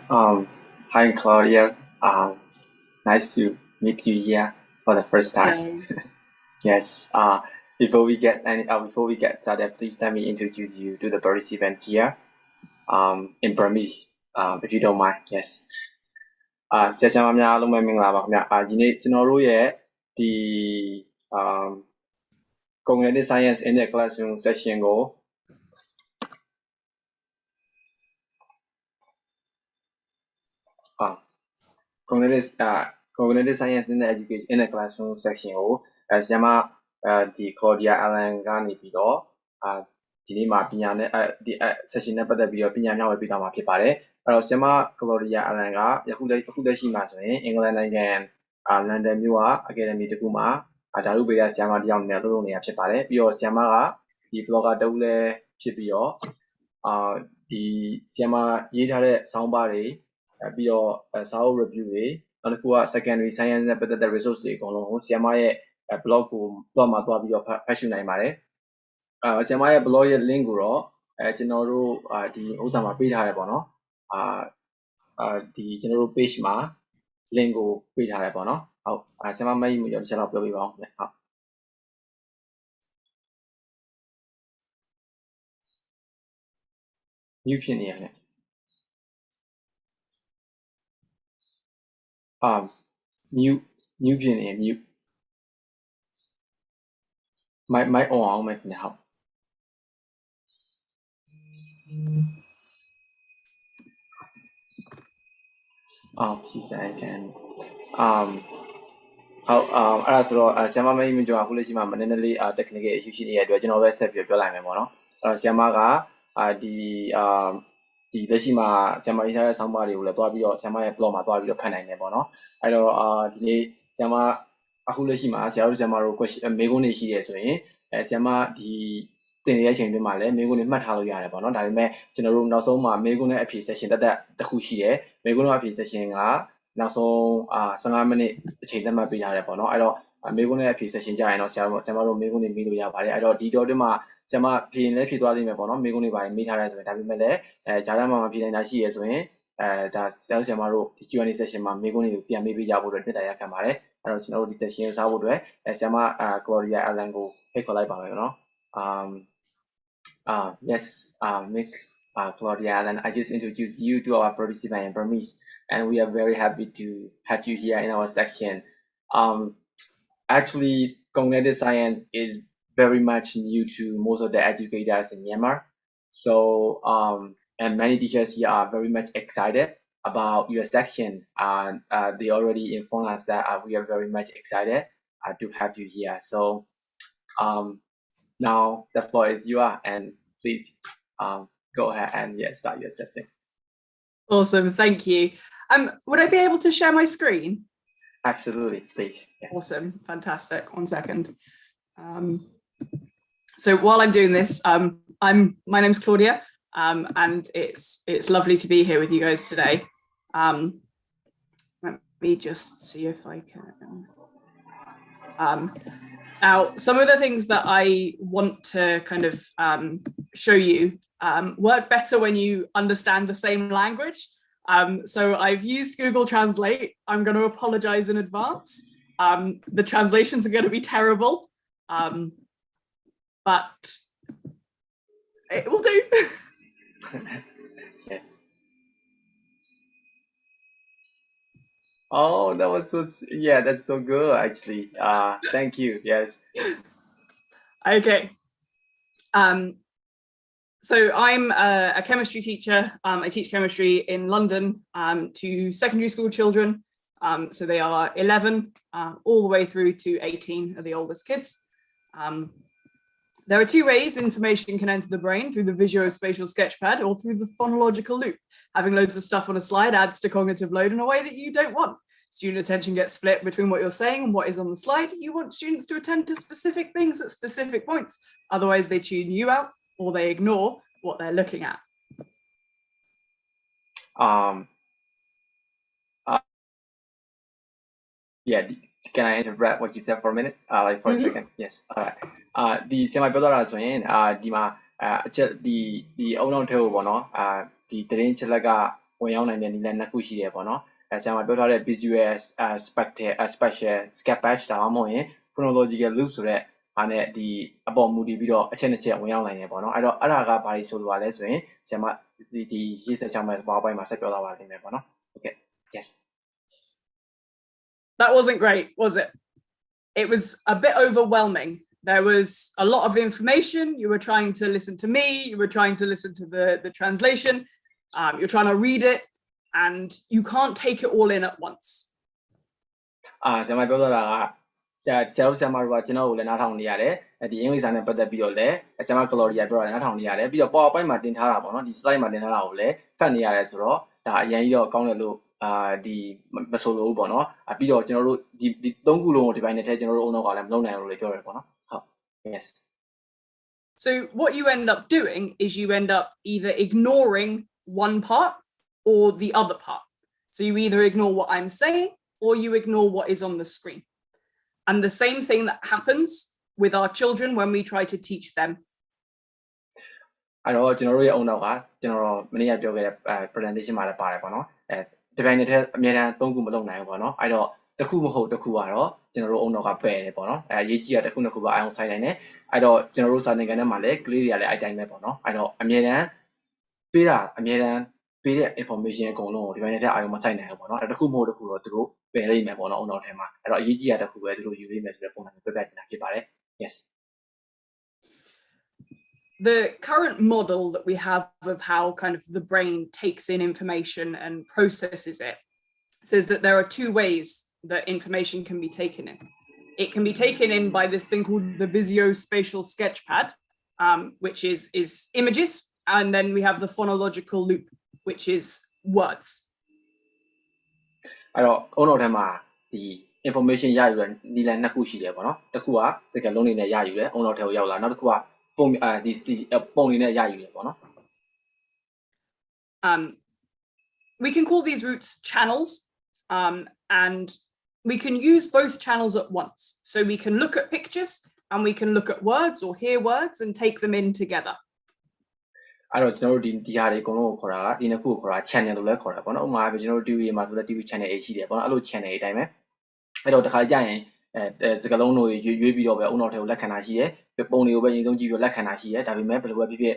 Um, Hi Claudia. Nice to meet you here for the first time. So, Yes. Before we get started, please let me introduce you to the participants here. In Burmese, if you don't mind. Yes. ဆရာဆရာမများအားလုံးပဲမင်္ဂလာပါခင်ဗျ။ဒီနေ့ကျွန်တော်တို့ရဲ့ဒီ cognitive science in the classroom session ကို cognitive science in the education in the classroom section ကိုဆရာမဒီ Claudia Allen ကနေပြီးတော့ဒီနေ့မှာပညာနဲ့ဒီ session နဲ့ပတ်သက်ပြီးတော့ပညာမျှဝေပေးသွားမှာဖြစ်ပါတယ်။အဲ့တော့ဆရာမ Claudia Allen ကအခုလက်ရှိမှာဆိုရင်အင်္ဂလန်နိုင်ငံလန်ဒန်မြို့က Academy တစ်ခုမှာဓာတုဗေဒဆရာမတစ်ယောက်နဲ့လုပ်နေတာဖြစ်ပါတယ်။ပြီးတော့ဆရာမကဒီ blogger တစ်ဦးလည်းဖြစ်ပြီးတော့ဒီဆရာမရေးထားတဲ့ဆောင်းပါးတွေပြီးတော့စာအုပ် review တွေနောက်တစ်ခုက secondary science နဲ့ပတ်သက်တဲ့ resource တွေအကုန်လုံးကိုဆရာမရဲ့ blog မှာသွားပြီးတော့ဖတ်ရှုနိုင်ပါတယ်ဆရာမရဲ့ blog ရဲ့ link ကိုတော့ကျွန်တော်တို့ဒီဥစ္စာမှာပေးထားတယ်ပေါ့နော်ဒီကျွန်တော်တို့ page မှာ link ကိုပေးထားတယ်ပေါ့နော်ဟုတ်ဆရာမမကြီးမျိုးတစ်ချက်တော့ပြောပြပါဦးဟုတ် mute ဖြစ်နေရတယ်mute ဖြစ်နေ mute mic on အောင်မယ်ခင်ဗျဟုတ်please I can ဟုတ်အဲ့ဒါဆိုတော့ဆရာမမင်းမျိုးကျော်အခုလက်ရှိမှာနည်းနည်းလေးtechnical issue ရှိနေတဲ့အတွက်ကျွန်တော်ပဲဆက်ပြီးပြောလိုက်မယ်ပေါ့နော်အဲ့တော့ဆရာမကဒီလက်ရှိမှာဆရာမရေးထားတဲ့ဆောင်းပါးတွေကိုလည်းတွားပြီးတော့ဆရာမရဲ့ blog မှာတွားပြီးတော့ဖတ်နိုင်တယ်ပေါ့နော်အဲ့တော့ဒီနေ့ဆရာမအခုလက်ရှိမှာဆရာတို့ question မေးခွန်းတွေရှိတယ်ဆိုရင်ဆရာမဒီတင်တဲ့အချိန်တွင်းမှာလည်းမေးခွန်းတွေမှတ်ထားလို့ရတယ်ပေါ့နော်ဒါပေမဲ့ကျွန်တော်တို့နောက်ဆုံးမှာမေးခွန်းနဲ့အဖြေ session တက်တစ်ခုရှိတယ်မေးခွန်းနဲ့အဖြေ session ကနောက်ဆုံး15မိနစ်အချိန်သတ်မှတ်ပေးထားတယ်ပေါ့နော်အဲ့တော့မေးခွန်းနဲ့အဖြေ session ကြရင်တော့ဆရာမတို့မေးခွန်းတွေမေးလို့ရပါတယ်အဲ့တော့ဒီတော့ဒီမှာဆရာမဖြေရင်လည်းဖြေသွားလိမ့်မယ်ပေါ့နော်မေးခွန်းတွေပါမေးထားတယ်ဆိုရင်ဒါပေမဲ့လည်းဂျာတ်မှာမဖြေနိုင်တာရှိရဆိုရင်ဒါဆရာမတို့ဒီ Q&A session မှာမေးခွန်းတွေကိုပြန်မေးပေးကြဖို့အတွက်မြစ်တာရက်ခံပါတယ်အဲ့တော့ကျွန်တော်တို့ဒီ session ကိုစားဖို့အတွက်ဆရာမClaudia Allen ကိုဖိတ်ခေါ်လိုက်ပါမယ်နော်yes Miss Claudia Allen I just introduced you to our participant in Burmese and we are very happy to have you here in our section actually cognitive science is very much new to most of the educators in Myanmar so and many teachers here are very much excited about your section and they already informed us that we are very much excited to have you here so now the floor is yours and please go ahead and start your session awesome, thank you. Would I be able to share my screen? Absolutely, please. Yes. Awesome, fantastic. 1 second. So while I'm doing this, my name's Claudia, and it's lovely to be here with you guys today. Let me just see if I can. Now, some of the things that I want to kind of show you work better when you understand the same language. So I've used Google Translate. I'm going to apologize in advance. The translations are going to be terrible, but it will do. Yes. Oh, that was that's so good actually. Thank you. Yes. Okay. So I'm a chemistry teacher. I teach chemistry in London to secondary school children. So they are 11 all the way through to 18 are the oldest kids. There are 2 ways information can enter the brain, through the visuospatial sketchpad or through the phonological loop. Having loads of stuff on a slide adds to cognitive load in a way that you don't want. Student attention gets split between what you're saying and what is on the slide. You want students to attend to specific things at specific points. Otherwise, they tune you out or they ignore what they're looking at. Yeah, can I interrupt what you said for a minute? Like for a second? Yes. All right. ဒီဆရာမပြောတော့တာဆိုရင်ဒီမှာအချက်ဒီအုံနောက်ထဲကိုပေါ့နော်ဒီသတင်းချက်လက်က ဝင်ရောက်နိုင်တဲ့နည်းလမ်းနှစ်ခုရှိတယ်ပေါ့နော်ဆရာမပြောထားတဲ့ visual spatial sketch ဒါမှမဟုတ်ရင် chronological loop ဆိုတဲ့အားနဲ့ဒီအပေါ်မူတည်ပြီးတော့အချက်နှစ်ချက်ဝင်ရောက်နိုင်တယ်ပေါ့နော်အဲ့တော့အဲ့ဒါကဘာတွေဆိုလိုပါလဲဆိုရင်ဆရာမဒီရေးဆက်ချမှာဘာပိုင်းမှာဆက်ပြောသွားပါလိမ့်မယ်ပေါ့နော် okay yes that wasn't great, was it? It was a bit overwhelming. There was a lot of information. You were trying to listen to me, you were trying to listen to the translation, you're trying to read it, and you can't take it all in at once. ဆရာမပြောတာကဆရာမတို့ကကျွန်တော်ကိုလည်းနားထောင်နေရတယ်ဒီအင်္ဂလိပ်စာနဲ့ပတ်သက်ပြီးတော့လည်းဆရာမ Claudia ပြောတာနားထောင်နေရတယ်ပြီးတော့ PowerPoint မှာတင်ထားတာပေါ့နော်ဒီ slide မှာတင်ထားတာကိုလည်းဖတ်နေရတယ်ဆိုတော့ဒါအရင်ကြီးတော့ကောင်းတယ်လို့ဒီမဆိုလို့ပေါ့နော်ပြီးတော့ကျွန်တော်တို့ဒီသုံးခုလုံးကိုဒီပိုင်းနဲ့ထဲကျွန်တော်တို့အုံနောက်ကလည်းမလုပ်နိုင်ဘူးလို့ပြောရတယ်ပေါ့နော်ဟုတ် yes so what you end up doing is you end up either ignoring one part or the other part, so you either ignore what I'm saying or you ignore what is on the screen. And the same thing that happens with our children when we try to teach them. အဲ့တော့ကျွန်တော်တို့ရဲ့အုံနောက်ကကျွန်တော်မနေ့ကပြောခဲ့တဲ့ presentation မှာလည်းပါတယ်ပေါ့နော်ဒီပိုင်းနဲ့ထဲအများအားသုံးခုမလုပ်နိုင်ဘူးပေါ့နော်အဲ့တော့တစ်ခုမဟုတ်တစ်ခုကတော့ကျွန်တော်တို့အုံနောက်ကပယ်တယ်ပေါ့နော်ရေးကြီးတာတစ်ခုနှစ်ခုပါအောင်ဆိုင်နိုင်တယ်အဲ့တော့ကျွန်တော်တို့စာသင်ခန်းထဲမှာလည်းကလေးတွေကလည်းအဲ့တိုင်းပဲပေါ့နော်အဲ့တော့အများအားပေးတဲ့ information အကုန်လုံးကိုဒီပိုင်းနဲ့ထဲအာရုံမဆိုင်နိုင်ဘူးပေါ့နော်အဲ့တစ်ခုမဟုတ်တစ်ခုတော့သူတို့ပယ်လိုက်မယ်ပေါ့နော်အုံနောက်ထဲမှာအဲ့တော့အရေးကြီးတာတစ်ခုပဲသူတို့ယူလိုက်မယ်ဆိုတဲ့ပုံစံမျိုးပြပြချင်တာဖြစ်ပါတယ် yes the current model that we have of how kind of the brain takes in information and processes it says that there are two ways that information can be taken in. It can be taken in by this thing called the visuospatial sketchpad, which is images, and then we have the phonological loop, which is words. အဲ့တော့အုံနောက်ထဲမှာဒီ information ရယူတဲ့နည်းလမ်းနှစ်ခုရှိတယ်ပေါ့နော်တစ်ခုကစကားလုံးတွေနဲ့ရယူတယ်အုံနောက်ထဲကိုရောက်လာနောက်တစ်ခုကပုံဒီပုံတွေနဲ့ရယူတယ်ပေါ့နော် we can call these routes channels, and we can use both channels at once, so we can look at pictures and we can look at words or hear words and take them in together. အဲ့တော့ကျွန်တော်တို့ဒီဟာတွေအကုန်လုံးကိုခေါ်တာကဒီနှစ်ခုကိုခေါ်တာ channel လို့လည်းခေါ်တာပေါ့နော်ဥပမာကျွန်တော်တို့ TV မှာဆိုလည်း TV channel A ရှိတယ်ပေါ့နော်အဲ့လို channel A အတိုင်းပဲအဲ့တော့တစ်ခါကြာရင်စကားလုံးတွေရွေးပြီးတော့ပဲအုံနောက်ထဲကိုလက်ခံတာရှိတယ်ပုံတွေကိုပဲရင်ဆုံးကြည့်ပြီးလက်ခံတာရှိတယ်ဒါပေမဲ့ဘယ်လိုပဲဖြစ်ဖြစ်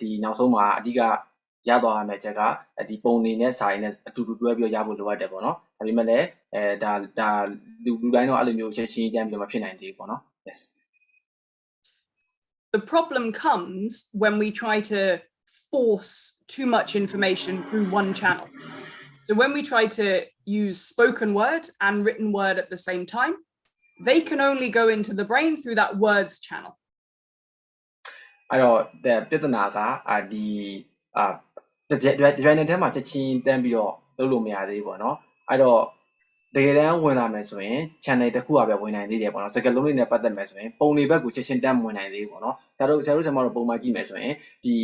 ဒီနောက်ဆုံးမှာအဓိကရသွားရမယ့်ချက်ကဒီပုံတွေနဲ့စာရင်းနဲ့အတူတူတွဲပြီးရဖို့လိုအပ်တယ်ပေါ့နော်ဒါပေမဲ့လည်းဒါလူတိုင်းတော့အဲ့လိုမျိုးချက်ချင်းတန်းပြီးတော့မဖြစ်နိုင်သေးဘူးပေါ့နော် yes the problem comes when we try to force too much information through one channel. So when we try to use spoken word and written word at the same time, they can only go into the brain through that words channel. အဲ့တော့ပြဿနာကဒီပိုင်းထဲမှာချက်ချင်းတန်းပြီးတော့လုပ်လို့မရသေးဘူးပေါ့နော်အဲ့တော့တကယ်တမ်းဝင်လာမယ်ဆိုရင် channel တစ်ခုကပဲဝင်နိုင်သေးတယ်ပေါ့နော်စကားလုံးတွေနဲ့ပတ်သက်မယ်ဆိုရင်ပုံတွေဘက်ကိုချက်ချင်းတန်းဝင်နိုင်သေးဘူးပေါ့နော်ဆရာတို့ဆရာမတို့ပုံမှန်ကြည့်မယ်ဆိုရင်ဒီ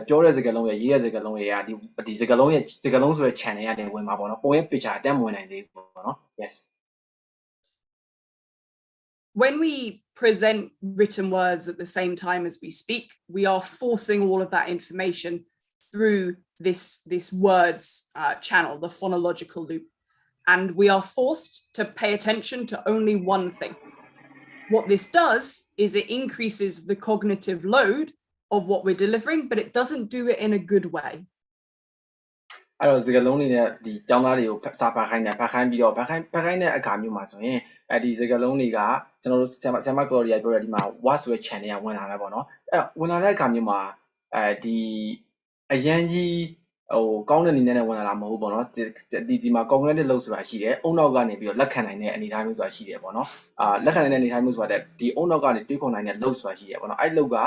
ပြောတဲ့စကားလုံးရဲ့ရေးတဲ့စကားလုံးရဲ့ဒီစကားလုံးဆိုတဲ့ channel ကနေဝင်မှာပေါ့နော်ပုံရဲ့ picture တန်းဝင်နိုင်သေးဘူးပေါ့နော် yes when we present written words at the same time as we speak, we are forcing all of that information through this words channel, the phonological loop. And we are forced to pay attention to only one thing. What this does is it increases the cognitive load of what we're delivering, but it doesn't do it in a good way. အဲ့တော့စကားလုံးတွေနဲ့ဒီကျောင်းသားတွေကိုစာဖတ်ခိုင်းပြီးတော့ဖတ်ခိုင်းတဲ့အခါမျိုးမှာဆိုရင်ဒီစကားလုံးတွေကကျွန်တော်တို့ဆရာမ Claudia ပြောတဲ့ဒီမှာ what ဆိုတဲ့ channel ကဝင်လာမယ်ပေါ့နော်အဲ့ဝင်လာတဲ့အခါမျိုးမှာဒီအရန်ကြီးကောင်းတဲ့နည်းနဲ့ဝင်လာတာမဟုတ်ဘူးပေါ့နော်ဒီမှာ cognitive load ဆိုတာရှိတယ်အုံနောက်ကနေပြီးတော့လက်ခံနိုင်တဲ့အနေအထားမျိုးဆိုတာရှိတယ်ပေါ့နော်လက်ခံနိုင်တဲ့အနေအထားမျိုးဆိုတာဒီအုံနောက်ကနေတွေးခေါ်နိုင်တဲ့ load ဆိုတာရှိတယ်ပေါ့နော်အဲ့ load က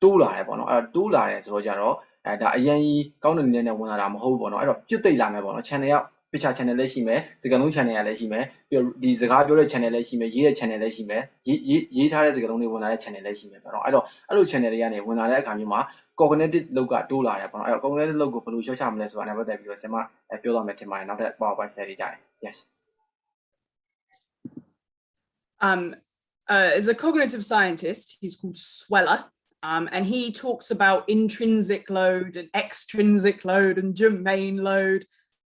တိုးလာတယ်ပေါ့နော်အဲ့တိုးလာတယ်ဆိုတော့ကြတော့ဒါအရင်ကြီးကောင်းတဲ့နည်းနဲ့ဝင်လာတာမဟုတ်ဘူးပေါ့နော်အဲ့တော့ပြစ်သိပ်လာမယ်ပေါ့နော် channel က picture channel လည်းရှိမယ်စကားလုံး channel ကလည်းရှိမယ်ပြီးတော့ဒီစကားပြောတဲ့ channel လည်းရှိမယ်ရေးတဲ့ channel လည်းရှိမယ်ရေးထားတဲ့စကားလုံးတွေဝင်လာတဲ့ channel လည်းရှိမယ်ပေါ့နော်အဲ့တော့အဲ့လို channel တွေကနေဝင်လာတဲ့အခါမျိုးမှာ cognitive load ကတိုးလာတယ်ပေါ့နော်အဲ့တော့ cognitive load ကိုဘယ်လိုလျှော့ချမလဲဆိုတာနဲ့ပတ်သက်ပြီးတော့ဆရာမပြောသွားမယ်ထင်ပါတယ်နောက်ထပ် PowerPoint slide တွေကြတယ် yes as a cognitive scientist, he's called Sweller, And he talks about intrinsic load and extrinsic load and domain load.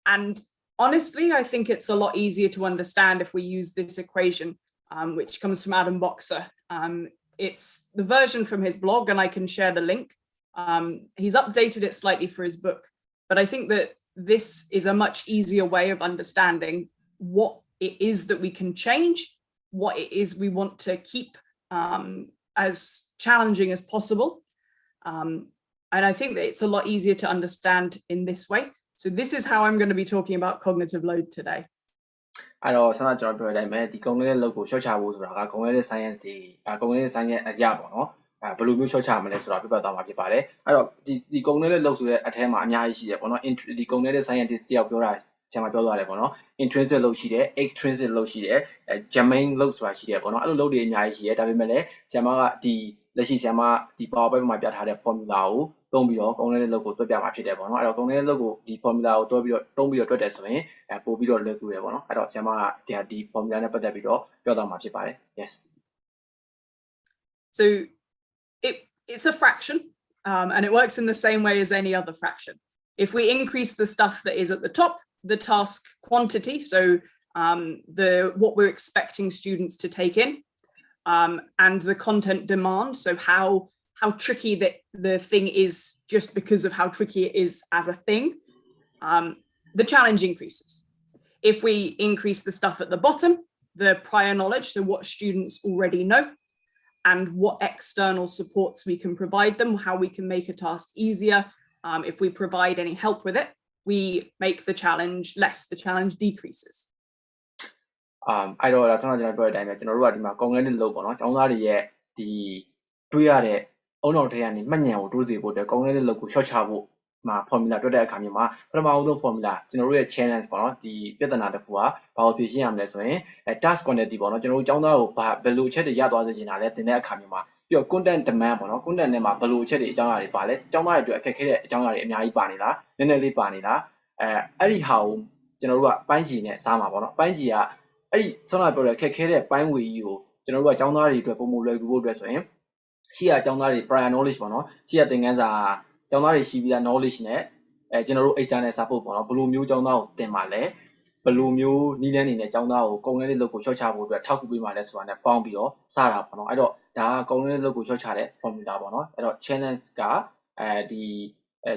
And honestly, I think it's a lot easier to understand if we use this equation, which comes from Adam Boxer. It's the version from his blog, and I can share the link. He's updated it slightly for his book, but I think that this is a much easier way of understanding what it is that we can change, what it is we want to keep as challenging as possible. And I think that it's a lot easier to understand in this way. So this is how I'm going to be talking about cognitive load today. အဲ့တော့ဆန္ဒကျွန်တော်ပြောတဲ့အတိုင်းပဲဒီ cognitive load ကို short ချဖို့ဆိုတာက cognitive science တွေ cognitive science ရဲ့အရာပေါ့နော်ဘယ်လိုမျိုး short ချမလဲဆိုတာပြပြသွားမှာဖြစ်ပါတယ်အဲ့တော့ဒီ cognitive load ဆိုတဲ့အထဲမှာအများကြီးရှိတယ်ပေါ့နော်ဒီ cognitive scientist တယောက်ပြောတာဆရာမပြောသွားတယ်ပေါ့နော် intrinsic load ရှိတယ် extrinsic load ရှိတယ်domain load ဆိုတာရှိတယ်ပေါ့နော်အဲ့လို load တွေအများကြီးရှိတယ်ဒါပေမဲ့လည်းဆရာမကဒီလက်ရှိဆရာမဒီ PowerPoint မှာပြထားတဲ့ formula ကိုသုံးပြီးတော့ cognitive load ကိုတွက်ပြမှာဖြစ်တယ်ပေါ့နော်အဲ့တော့ cognitive load ကိုဒီ formula ကိုတွက်ပြီးတော့သုံးပြီးတော့တွက်တယ်ဆိုရင်ပို့ပြီးတော့လွယ်ကူတယ်ပေါ့နော်အဲ့တော့ဆရာမကဒီ formula နဲ့ပတ်သက်ပြီးတော့ပြောသွားမှာဖြစ်ပါတယ် yes so it's a fraction and it works in the same way as any other fraction if we increase the stuff that is at the top the task quantity so what we're expecting students to take in and the content demand so how tricky the thing is just because of how tricky it is as a thing, the challenge increases. If we increase the stuff at the bottom, the prior knowledge, so what students already know, and what external supports we can provide them, how we can make a task easier, if we provide any help with it, we make the challenge less, the challenge decreases. အဲ့တော့ကျွန်တော်ပြောတဲ့အတိုင်းပဲကျွန်တော်တို့ကဒီမှာ cognitive load ပေါ့နော်ကျောင်းသားတွေရဲ့ဒီတွေးရတဲ့အုံနောက်ထဲကနေမှတ်ဉာဏ်ကိုတိုးစေဖို့အတွက် cognitive load ကို short ချဖို့မှာ formula တွက်တဲ့အခါမျိုးမှာပထမဦးဆုံး formula ကျွန်တော်တို့ရဲ့ challenge ပေါ့နော်ဒီပြဿနာတစ်ခုကဘာကိုဖြေရှင်းရမလဲဆိုရင် task quantity ပေါ့နော်ကျွန်တော်တို့ကျောင်းသားကိုဘယ်လိုအချက်တွေရသွားစေချင်တာလဲသင်တဲ့အခါမျိုးမှာပြီးတော့ content demand ပေါ့နော် content နဲ့မှာဘယ်လိုအချက်တွေအကြောင်းအရာတွေပါလဲကျောင်းသားတွေအတွက်အခက်ခဲတဲ့အကြောင်းအရာတွေအများကြီးပါနေလားနည်းနည်းလေးပါနေလားအဲ့ဒီဟာကိုကျွန်တော်တို့ကပိုင်းခြည်နဲ့စားမှာပေါ့နော်ပိုင်းခြည်ကအဲ့ဒီဆောင်းလာပြောတဲ့ခက်ခဲတဲ့ပိုင်းဝေကြီးကိုကျွန်တော်တို့ကကျောင်းသားတွေအတွက်ပုံမလွယ်ကူဖို့အတွက်ဆိုရင်ရှိရကျောင်းသားတွေ prior knowledge ပေါ့နော်ရှိရသင်ခန်းစာကျောင်းသားတွေရှိပြီးသား knowledge နဲ့ကျွန်တော်တို့ external support ပေါ့နော်ဘယ်လိုမျိုးကျောင်းသားကိုသင်ပါလဲဘယ်လိုမျိုးနည်းလမ်းတွေနဲ့ကျောင်းသားကို cognitive load ကို short ချဖို့အတွက်ထောက်ကူပေးပါလဲဆိုတာနဲ့ပေါင်းပြီးတော့စတာပေါ့နော်အဲ့တော့ဒါက cognitive load ကို short ချတဲ့ formula ပေါ့နော်အဲ့တော့ challenge ကဒီ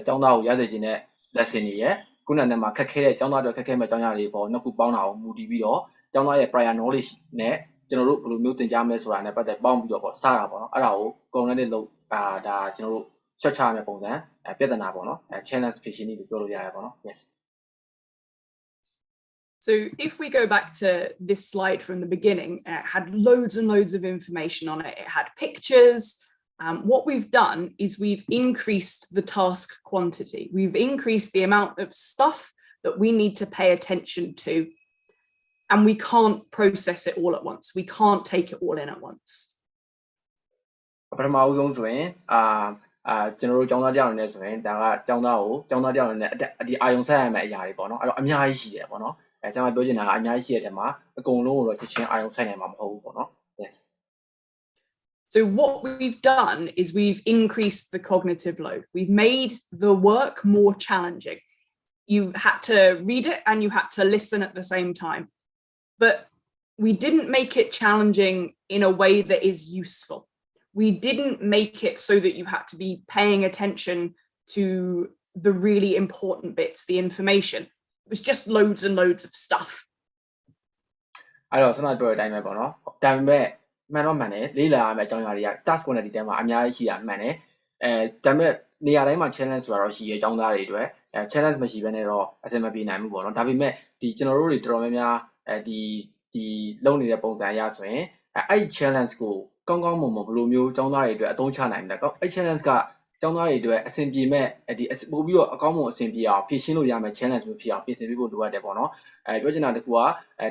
ကျောင်းသားကိုရစေခြင်းတဲ့ lesson တွေရဲ့ခုနကနဲ့မှာခက်ခဲတဲ့ကျောင်းသားတွေခက်ခဲမဲ့ကျောင်းသားတွေပေါ့နှစ်ခုပေါင်းတာကိုမူတည်ပြီးတော့ကျောင်းသားရဲ့ prior knowledge နဲ့ကျွန်တော်တို့ဘယ်လိုမျိုးသင်ကြားမလဲဆိုတာနဲ့ပတ်သက်ပေါင်းပြီးတော့ပေါ့စတာပေါ့နော်အဲ့ဒါကို cognitive load ဒါကျွန်တော်တို့ short ချရမယ့်ပုံစံပြဿနာပေါ့နော်challenge ဖြေရှင်းနည်းလို့ပြောလို့ရတယ်ပေါ့နော် yes So if we go back to this slide from the beginning, it had loads and loads of information on it. It had pictures. What we've done is we've increased the task quantity. We've increased the amount of stuff that we need to pay attention to. And we can't process it all at once. We can't take it all in at once. ပထမဦးဆုံးဆိုရင်ကျွန်တော်တို့ကျောင်းသားတယောက်အနေနဲ့ဆိုရင်ဒါကကျောင်းသားတယောက်အနေနဲ့ဒီအာယုံဆက်ရမယ့်အရာတွေပေါ့နော်အဲ့တော့အများကြီးရှိတယ်ပေါ့နော်ဆရာမပြောချင်တာကအများကြီးရှိတဲ့အထက်မှာအကုန်လုံးကိုတော့ချက်ချင်းအာယုံဆက်နိုင်မှာမဟုတ်ဘူးပေါ့နော် yes So what we've done is we've increased the cognitive load. We've made the work more challenging. You had to read it and you had to listen at the same time. But we didn't make it challenging in a way that is useful. We didn't make it so that you had to be paying attention to the really important bits, the information. It was just loads and loads of stuff. အဲ့တော့ဆက်ပြောတဲ့အတိုင်းပဲပေါ့နော်ဒါပေမဲ့မှန်တော့မှန်တယ်လေးလာရမယ့်အကြောင်းအရာတွေက task quantity တဲမှာအများကြီးရှိတာမှန်တယ်ဒါပေမဲ့နေရာတိုင်းမှာ challenge ဆိုတာတော့ရှိရဲ့အကြောင်းသားတွေအတွက်challenge မရှိဘဲနဲ့တော့အဆင်မပြေနိုင်ဘူးပေါ့နော်ဒါပေမဲ့ဒီကျွန်တော်တို့တွေတော်တော်များများဒီလုံနေတဲ့ပုံစံအရဆိုရင်အဲ့ challenge ကိုကောင်းကောင်းမွန်မွန်ဘယ်လိုမျိုးအကြောင်းသားတွေအတွက်အသုံးချနိုင်မလဲအဲ့ challenge ကကျောင်းသားတွေအတွက်အဆင်ပြေမဲ့ဒီပို့ပြီးတော့အကောင်းမွန်အဆင်ပြေအောင်ဖြည့်ရှင်းလို့ရမယ့် challenge မျိုးဖြစ်အောင်ပြင်ဆင်ပေးဖို့လိုအပ်တယ်ပေါ့နော်ပြောချင်တာတခုက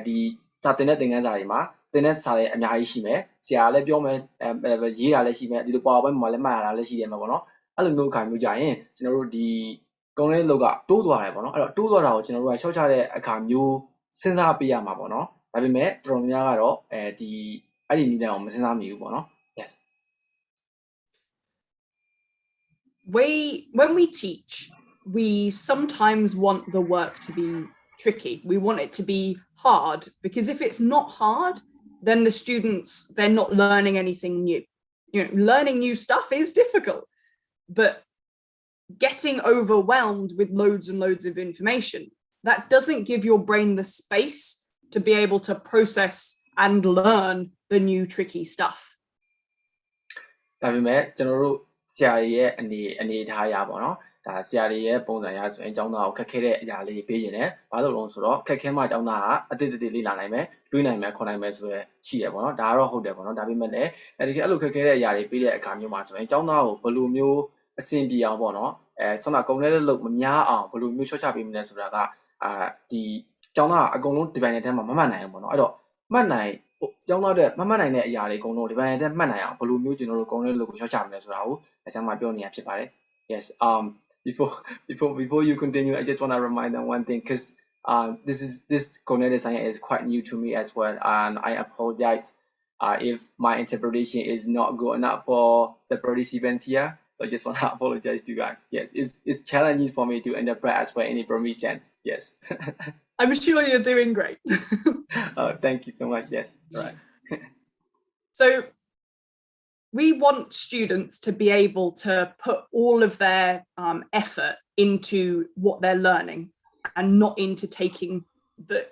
ဒီစာတင်တဲ့သင်ခန်းစာတွေမှာသင်တဲ့စာတွေအများကြီးရှိမယ်ဆရာလည်းပြောမယ်ရေးတာလည်းရှိမယ်ဒီလို PowerPoint မှာလည်းမှတ်ရတာလည်းရှိတယ်မှာပေါ့နော်အဲ့လိုမျိုးအခါမျိုးကြရင်ကျွန်တော်တို့ဒီ cognitive load ကတိုးသွားတယ်ပေါ့နော်အဲ့တော့တိုးသွားတာကိုကျွန်တော်တို့က short ချတဲ့အခါမျိုးစဉ်းစားပေးရမှာပေါ့နော်ဒါပေမဲ့တော်တော်များများကတော့ဒီအဲ့ဒီနည်းလမ်းကိုမစဉ်းစားမိဘူးပေါ့နော် yes when we teach, we sometimes want the work to be tricky. We want it to be hard, because if it's not hard, then the students, they're not learning anything new. Learning new stuff is difficult, but getting overwhelmed with loads and loads of information, that doesn't give your brain the space to be able to process and learn the new tricky stuff. ဒါပေမဲ့ကျွန်တော်တို့ဆရာတွေရဲ့အနေထားရပါတော့ဒါဆရာတွေရဲ့ပုံစံရဆိုရင်ကျောင်းသားကိုခက်ခဲတဲ့အရာလေးပေးခြင်းနဲ့ဘာလို့လဲဆိုတော့ခက်ခဲမှကျောင်းသားကအတိတ်တလေးလာနိုင်မယ်တွေးနိုင်မယ်ခေါ်နိုင်မယ်ဆိုရရှိရပါတော့ဒါကတော့ဟုတ်တယ်ပေါ့နော်ဒါပေမဲ့လည်းတကယ်အဲ့လိုခက်ခဲတဲ့အရာတွေပေးတဲ့အခါမျိုးမှာဆိုရင်ကျောင်းသားကိုဘယ်လိုမျိုးအဆင်ပြေအောင်ပေါ့နော်ဆွမ်းနာကုန်တဲ့လို့မများအောင်ဘယ်လိုမျိုးချော့ချပေးမလဲဆိုတာကဒီကျောင်းသားကအကုန်လုံးဒီပိုင်းထဲမှာမမှတ်နိုင်ဘူးပေါ့နော်အဲ့တော့မှတ်နိုင်ကျောင်းသားတွေမမှတ်နိုင်တဲ့အရာတွေအကုန်လုံးဒီပိုင်းထဲမှတ်နိုင်အောင်ဘယ်လိုမျိုးကျွန်တော်တို့ကုန်တဲ့လို့ကိုချော့ချမလဲဆိုတာကိုအစမ်းမှာပြောနေရဖြစ်ပါတယ် yes before you continue I just want to remind them one thing because this cognitive science is quite new to me as well and I apologize if my interpretation is not good enough for the participants here so I just want to apologize to you guys yes it's challenging for me to interpret as well in a Burmese sense yes I'm sure you're doing great. Thank you so much yes right so we want students to be able to put all of their effort into what they're learning and not into taking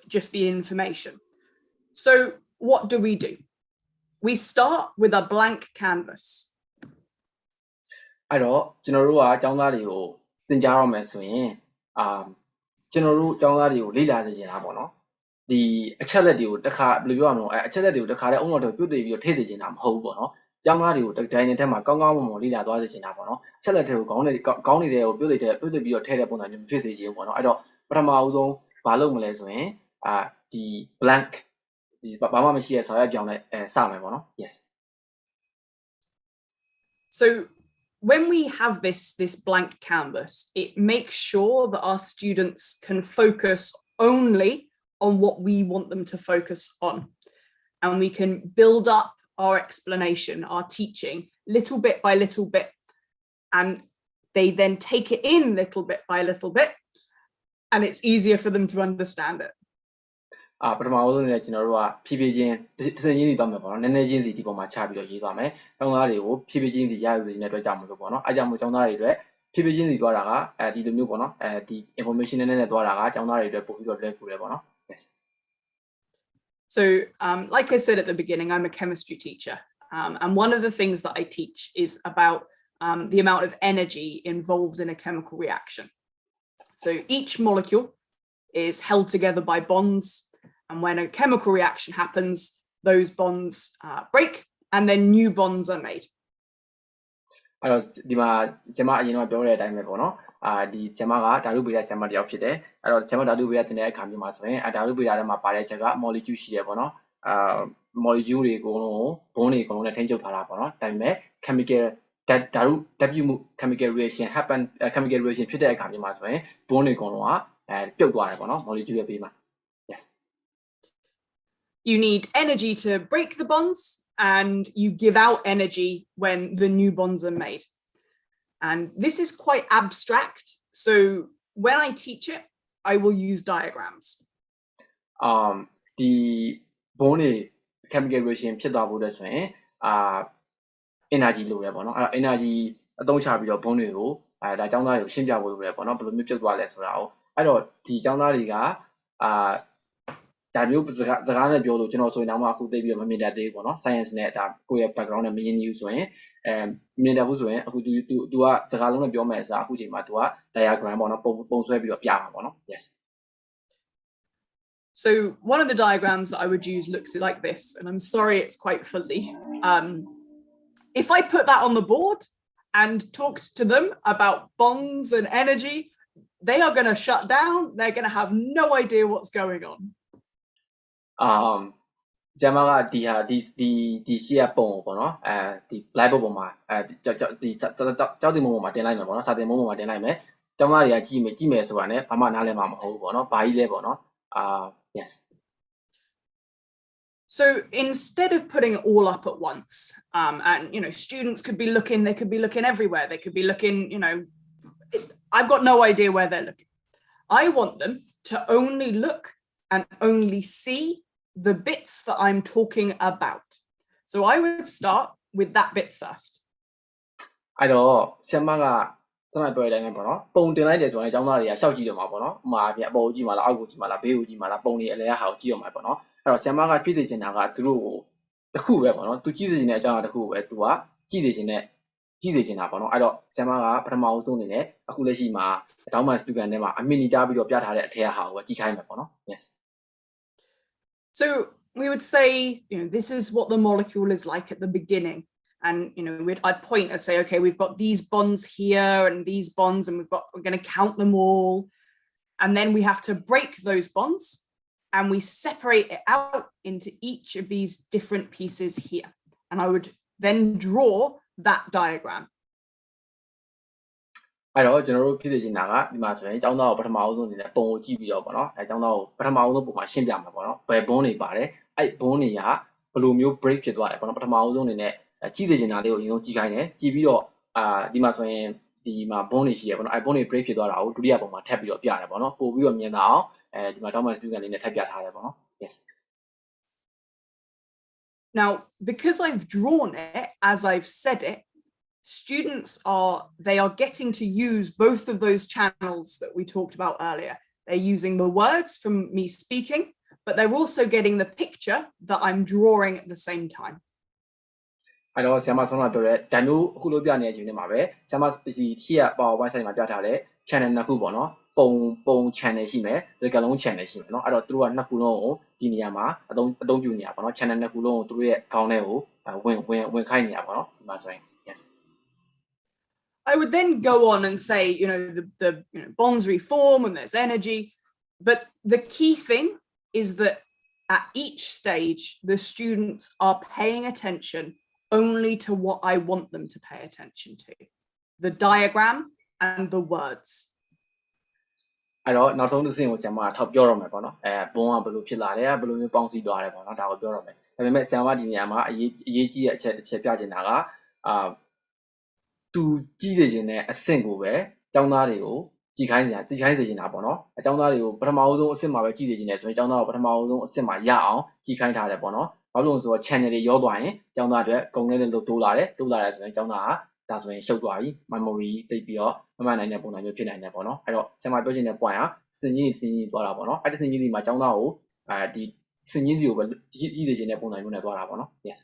just the information. So what do? We start with a blank canvas. အဲ့တော့ကျွန်တော်တို့ကကျောင်းသားတွေကိုသင်ကြားရမယ်ဆိုရင်ကျွန်တော်တို့ကျောင်းသားတွေကိုလေ့လာစေချင်တာပေါ့နော်ဒီအချက်လက်တွေကိုတစ်ခါဘယ်လိုပြောရမလဲအချက်လက်တွေကိုတစ်ခါတည်းအုံတော်ပြုတ်သိပြီးတော့ထည့်စေချင်တာမဟုတ်ဘူးပေါ့နော်ကျောင်းသားတွေကိုဒိုင်နယ်ထဲမှာကောင်းကောင်းမွန်မွန်လေ့လာသွားစေချင်တာပေါ့နော်အချက်လက်တွေကိုကောင်းနေတဲ့ကိုပြုတ်သိပြီးတော့ထည့်တဲ့ပုံစံမျိုးဖြစ်စေချင်ပေါ့နော်အဲ့တော့ပထမအဦးဆုံးဘာလုပ်မလဲဆိုရင်ဒီ blank ဒီဘာမှမရှိတဲ့စာရွက်ပြောင်းနဲ့စမယ်ပေါ့နော် yes so when we have this blank canvas it makes sure that our students can focus only on what we want them to focus on and we can build up our explanation our teaching little bit by little bit and they then take it in little bit by little bit and it's easier for them to understand it ပထမဆုံးလည်းကျွန်တော်တို့ကဖြည်းဖြည်းချင်းတစ်စင်းချင်းစီသွားမယ်ပေါ့နော်နည်းနည်းချင်းစီဒီပုံမှာချပြီးတော့ရေးသွားမယ်ကျောင်းသားတွေကိုဖြည်းဖြည်းချင်းစီရယူနေတဲ့အတွက်ကြောင့်မလို့ပေါ့နော်အဲကြောင့်မို့ကျောင်းသားတွေအတွက်ဖြည်းဖြည်းချင်းစီသွားတာကဒီလိုမျိုးပေါ့နော်ဒီ information နည်းနည်းနဲ့သွားတာကကျောင်းသားတွေအတွက်ပို့ပြီးတော့လွယ်ကူတယ်ပေါ့နော် yes so like I said at the beginning I'm a chemistry teacher and one of the things that I teach is about the amount of energy involved in a chemical reaction so each molecule is held together by bonds and when a chemical reaction happens those bonds break and then new bonds are made အဲ့တော့ဒီမှာဆရာမအရင်ကပြောတဲ့အတိုင်းပဲပေါ့နော်ဒီဆရာမကဓာတုဗေဒဆရာမတစ်ယောက်ဖြစ်တယ်အဲ့တော့ဆရာမဓာတုဗေဒသင်တဲ့အခါမျိုးမှာဆိုရင်ဓာတုဗေဒထဲမှာပါတဲ့ချက်က molecule ရှိတယ်ပေါ့နော်molecule တွေအကုန်လုံးဘုန်းတွေအကုန်လုံးနဲ့ထိန်းချုပ်ထားတာပေါ့နော်ဒါပေမဲ့ chemical ဓာတုဓာတ်ပြုမှု chemical reaction happen chemical reaction ဖြစ်တဲ့အခါမျိုးမှာဆိုရင်ဘုန်းတွေအကုန်လုံးကပြုတ်သွားတယ်ပေါ့နော် molecule ရဲ့ဘေးမှာ yes you need energy to break the bonds and you give out energy when the new bonds are made and this is quite abstract so when I teach it I will use diagrams ဒီဘုန်းတွေ chemical reaction ဖြစ်သွားဖို့တဲ့ဆိုရင်energy လိုရပေါ့နော်အဲ့တော့ energy အသုံးချပြီးတော့ဘုန်းတွေကိုဒါကျောင်းသားတွေကိုရှင်းပြဖို့လိုရပေါ့နော်ဘယ်လိုမျိုးပြုတ်သွားလဲဆိုတာကိုအဲ့တော့ဒီကျောင်းသားတွေကဒါမျိုးစကားနဲ့ပြောလို့ကျွန်တော်ဆိုရင်တော့အခုသိပြီးတော့မမြင်တတ်သေးဘူးပေါ့နော် science နဲ့ဒါကိုယ့်ရဲ့ background နဲ့မရင်းနှီးဘူးဆိုရင်မြင်တတ်ဘူးဆိုရင်အခု तू ကစကားလုံးနဲ့ပြောမယ်ဆိုအခုချိန်မှာ तू က diagram ပေါ့နော်ပုံဆွဲပြီးတော့ပြမှာပေါ့နော် yes so one of the diagrams that I would use looks like this and I'm sorry it's quite fuzzy if I put that on the board and talked to them about bonds and energy they are going to shut down they're going to have no idea what's going on ဆရာမကဒီရှေ့ကပုံပေါ့နော်ဒီ black board ပုံမှာဒီကြောက်တင်ပုံမှာတင်လိုက်မယ်ပေါ့နော်စာတင်ပုံမှာတင်လိုက်မယ်ကျောင်းသားတွေကကြည့်မယ်ဆိုတာ ਨੇ ဘာမှနားလည်မှာမဟုတ်ဘူးပေါ့နော်ဘာကြီးလဲပေါ့နော်yes So instead of putting it all up at once, and students could be looking, they could be looking everywhere. They could be looking, I've got no idea where they're looking. I want them to only look and only see the bits that I'm talking about. So I would start with that bit first. အဲ့တော့ဆရာမကစမပြောတဲ့အတိုင်းပဲပေါ့နော်ပုံတင်လိုက်တယ်ဆိုရင်ကျောင်းသားတွေကရှောက်ကြည့်ကြမှာပေါ့နော်ဥမာအပြင်အပေါ်ကိုကြည့်မှာလားအောက်ကိုကြည့်မှာလားဘေးကိုကြည့်မှာလားပုံတွေအလဲဟာကိုကြည့်ရမှာပေါ့နော်အဲ့တော့ဆရာမကပြည့်စုံချင်တာကသူတို့ကိုတစ်ခုပဲပေါ့နော်သူကြည့်စေချင်တဲ့အကြောင်းအရာတစ်ခုပဲသူကကြည့်စေချင်တာပေါ့နော်အဲ့တော့ဆရာမကပထမအဆုံးအနေနဲ့အခုလက်ရှိမှာတောင်းမှန်စတူဒန်ထဲမှာအမီနီတာပြီးတော့ပြထားတဲ့အထက်ဟာကိုပဲကြည့်ခိုင်းမယ်ပေါ့နော် yes So we would say this is what the molecule is like at the beginning. And I'd point and say, okay, we've got these bonds here and these bonds, and we're going to count them all. And then we have to break those bonds and we separate it out into each of these different pieces here. And I would then draw that diagram. အဲ့တော့ကျွန်တော်တို့ဖြစ်စေချင်တာကဒီမှာဆိုရင်ကျောင်းသားကိုပထမအဆုံးအနေနဲ့ပုံကိုကြည့်ပြီးတော့ပေါ့နော်အဲကျောင်းသားကိုပထမအဆုံးပုံမှာရှင်းပြမှာပေါ့နော်ဘယ်ဘွန်းတွေပါတယ်အဲ့ဘွန်းတွေကဘယ်လိုမျိုး break ဖြစ်သွားတယ်ပေါ့နော်ပထမအဆုံးအနေနဲ့ကြည့်စေချင်တာလေးကိုအရင်ဆုံးကြည့်ခိုင်းတယ်ကြည့်ပြီးတော့ဒီမှာဆိုရင်ဒီမှာဘွန်းတွေရှိရပေါ့နော်အဲ့ဘွန်းတွေ break ဖြစ်သွားတာကိုဒုတိယပုံမှာထပ်ပြီးတော့ပြရတယ်ပေါ့နော်ပို့ပြီးတော့မြင်တာအောင်ဒီမှာ Thomas Dugan လေးနဲ့ထပ်ပြထားတယ်ပေါ့နော် yes Now because I've drawn it as I've said it, students are getting to use both of those channels that we talked about earlier. They're using the words from me speaking, but they're also getting the picture that I'm drawing at the same time. အဲ့တော့ဆရာမဆုံးမပြောတဲ့ဒန်တို့အခုလိုပြနေတဲ့အချိန်ထဲမှာပဲဆရာမဒီရှိရ PowerPoint site မှာပြထားတဲ့ channel နှစ်ခုပေါ့နော်ပုံ channel ရှိမယ်စကားလုံး channel ရှိမယ်เนาะအဲ့တော့သူတို့ကနှစ်ခုလုံးကိုဒီနေရာမှာအသုံးပြုနေရပါเนาะ channel နှစ်ခုလုံးကိုသူတို့ရဲ့ခေါင်းထဲကိုဝင်ခိုင်းနေရပါเนาะဒီမှာဆိုရင် yes I would then go on and say, the bonds reform and there's energy. But the key thing is that at each stage, the students are paying attention only to what I want them to pay attention to, the diagram and the words. အဲ့တော့နောက်ဆုံးတစ်ဆင့်ကိုဆရာမထောက်ပြောရမယ်ပေါ့နော်ဘုံကဘယ်လိုဖြစ်လာလဲဘယ်လိုမျိုးပေါင်းစည်းသွားတယ်ပေါ့နော်ဒါကိုပြောရမယ်ဒါပေမဲ့ဆရာမဒီနေရာမှာအရေးကြီးတဲ့အချက်တစ်ချက်ပြချင်တာကသူကြည့်စေချင်တဲ့အဆင့်ကိုပဲကျောင်းသားတွေကိုကြည့်ခိုင်းစေချင်တာပေါ့နော်အကျောင်းသားတွေကိုပထမဦးဆုံးအဆင့်မှာပဲကြည့်စေချင်တယ်ဆိုရင်ကျောင်းသားကိုပထမဦးဆုံးအဆင့်မှာရအောင်ကြည့်ခိုင်းထားတယ်ပေါ့နော်ဘာလို့လဲဆိုတော့ channel တွေရောသွားရင်ကျောင်းသားတွေကုန်လေးလို့တိုးလာတယ်ဆိုရင်ကျောင်းသားကဒါဆိုရင်ရှုပ်သွားပြီ memory တိတ်ပြီးတော့မမှန်နိုင်တဲ့ပုံစံမျိုးဖြစ်နိုင်တယ်ပေါ့နော်အဲ့တော့ဆရာမပြောချင်တဲ့ point ကစင်ကြီးသွားတာပေါ့နော်အဲ့ဒီစင်ကြီးစီမှာကျောင်းသားကိုဒီစင်ကြီးစီကိုပဲကြည့်စေချင်တဲ့ပုံစံမျိုးနဲ့သွားတာပေါ့နော် yes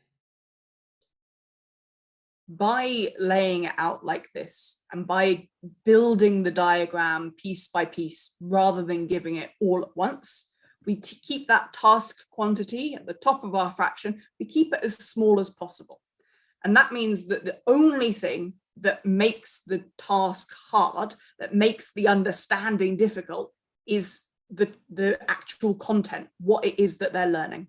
By laying it out like this and by building the diagram piece by piece rather than giving it all at once, we keep that task quantity at the top of our fraction, we keep it as small as possible. And that means that the only thing that makes the task hard, that makes the understanding difficult, is the actual content, what it is that they're learning.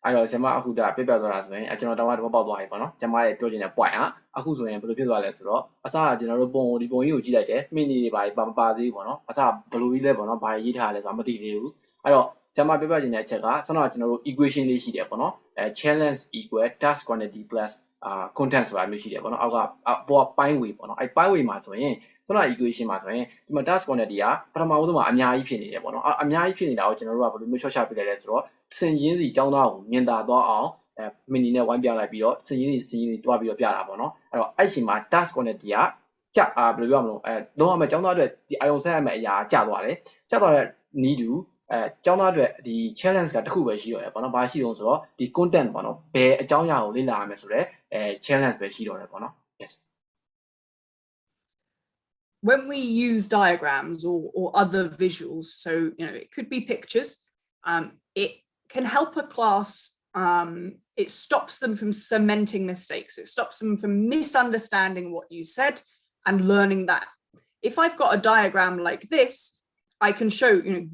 အဲ့တော့ဆရာမအခုဒါပြပြသွားတာဆိုရင်ကျွန်တော်တောင်းတော့ပေါက်သွားပြီပေါ့နော်ဆရာမရဲ့ပြောချင်တဲ့ point ကအခုဆိုရင်ဘယ်လိုဖြစ်သွားလဲဆိုတော့အစကကျွန်တော်တို့ဒီပုံကြီးကိုကြည့်လိုက်တယ်မိနစ်တွေပါမပါသေးဘူးပေါ့နော်အစဘယ်လိုကြီးလဲပေါ့နော်ဘာရေးထားလဲဆိုတာမသိသေးဘူးအဲ့တော့ဆရာမပြပြချင်တဲ့အချက်ကဆောင်းတော့ကျွန်တော်တို့ equation လေးရှိတယ်ပေါ့နော်challenge equal task quantity plus content ဆိုတာမျိုးရှိတယ်ပေါ့နော်အောက်ကပေါ်ပိုင်းဝေပေါ့နော်အဲ့ပိုင်းဝေမှာဆိုရင်ခုန equation မှာဆိုရင်ဒီမှာ task quantity ကပထမဦးဆုံးမှာအများကြီးဖြစ်နေတယ်ပေါ့နော်အများကြီးဖြစ်နေတာကိုကျွန်တော်တို့ကဘယ်လိုမျိုးချော့ချပြလိုက်လဲဆိုတော့စင်ချင်းစီကျောင်းသားကိုမြင်သာသွားအောင်မီနီနဲ့ဝိုင်းပြလိုက်ပြီးတော့စင်ချင်းစီတွားပြီးတော့ပြတာပေါ့နော်အဲ့တော့အဲ့ချိန်မှာ task quantity ကကျဘယ်လိုပြောမလို့လုံးဝမဲ့ကျောင်းသားတွေဒီအာယုံဆက်ရမယ့်အရာကျသွားတယ်ကျသွားတဲ့ need to ကျောင်းသားတွေဒီ challenge ကတစ်ခုပဲရှိတော့တယ်ပေါ့နော်ဘာရှိတော့ဆိုတော့ဒီ content ပေါ့နော်ဘယ်အကြောင်းအရာကိုလေ့လာရမယ်ဆိုတော့challenge ပဲရှိတော့တယ်ပေါ့နော် yes When we use diagrams or other visuals, so it could be pictures, it can help a class. It stops them from cementing mistakes. It stops them from misunderstanding what you said and learning that. If I've got a diagram like this, I can show,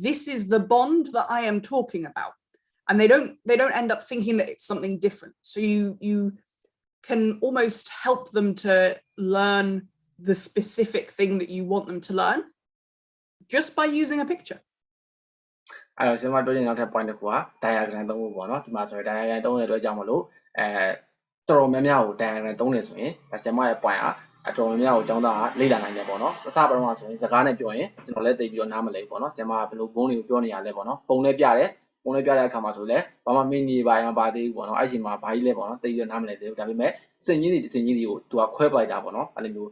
this is the bond that I am talking about, and they don't end up thinking that it's something different. So you can almost help them to learn the specific thing that you want them to learn just by using a picture. အဲ့တော့ဆရာမပြောချင်နောက်ထပ် point တစ်ခုက diagram သုံးခုပေါ့နော်ဒီမှာဆိုရင် diagram သုံးတဲ့အတွက်ကြောင့်မလို့တော်တော်များများကို diagram သုံးနေဆိုရင်ဒါဆရာမရဲ့ point ကတော်တော်များများကိုကျောင်းသားကလေ့လာနိုင်တယ်ပေါ့နော်စပတော့ဆိုရင်စကားနဲ့ပြောရင်ကျွန်တော်လည်းသိပြီးတော့နားမလည်ဘူးပေါ့နော်ဆရာမကဘယ်လိုဘုန်းတွေကိုပြောနေရလဲပေါ့နော်ပုံနဲ့ပြတယ်ပုံနဲ့ပြတဲ့အခါမှာဆိုလည်းဘာမှမင်းနေပါရင်မပါသေးဘူးပေါ့နော်အဲ့ဒီမှာဘာကြီးလဲပေါ့နော်သိပြီးတော့နားမလည်သေးဘူးဒါပေမဲ့စင်ကြီးတွေစင်ကြီးတွေကိုသူကခွဲပလိုက်တာပေါ့နော်အဲ့လိုမျိုး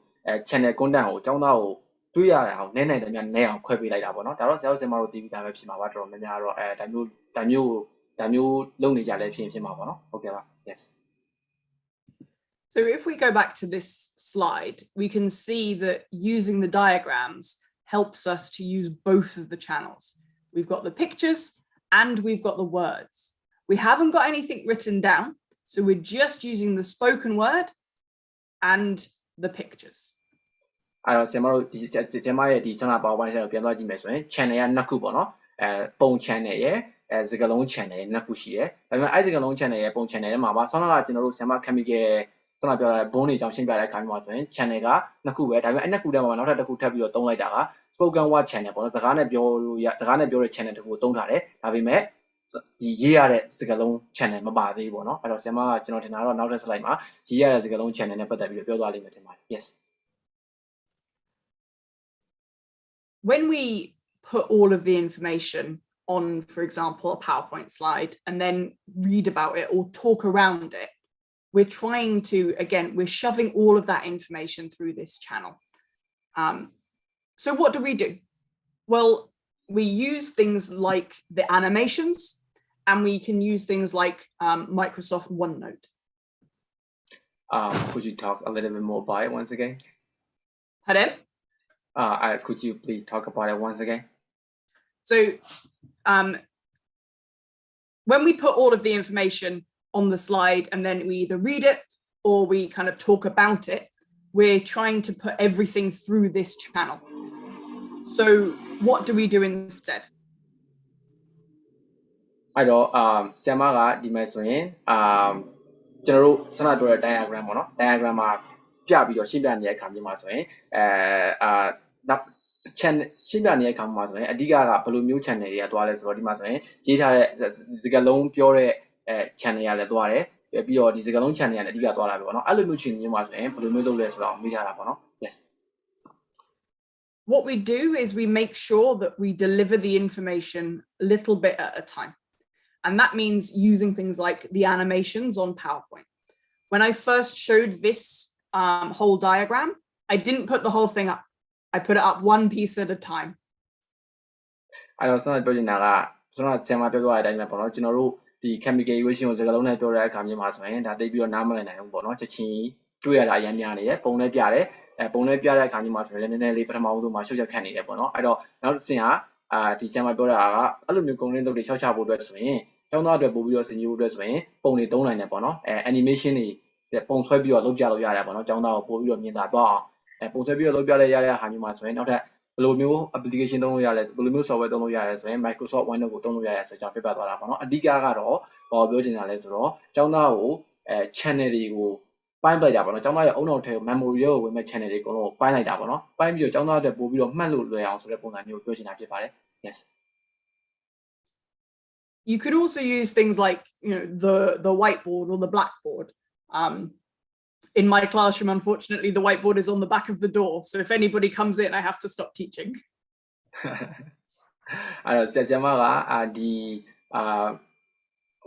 channel content ကိုကျောင်းသားကိုတွေးရတဲ့အောင်နဲနိုင်တယ်များနဲအောင်ခွဲပေးလိုက်တာပေါ့နော်ဒါတော့ဆရာတို့ဆရာမတို့သိပြီးသားပဲဖြစ်မှာပါတော်တော်များများတော့ဒါမျိုးလုပ်နေကြလဲဖြစ်မှာပေါ့နော်ဟုတ်ကဲ့ပါ yes So if we go back to this slide, we can see that using the diagrams helps us to use both of the channels. We've got the pictures and we've got the words. We haven't got anything written down, so we're just using the spoken word and the pictures. အဲ့တော့ဆရာမတို့ဒီဆရာမရဲ့ဒီဆွမ်းနာ PowerPoint ကိုပြန်သွားကြည့်မယ်ဆိုရင် channel ကနှစ်ခုပေါ့နော်ပုံ channel ရဲ့စကားလုံး channel ရဲ့နှစ်ခုရှိတယ်ဒါပေမဲ့အဲ့စကားလုံး channel ရဲ့ပုံ channel ထဲမှာပါဆွမ်းနာကကျွန်တော်တို့ဆရာမ chemical ဆွမ်းနာပြောတဲ့ဘုန်းတွေအကြောင်းရှင်းပြတဲ့အခါမှာဆိုရင် channel ကနှစ်ခုပဲဒါပေမဲ့အဲ့နှစ်ခုထဲမှာနောက်ထပ်တစ်ခုထပ်ပြီးတော့သုံးလိုက်တာက spoken word channel ပေါ့နော်စကားနဲ့ပြောတဲ့ channel တစ်ခုကိုသုံးထားတယ်ဒါပေမဲ့ဒီရေးရတဲ့စကားလုံး channel မပါသေးဘူးပေါ့နော်အဲ့တော့ဆရာမကကျွန်တော်ထင်တာတော့နောက်ထပ် slide မှာရေးရတဲ့စကားလုံး channel နဲ့ပတ်သက်ပြီးတော့ပြောသွားလိမ့်မယ်ထင်ပါတယ် yes When we put all of the information on, for example, a PowerPoint slide and then read about it or talk around it, we're trying to, again, we're shoving all of that information through this channel. So what do? Well, we use things like the animations and we can use things like Microsoft OneNote. Could you talk a little bit more about it once again? Pardon? Could you please talk about it once again? So when we put all of the information on the slide and then we either read it or we kind of talk about it, we're trying to put everything through this channel. So what do we do instead? အဲ့တော့ဆရာမကဒီမှာဆိုရင်ကျွန်တော်တို့စနပြောတဲ့ diagram ပေါ့နော် diagram မှာပြပြီးတော့ရှင်းပြနေတဲ့အခါမျိုးမှာဆိုရင်channel ရှင်းပြနေတဲ့အခါမှာဆိုရင်အဓိကကဘယ်လိုမျိုး channel တွေကသွားလဲဆိုတော့ဒီမှာဆိုရင်ရေးထားတဲ့စကားလုံးပြောတဲ့channel ကလည်းသွားတယ်ပြီးတော့ဒီစကားလုံး channel ကလည်းအဓိကသွားလာပြီပေါ့နော်အဲ့လိုမျိုးချိန်မျိုးမှာဆိုရင်ဘယ်လိုမျိုးလုပ်လဲဆိုတော့မေးထားတာပေါ့နော် yes What we do is we make sure that we deliver the information a little bit at a time. And that means using things like the animations on PowerPoint. When I first showed this whole diagram, I didn't put the whole thing up. I put it up one piece at a time. အဲ့တော့ဆက်ပြောချင်တာကကျွန်တော်ဆရာမပြောသွားတဲ့အတိုင်းပဲပေါ့နော်ကျွန်တော်တို့ဒီ chemical equation ကိုစကားလုံးနဲ့ပြောတဲ့အခါမျိုးမှာဆိုရင်ဒါသိပြီးတော့နားမလည်နိုင်ဘူးပေါ့နော်ချက်ချင်းတွေ့ရတာအများများနေတယ်ပုံနဲ့ပြတယ်ပုံနဲ့ပြတဲ့အခါမျိုးမှာဆိုရင်လည်းနည်းနည်းလေးပထမဦးဆုံးမှာရှုပ်ချက်ခတ်နေတယ်ပေါ့နော်အဲ့တော့နောက်တစ်ဆင့်ကဒီဆရာမပြောတာကအဲ့လိုမျိုးကုန်ရင်းတုပ်တွေချောက်ချဖို့အတွက်ဆိုရင်ကျောင်းသားအတွက်ပို့ပြီးတော့ဆင်ကြီးဖို့အတွက်ဆိုရင်ပုံတွေသုံးနိုင်တယ်ပေါ့နော်animation တွေပုံဆွဲပြီးတော့လုပ်ပြလို့ရတယ်ပေါ့နော်ကျောင်းသားကိုပို့ပြီးတော့မြင်သာတော့ပုံဆွဲပြီးတော့လုပ်ပြလဲရတဲ့ဟာမျိုးမှာဆိုရင်နောက်ထပ်ဘယ်လိုမျိုး application သုံးလို့ရလဲဘယ်လိုမျိုး software သုံးလို့ရလဲဆိုရင် Microsoft OneNote ကိုသုံးလို့ရတယ်ဆိုတော့ပြပြသွားတာပေါ့နော်အဓိကကတော့ဘာပြောချင်တာလဲဆိုတော့ကျောင်းသားကိုchannel တွေကိုပိုင်းပလိုက်တာပေါ့နော်ကျောင်းသားရဲ့အုံနောက်ထဲကို memory ကိုဝင်မဲ့ channel တွေအကုန်လုံးပိုင်းလိုက်တာပေါ့နော်ပိုင်းပြီးတော့ကျောင်းသားအတွက်ပို့ပြီးတော့မှတ်လို့လွယ်အောင်ဆိုတဲ့ပုံစံမျိုးပြောချင်တာဖြစ်ပါတယ် yes You could also use things like, the whiteboard or the blackboard. In my classroom, unfortunately, the whiteboard is on the back of the door. So if anybody comes in, I have to stop teaching. အဲ့တော့ဆရာမကဒီ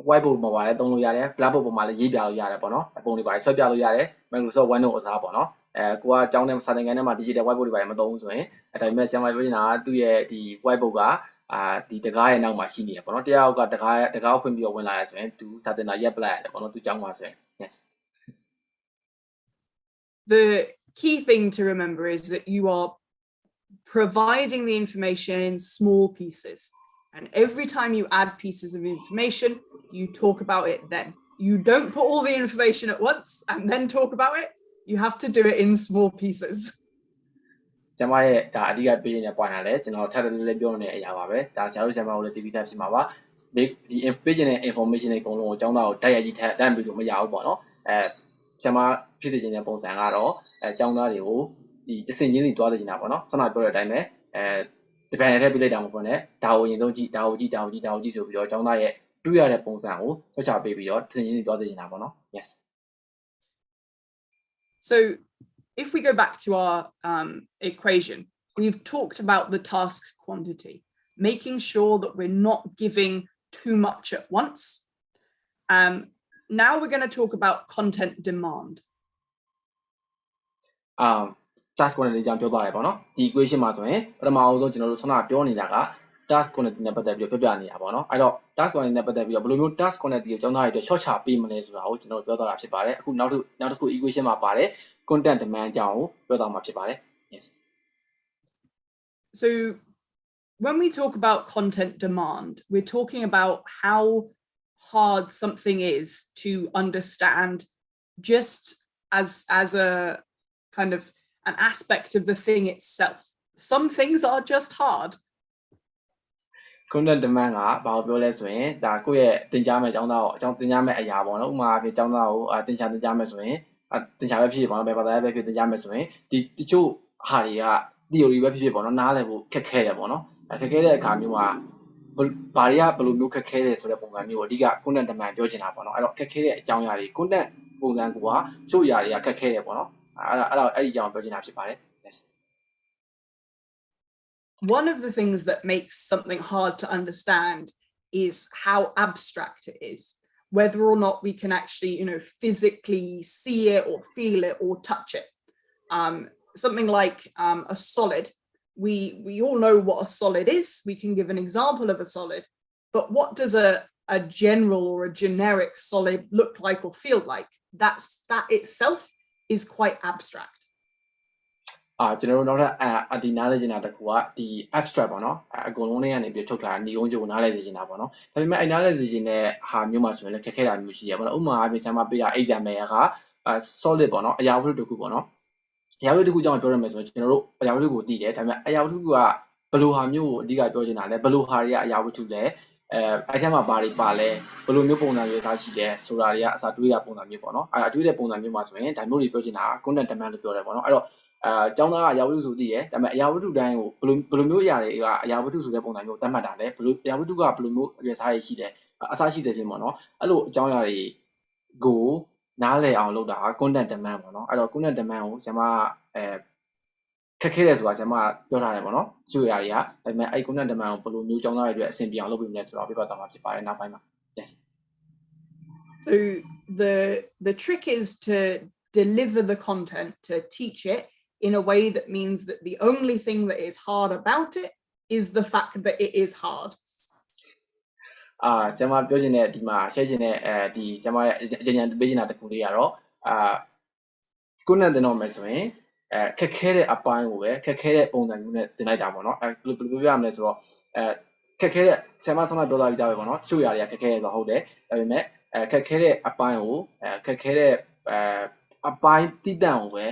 whiteboard ပေါ်မှာလည်းသုံးလို့ရတယ် blackboard ပေါ်မှာလည်းရေးပြလို့ရတယ်ပေါ့နော်ပုံတွေပါဆွဲပြလို့ရတယ် Microsoft OneNote အစားပေါ့နော်ကိုကကျောင်းထဲစာသင်ခန်းထဲမှာ digital whiteboard တွေပါမသုံးဘူးဆိုရင်ဒါပေမဲ့ဆရာမပြောချင်တာကသူ့ရဲ့ဒီ whiteboard ကဒီတကားရဲ့နောက်မှာရှိနေတယ်ပေါ့နော်တယောက်ကတကားဖွင့်ပြီးတော့ဝင်လာတယ်ဆိုရင်သူစာသင်တာရက်ပလိုက်ရတယ်ပေါ့နော်သူကျောင်းမှာဆိုရင် yes The key thing to remember is that you are providing the information in small pieces. And every time you add pieces of information, you talk about it then. You don't put all the information at once and then talk about it. You have to do it in small pieces. ဆရာမရဲ့ဒါအဓိကပေးနေတဲ့ point ကလည်းကျွန်တော်ထပ်လည်းပြောနေတဲ့အရာပါပဲဒါဆရာတို့ဆရာမတို့လည်းတည်ပြီးသားဖြစ်မှာပါဒီ ပေးခြင်းတဲ့ information တွေအကုန်လုံးကိုကျောင်းသားကိုတိုက်ရိုက်ကြီးထပ်တန်းပြီးလို့မရဘူးပေါ့နော်ဆရာမဖြစ်စေခြင်းတဲ့ပုံစံကတော့ကျောင်းသားတွေကိုဒီတစင်ချင်းတွေတွားစေချင်တာပေါ့နော်ဆန္ဒပြောတဲ့အတိုင်းပဲ တပြိုင်တည်းထည့်ပေးလိုက်တာမဟုတ်ဘဲနဲ့ဒါကိုအရင်ဆုံးကြည့်ဒါကိုကြည့်ဒါကိုကြည့်ဒါကိုကြည့်ဆိုပြီးတော့ကျောင်းသားရဲ့တွေ့ရတဲ့ပုံစံကိုဆွဲချပေးပြီးတော့သင်ချင်းတွေသွားသိချင်တာပေါ့နော် yes So if we go back to our equation, we've talked about the task quantity, making sure that we're not giving too much at once. Now we're going to talk about content demand. task quantity ကြောင့်ပြောသွားတယ်ပေါ့နော်ဒီ equation မှာဆိုရင်ပထမအောင်ဆုံးကျွန်တော်တို့ဆောနာပြောနေတာက task quantity နဲ့ပတ်သက်ပြီးတော့ပြပြနေတာပေါ့နော်အဲ့တော့ task quantity နဲ့ပတ်သက်ပြီးတော့ဘယ်လိုမျိုး task quantity ကိုကျောင်းသားတွေအတွက် short ချပေးမလဲဆိုတာကိုကျွန်တော်တို့ပြောသွားတာဖြစ်ပါတယ်အခုနောက်တစ်ခု equation မှာပါတယ် content demand အကြောင်းကိုပြောသွားမှာဖြစ်ပါတယ် yes So when we talk about content demand, we're talking about how hard something is to understand just as a kind of an aspect of the thing itself. Some things are just hard. content demand ကဘာကိုပြောလဲဆိုရင်ဒါကိုယ့်ရဲ့သင်ကြားမဲ့ကျောင်းသားကိုအကြောင်းသင်ကြားမဲ့အရာပေါ့နော်ဥပမာအဖြစ်ကျောင်းသားကိုသင်ကြားမဲ့ဆိုရင်သင်ကြားပဲဖြစ်ဖြစ်ပေါ့နော်ဘယ်ဘာသာပဲဖြစ်သင်ကြားမဲ့ဆိုရင်ဒီတချို့ဟာတွေက theory ပဲဖြစ်ဖြစ်ပေါ့နော်နားလည်ဖို့ခက်ခဲတယ်ပေါ့နော်ခက်ခဲတဲ့အခါမျိုးမှာဘာတွေကဘယ်လိုမျိုးခက်ခဲတယ်ဆိုတဲ့ပုံစံမျိုးကိုအဓိက content demand ပြောချင်တာပေါ့နော်အဲ့တော့ခက်ခဲတဲ့အကြောင်းအရာတွေ content ပုံစံကချို့အရာတွေကခက်ခဲတယ်ပေါ့နော်အဲ့ဒီအကြောင်းပြောချင်တာဖြစ်ပါတယ် yes One of the things that makes something hard to understand is how abstract it is, whether or not we can actually, physically see it or feel it or touch it. Something like a solid, we all know what a solid is. We can give an example of a solid, but what does a general or a generic solid look like or feel like? That itself is quite abstract. ကျွန်တော်တို့နောက်ထပ်ဒီနားလည်ချင်တာတစ်ခုကဒီ abstract ပေါ့နော်အကုန်လုံးလေးကနေပြီးထုတ်တာညီကုန်းကျိုးနားလည်စေချင်တာပေါ့နော်ဒါပေမဲ့အဲ့နားလည်စေချင်တဲ့ဟာမျိုးမှာဆိုရင်လည်းခက်ခဲတာမျိုးရှိရပေါ့နော်ဥပမာအပြင်ဆရာမပေးတာ example က solid ပေါ့နော်အရာဝတ္ထုတစ်ခုပေါ့နော်အရာဝတ္ထုတစ်ခုကြောင့်ပြောရမယ်ဆိုရင်ကျွန်တော်တို့အရာဝတ္ထုကိုသိတယ်ဒါပေမဲ့အရာဝတ္ထုကဘယ်လိုဟာမျိုးကိုအဓိကပြောချင်တာလဲဘယ်လိုဟာတွေကအရာဝတ္ထုလဲအဲ့ထဲမှာဘာတွေပါလဲဘယ်လိုမျိုးပုံစံမျိုးသားရှိတယ်ဆိုတာတွေကအစားတွေးတာပုံစံမျိုးပေါ့နော်အဲ့တွေးတဲ့ပုံစံမျိုးမှာဆိုရင်ဒါမျိုးတွေပြောချင်တာ content demand လို့ပြောတယ်ပေါ့နော်အဲ့တော့ကျောင်းသားကအရာဝတ္ထုဆိုသိတယ်ဒါပေမဲ့အရာဝတ္ထုတိုင်းကိုဘယ်လိုမျိုးအရာတွေကအရာဝတ္ထုဆိုတဲ့ပုံစံမျိုးသတ်မှတ်တာလဲဘယ်လိုအရာဝတ္ထုကဘယ်လိုမျိုးအရွယ်စားတွေရှိတယ်အစားရှိတဲ့ပြင်ပေါ့နော်အဲ့လိုအကြောင်းအရာတွေကိုနားလည်အောင်လုပ်တာက content demand ပေါ့နော်အဲ့တော့ content demand ကိုဆရာမခက်ခဲတယ်ဆိုတာဆရာမပြောထားတယ်ပေါ့နော်ချို့အရာတွေကဒါပေမဲ့အဲ့ content demand ကိုဘယ်လိုမျိုးကျောင်းသားတွေအတွက်အဆင်ပြေအောင်လုပ်ပေးမလဲဆိုတော့ပြပြသွားမှာဖြစ်ပါတယ်နောက်ပိုင်းမှာ yes So the trick is to deliver the content, to teach it in a way that means that the only thing that is hard about it is the fact that it is hard. ဆရာမပြောချင်တဲ့ဒီမှာ share ချင်တဲ့ဒီဆရာမရဲ့အကြံဉာဏ်ပေးချင်တာတစ်ခုလေးကတော့ကိုယ်နဲ့တင်တော့မယ်ဆိုရင်ခက်ခဲတဲ့အပိုင်းကိုပဲခက်ခဲတဲ့ပုံစံမျိုးနဲ့တင်လိုက်တာပေါ့နော်ဘယ်လိုပြောရမလဲဆိုတော့ခက်ခဲတဲ့ဆရာမဆောင်းပြောသွားပြီးသားပဲပေါ့နော်ချို့ຢာတွေကခက်ခဲတယ်ဆိုတော့ဟုတ်တယ်ဒါပေမဲ့ခက်ခဲတဲ့အပိုင်းကိုခက်ခဲတဲ့အပိုင်းတိတန့်ကိုပဲ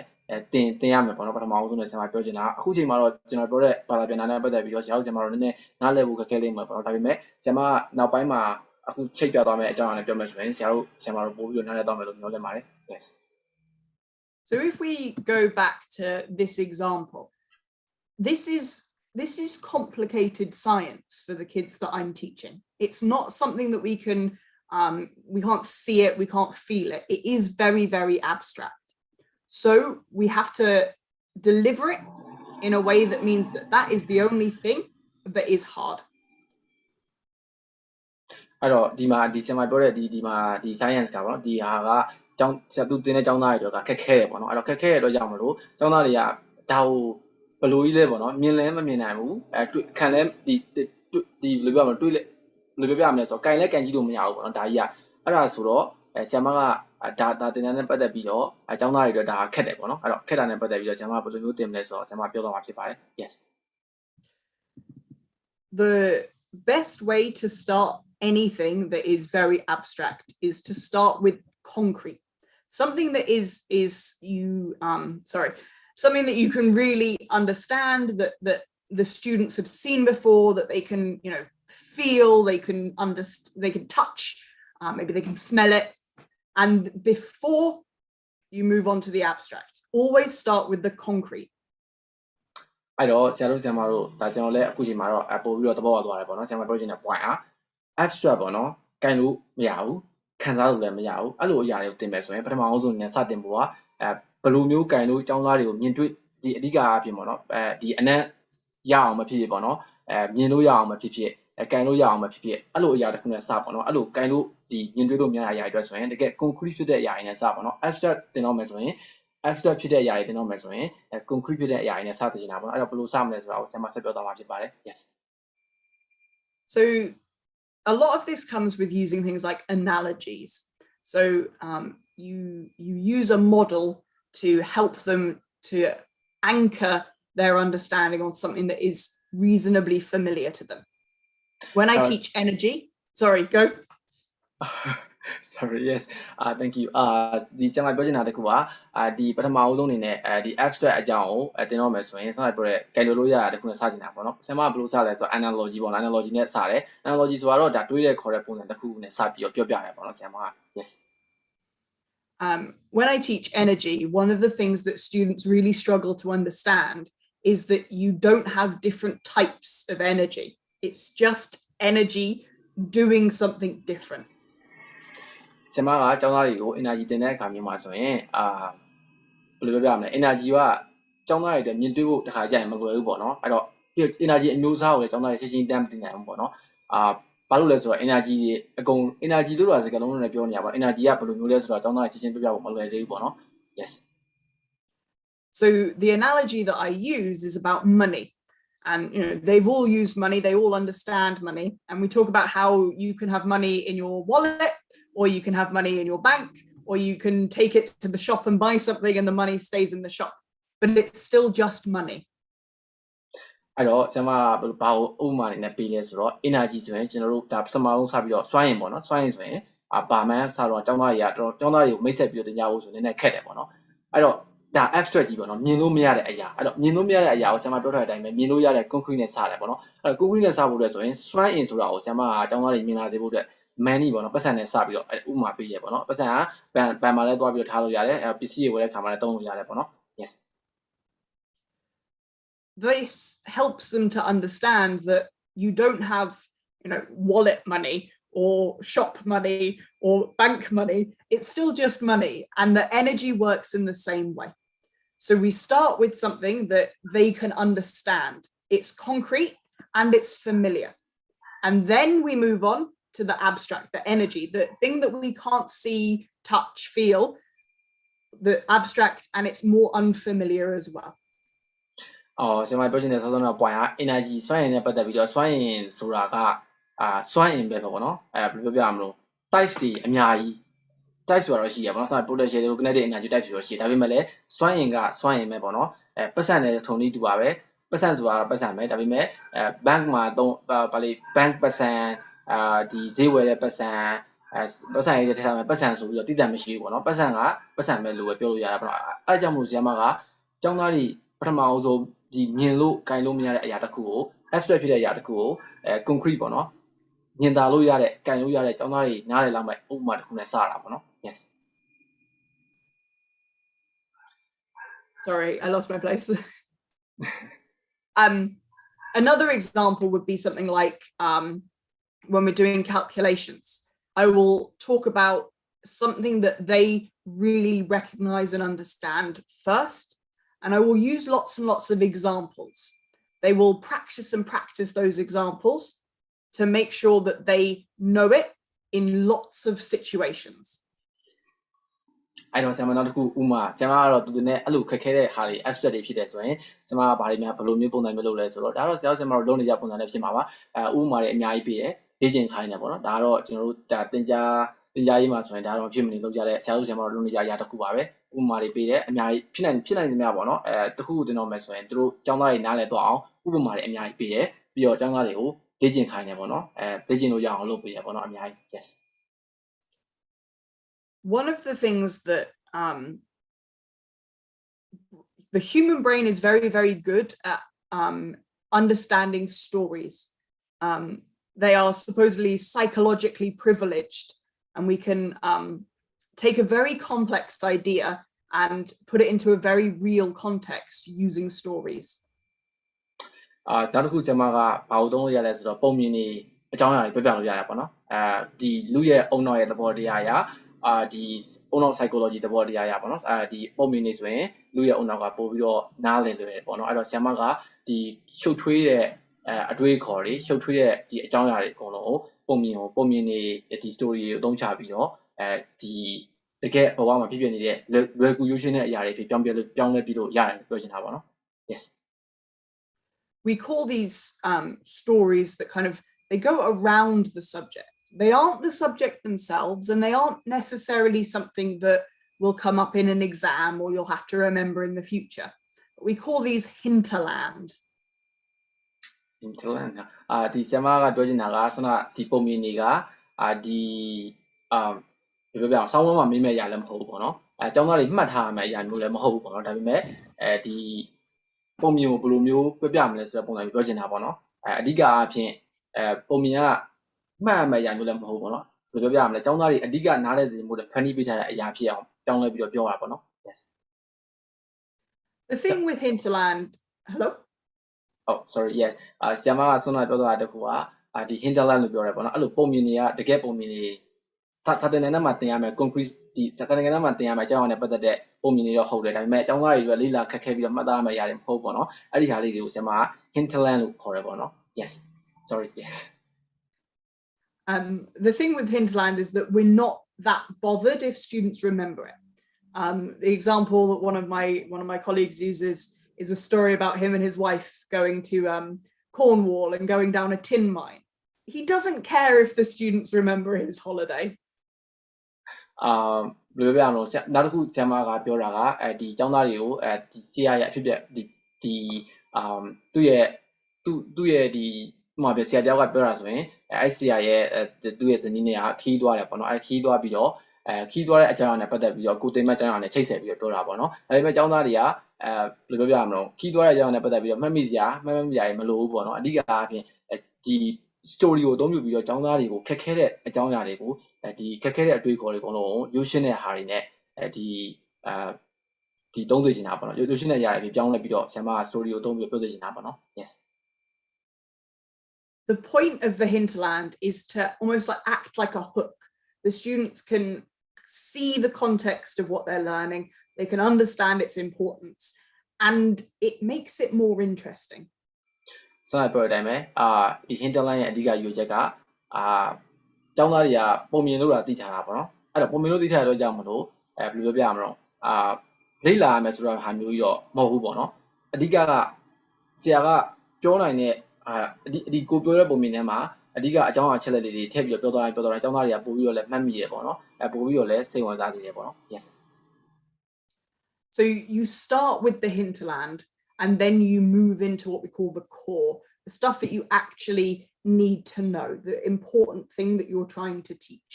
တင်ရမယ်ပေါ့နော်ပထမဆုံးနဲ့ဆရာမပြောချင်တာအခုချိန်မှာတော့ကျွန်တော်ပြောတဲ့ဘာသာပြန်တာနဲ့ပတ်သက်ပြီးတော့ဆရာတို့ဆရာမတို့နည်းနည်းနားလည်ဖို့ခက်ခဲလိမ့်မယ်ပေါ့နော်ဒါပေမဲ့ဆရာမနောက်ပိုင်းမှာအခုချိတ်ပြသွားမယ်အကြောင်းအရာနဲ့ပြောမယ်ဆိုရင်ဆရာတို့ဆရာမတို့ပို့ပြီးတော့နားလည်သွားမယ်လို့ပြောချင်ပါတယ် yes So if we go back to this example, this is complicated science for the kids that I'm teaching. It's not something that we can't see it, we can't feel it. It is very, very abstract. So we have to deliver it in a way that means that is the only thing that is hard. အဲ့တော့ဒီမှာဒီဆရာမပြောတဲ့ဒီမှာဒီ science ကပေါ့နော်ဒီဟာကကျောင်းဆရာသူတင်တဲ့ကျောင်းသားတွေတော့ခက်ခဲတယ်ပေါ့နော်အဲ့တော့ခက်ခဲတဲ့အတွက်ကြောင့်မလို့ကျောင်းသားတွေကဒါကိုဘယ်လိုကြီးလဲပေါ့နော်မြင်လဲမမြင်နိုင်ဘူးခံလဲဒီဘယ်လိုပြောရမလဲတွေးလဲဘယ်လိုပြောပြရမလဲဆိုတော့ကင်လဲကန်ကြည့်လို့မရဘူးပေါ့နော်ဒါကြီးကအဲ့ဒါဆိုတော့ဆရာမကဒါတင်တဲ့နဲ့ပတ်သက်ပြီးတော့ကျောင်းသားတွေအတွက်ဒါခက်တယ်ပေါ့နော်အဲ့တော့ခက်တာနဲ့ပတ်သက်ပြီးတော့ဆရာမဘယ်လိုမျိုးတင်မလဲဆိုတော့ဆရာမပြောသွားမှာဖြစ်ပါတယ် yes The best way to start anything that is very abstract is to start with concrete, something that something that you can really understand, that the students have seen before, that they can feel, they can touch, maybe they can smell it, and before you move on to the abstract, always start with the concrete. အဲ့တော့ဆရာတို့ဆရာမတို့ဒါကျွန်တော်လည်းအခုချိန်မှာတော့ပို့ပြီးတော့သဘောပေါက်သွားတယ်ပေါ့နော်ဆရာမပြောချင်တဲ့ point อ่ะ abstract ပေါ့နော်ကင်လို့မရဘူးခံစားလို့လည်းမရဘူးအဲ့လိုအရာတွေကိုသင်မယ်ဆိုရင်ပထမအောင်ဆုံးနေစတင်ဖို့ကဘယ်လိုမျိုးကင်လို့ចောင်းသားတွေကိုမြင်တွေ့ဒီအဓိကအဖြစ်ပေါ့နော်ဒီအနက်ရအောင်မဖြစ်ဖြစ်ပေါ့နော်မြင်လို့ရအောင်မဖြစ်ဖြစ်ကင်လို့ရအောင်မဖြစ်ဖြစ်အဲ့လိုအရာတစ်ခုနဲ့စပေါ့နော်အဲ့လိုကင်လို့ဒီမြင်တွေ့လို့မရတဲ့အရာတွေအတွက်ဆိုရင်တကယ် concrete ဖြစ်တဲ့အရာတွေနဲ့စပေါ့နော် abstract သင်တော့မယ်ဆိုရင် abstract ဖြစ်တဲ့အရာတွေသင်တော့မယ်ဆိုရင် concrete ဖြစ်တဲ့အရာတွေနဲ့စသင်နေတာပေါ့နော်အဲ့တော့ဘယ်လိုစမလဲဆိုတာကိုဆရာမဆက်ပြောသွားမှာဖြစ်ပါတယ် yes So a lot of this comes with using things like analogies. So you use a model to help them to anchor their understanding on something that is reasonably familiar to them. When I teach energy, sorry, go. Sorry, yes. Thank you. ဒီဆရာမပြောချင်တာတခုကဒီပထမအဆုံးအနေနဲ့ဒီ abstract အကြောင်းကိုသင်တော့မယ်ဆိုရင်ဆက်လိုက်ပြောတဲ့ guide လို့ရတာတခုနဲ့စချင်တာပေါ့နော်ဆရာမဘယ်လိုစလဲဆိုတော့ analogy ပေါ့နော် analogy နဲ့စတယ် analogy ဆိုတော့ဒါတွေးတဲ့ခေါ်တဲ့ပုံစံတစ်ခုနဲ့စပြီးတော့ပြောပြတယ်ပေါ့နော်ဆရာမက yes when I teach energy, one of the things that students really struggle to understand is that you don't have different types of energy. It's just energy doing something different. ဆရာမကကျောင်းသားတွေကို energy သင်တဲ့အခါမျိုးမှာဆိုရင်ဘယ်လိုပြောပြမလဲ energy ကကျောင်းသားတွေအတွက်မြင်တွေ့ဖို့တခါကြရင်မလွယ်ဘူးပေါ့နော်အဲ့တော့ energy အမျိုးအစားကိုလည်းကျောင်းသားတွေရှင်းရှင်းတမ်းမသိနိုင်ဘူးပေါ့နော်ဘာလို့လဲဆိုတော့ energy တွေအကုန် energy တို့ဆိုတာစကားလုံးနဲ့ပြောနေရပါ energy ကဘယ်လိုမျိုးလဲဆိုတော့ကျောင်းသားတွေရှင်းရှင်းပြပြဖို့မလွယ်သေးဘူးပေါ့နော် yes So the analogy that I use is about money. And they've all used money, they all understand money, and we talk about how you can have money in your wallet, or you can have money in your bank, or you can take it to the shop and buy something and the money stays in the shop, but it's still just money. အဲ့တော့ဆရာမဘာကိုဥပမာနေနဲ့ပေးလဲဆိုတော့ energy ဆိုရင်ကျွန်တော်တို့ဒါပထမဆုံးစပြီးတော့စွမ်းရင်ပေါ့နော်စွမ်းရင်ဆိုရင်ဘာမှန်းစတော့ကျောင်းသားတွေကကျောင်းသားတွေကိုမိတ်ဆက်ပြီးတော့တင်ကြဖို့ဆိုနည်းနည်းခက်တယ်ပေါ့နော်အဲ့တော့ဒါ abstract ကြီးပေါ့နော်မြင်လို့မရတဲ့အရာအဲ့တော့မြင်လို့မရတဲ့အရာကိုဆရာမပြောထားတဲ့အတိုင်းပဲမြင်လို့ရတဲ့ concrete နဲ့စတယ်ပေါ့နော်အဲ့တော့ concrete နဲ့စဖို့အတွက်ဆိုရင်စွမ်းအင်ဆိုတာကိုဆရာမကကျောင်းသားတွေမြင်လာစေဖို့အတွက် money ပေါ့နော်ပတ်စံနဲ့စပြီးတော့ဥပမာပေးရပေါ့နော်ပတ်စံကဘန်မှာလည်းတွားပြီးတော့ထားလို့ရတယ်ပစ္စည်းတွေဝယ်တဲ့ခါမှာလည်းသုံးလို့ရတယ်ပေါ့နော် yes this helps them to understand that you don't have wallet money or shop money or bank money. It's still just money, and the energy works in the same way. So we start with something that they can understand. It's concrete and it's familiar, and then we move on to the abstract, the energy, the thing that we can't see, touch, feel, the abstract, and it's more unfamiliar as well. ဆရာမပြောချင်တဲ့စောစောက point က energy စွမ်းအင်နဲ့ပတ်သက်ပြီးတော့စွမ်းအင်ဆိုတာကစွမ်းအင်ပဲပေါ့နော်ဘယ်လိုပြောပြမလို့ types တွေအများကြီး types ဆိုတာတော့ရှိရပါတော့ potential တွေ kinetic energy types တွေတော့ရှိဒါပေမဲ့လည်းစွမ်းအင်ကစွမ်းအင်ပဲပေါ့နော်ပတ်စံနဲ့ထုံနည်းတူပါပဲပတ်စံဆိုတာပတ်စံပဲဒါပေမဲ့ bank မှာတော့ဗာလေ bank ပတ်စံဒီဈေးဝယ်တဲ့ပတ်စံပတ်စံရေးတဲ့ထက်မှာပတ်စံဆိုပြီးတော့တိတတ်မရှိဘူးပေါ့နော်ပတ်စံကပတ်စံပဲလို့ပဲပြောလို့ရတာပေါ့နော်အဲကြောင့်မို့ဆရာမကကျောင်းသားတွေပထမအောင်ဆုံးဒီမြင်လို့ခြင်လို့မရတဲ့အရာတစ်ခုကို abstract ဖြစ်တဲ့အရာတစ်ခုကိုconcrete ပေါ့နော်မြင်သာလို့ရတဲ့ခြင်လို့ရတဲ့ကျောင်းသားတွေနားလည်လောက်မဲ့ဥပမာတစ်ခုနဲ့စတာပေါ့နော် yes sorry I lost my place another example would be something like when we're doing calculations I will talk about something that they really recognize and understand first. And I will use lots and lots of examples. They will practice those examples to make sure that they know it in lots of situations. အဲ့တော့ဆရာမနောက်တစ်ခုဥမာဆရာမကတော့သူနဲ့အဲ့လိုခက်ခဲတဲ့ဟာတွေ abstract တွေဖြစ်တယ်ဆိုရင်ဆရာမကဘာတွေများဘယ်လိုမျိုးပုံစံမျိုးလုပ်လဲဆိုတော့ဒါတော့ဆရာမတို့လုပ်နေကြပုံစံနဲ့ဖြစ်မှာပါဥပမာတွေအများကြီးပေးတယ်လေ့ကျင့်ခိုင်းတယ်ပေါ့နော်ဒါကတော့ကျွန်တော်တို့ဒါသင်ကြားရေးမှာဆိုရင်ဒါတော့ဖြစ်မနေလုပ်ကြတဲ့ဆရာတို့လုပ်နေကြအရာတစ်ခုပါပဲဥပမာတွေပေးတယ်အများကြီးဖြစ်နိုင်နေများပေါ့နော်တစ်ခုတင်တော့မယ်ဆိုရင်သူတို့ကျောင်းသားတွေနားလည်တော့အောင်ဥပမာတွေအများကြီးပေးတယ်ပြီးတော့ကျောင်းသားတွေကိုလေ့ကျင့်ခိုင်းတယ်ပေါ့နော်လေ့ကျင့်လို့ရအောင်လုပ်ပေးတယ်ပေါ့နော်အများကြီး yes one of the things that the human brain is very, very good at understanding stories. They are supposedly psychologically privileged, and we can take a very complex idea and put it into a very real context using stories. နောက်တစ်ခုကျွန်မကဘာလို့သုံးလို့ရလဲဆိုတော့ပုံမြင်နေအကြောင်းအရာတွေပြပြလို့ရတယ်ပေါ့နော်ဒီလူရဲ့အုံနောက်ရဲ့သဘောတရားအရာဒီအုံနောက် psychology သဘောတရားအရာပေါ့နော်ဒီပုံမြင်နေဆိုရင်လူရဲ့အုံနောက်ကပို့ပြီးတော့နားလည်လွယ်တယ်ပေါ့နော်အဲ့တော့ဆရာမကဒီရှုပ်ထွေးတဲ့အတွေးခေါ်တွေရှုပ်ထွေးတဲ့ဒီအကြောင်းအရာတွေအကုန်လုံးကိုပုံမြင်နေဒီ story ကိုအသုံးချပြီးတော့ဒီတကယ်ဘဝမှာဖြစ်နေတဲ့လွယ်ကူရိုးရှင်းတဲ့အရာတွေဖြစ်ပြောင်းလဲပြီးလို့ရတယ်ပြောချင်တာပေါ့နော် yes we call these stories that kind of they go around the subject. They aren't the subject themselves, and they aren't necessarily something that will come up in an exam or you'll have to remember in the future. But we call these hinterland. Hinterland ဒီဆရာမကပြောချင်တာကဆန္ဒဒီပုံမြင်တွေကဒီပြောပြအောင်ဆောင်းဝန်းမှာမေးမဲ့အရာလည်းမဟုတ်ဘူးပေါ့နော်ကျောင်းသားတွေမှတ်ထားရမယ့်အရာမျိုးလည်းမဟုတ်ဘူးပေါ့နော်ဒါပေမဲ့ဒီပုံမြင်ကိုဘယ်လိုမျိုးပြပြမလဲဆိုတဲ့ပုံစံမျိုးပြောချင်တာပေါ့နော်အဓိကအားဖြင့်ပုံမြင်ကမှတ်ရမယ့်အရာမျိုးလည်းမဟုတ်ဘူးပေါ့နော်ဘယ်လိုပြောပြရမလဲကျောင်းသားတွေအဓိကနားလည်စေမှုတွေဖန်တီးပေးထားတဲ့အရာဖြစ်အောင်ပြောင်းလဲပြီးတော့ပြောရတာပေါ့နော် yes The thing with hinterland hello oh sorry yes ဆရာမကဆွမ်းနာပြောသွားတာတခုကဒီ hinterland လို့ပြောရဲပေါ့နော်အဲ့လိုပုံမြင်တွေကတကယ်ပုံမြင်တွေစာသင်ခန်းထဲမှာသင်ရမယ် concrete ဒီစာသင်ခန်းထဲမှာသင်ရမယ်အကြောင်းအရာနဲ့ပတ်သက်တဲ့ပုံမြင်တွေတော့ဟုတ်တယ်ဒါပေမဲ့အကြောင်းသားတွေအတွက်လေးလာခက်ခဲပြီးတော့မှတ်သားရမယ့်အရာတွေမဟုတ်ပေါ့နော်အဲ့ဒီဟာလေးတွေကိုကျွန်မ hinterland လို့ခေါ်ရပေါ့နော် yes sorry yes the thing with hinterland is that we're not that bothered if students remember it. The example that one of my colleagues uses is a story about him and his wife going to Cornwall and going down a tin mine. He doesn't care if the students remember his holiday. ဘယ်လိုပြောရမလဲနောက်တစ်ခုဆရာမကပြောတာကဒီကျောင်းသားတွေကိုဒီဆရာရဲ့အဖြစ်ပြဒီသူ့ရဲ့ဒီမှာပြဆရာတယောက်ကပြောတာဆိုရင်အဲ့ဆရာရဲ့သူ့ရဲ့ဇနီးနဲ့ကခီးသွားတယ်ပေါ့နော်အဲ့ခီးသွားပြီးတော့ခီးသွားတဲ့အကြောင်းအရာနဲ့ပတ်သက်ပြီးတော့ကိုတင်မဲ့အကြောင်းအရာနဲ့ချိတ်ဆက်ပြီးတော့ပြောတာပေါ့နော်ဒါပေမဲ့ကျောင်းသားတွေကဘယ်လိုပြောပြရမလဲခီးသွားတဲ့အကြောင်းအရာနဲ့ပတ်သက်ပြီးတော့မှတ်မိစရာမလိုဘူးပေါ့နော်အဓိကအားဖြင့်ဒီ story ကိုအသုံးပြုပြီးတော့ကျောင်းသားတွေကိုခက်ခဲတဲ့အကြောင်းအရာတွေကိုဒီခက်ခဲတဲ့အတွေးခေါ်တွေအကုန်လုံးကိုရိုးရှင်းတဲ့ဟာတွေနဲ့ဒီသုံးသိချင်တာပေါ့နော်ရိုးရှင်းတဲ့အရာတွေပြောင်းလဲပြီးတော့ဆရာမ story ကိုသုံးပြီးပြောသိချင်တာပေါ့နော် yes The point of the hinterland is to almost like act like a hook. The students can see the context of what they're learning, they can understand its importance, and it makes it more interesting. ဆက်လက်ပြောတဲ့အတိုင်းပဲဒီ hinterland ရဲ့အဓိကယူချက်ကကျောင်းသားတွေကပုံမြင်လို့တာသိထားတာပေါ့နော်အဲ့တော့ပုံမြင်လို့သိထားတဲ့အတွက်ကြောင့်မလို့ဘယ်လိုပြောပြရမလဲလေ့လာရမယ်ဆိုတော့ဟာမျိုးကြီးတော့မဟုတ်ဘူးပေါ့နော်အဓိကဆရာကပြောနိုင်တဲ့ဒီကိုပြောတဲ့ပုံမြင်ထဲမှာအဓိကအကြောင်းအချက်လက်တွေထည့်ပြီးတော့ပြောသွားတယ်ကျောင်းသားတွေကပို့ပြီးတော့လည်းမှတ်မိရပေါ့နော်ပို့ပြီးတော့လည်းစိတ်ဝင်စားစေတယ်ပေါ့နော် yes So you start with the hinterland and then you move into what we call the core, the stuff that you actually need to know, the important thing that you're trying to teach.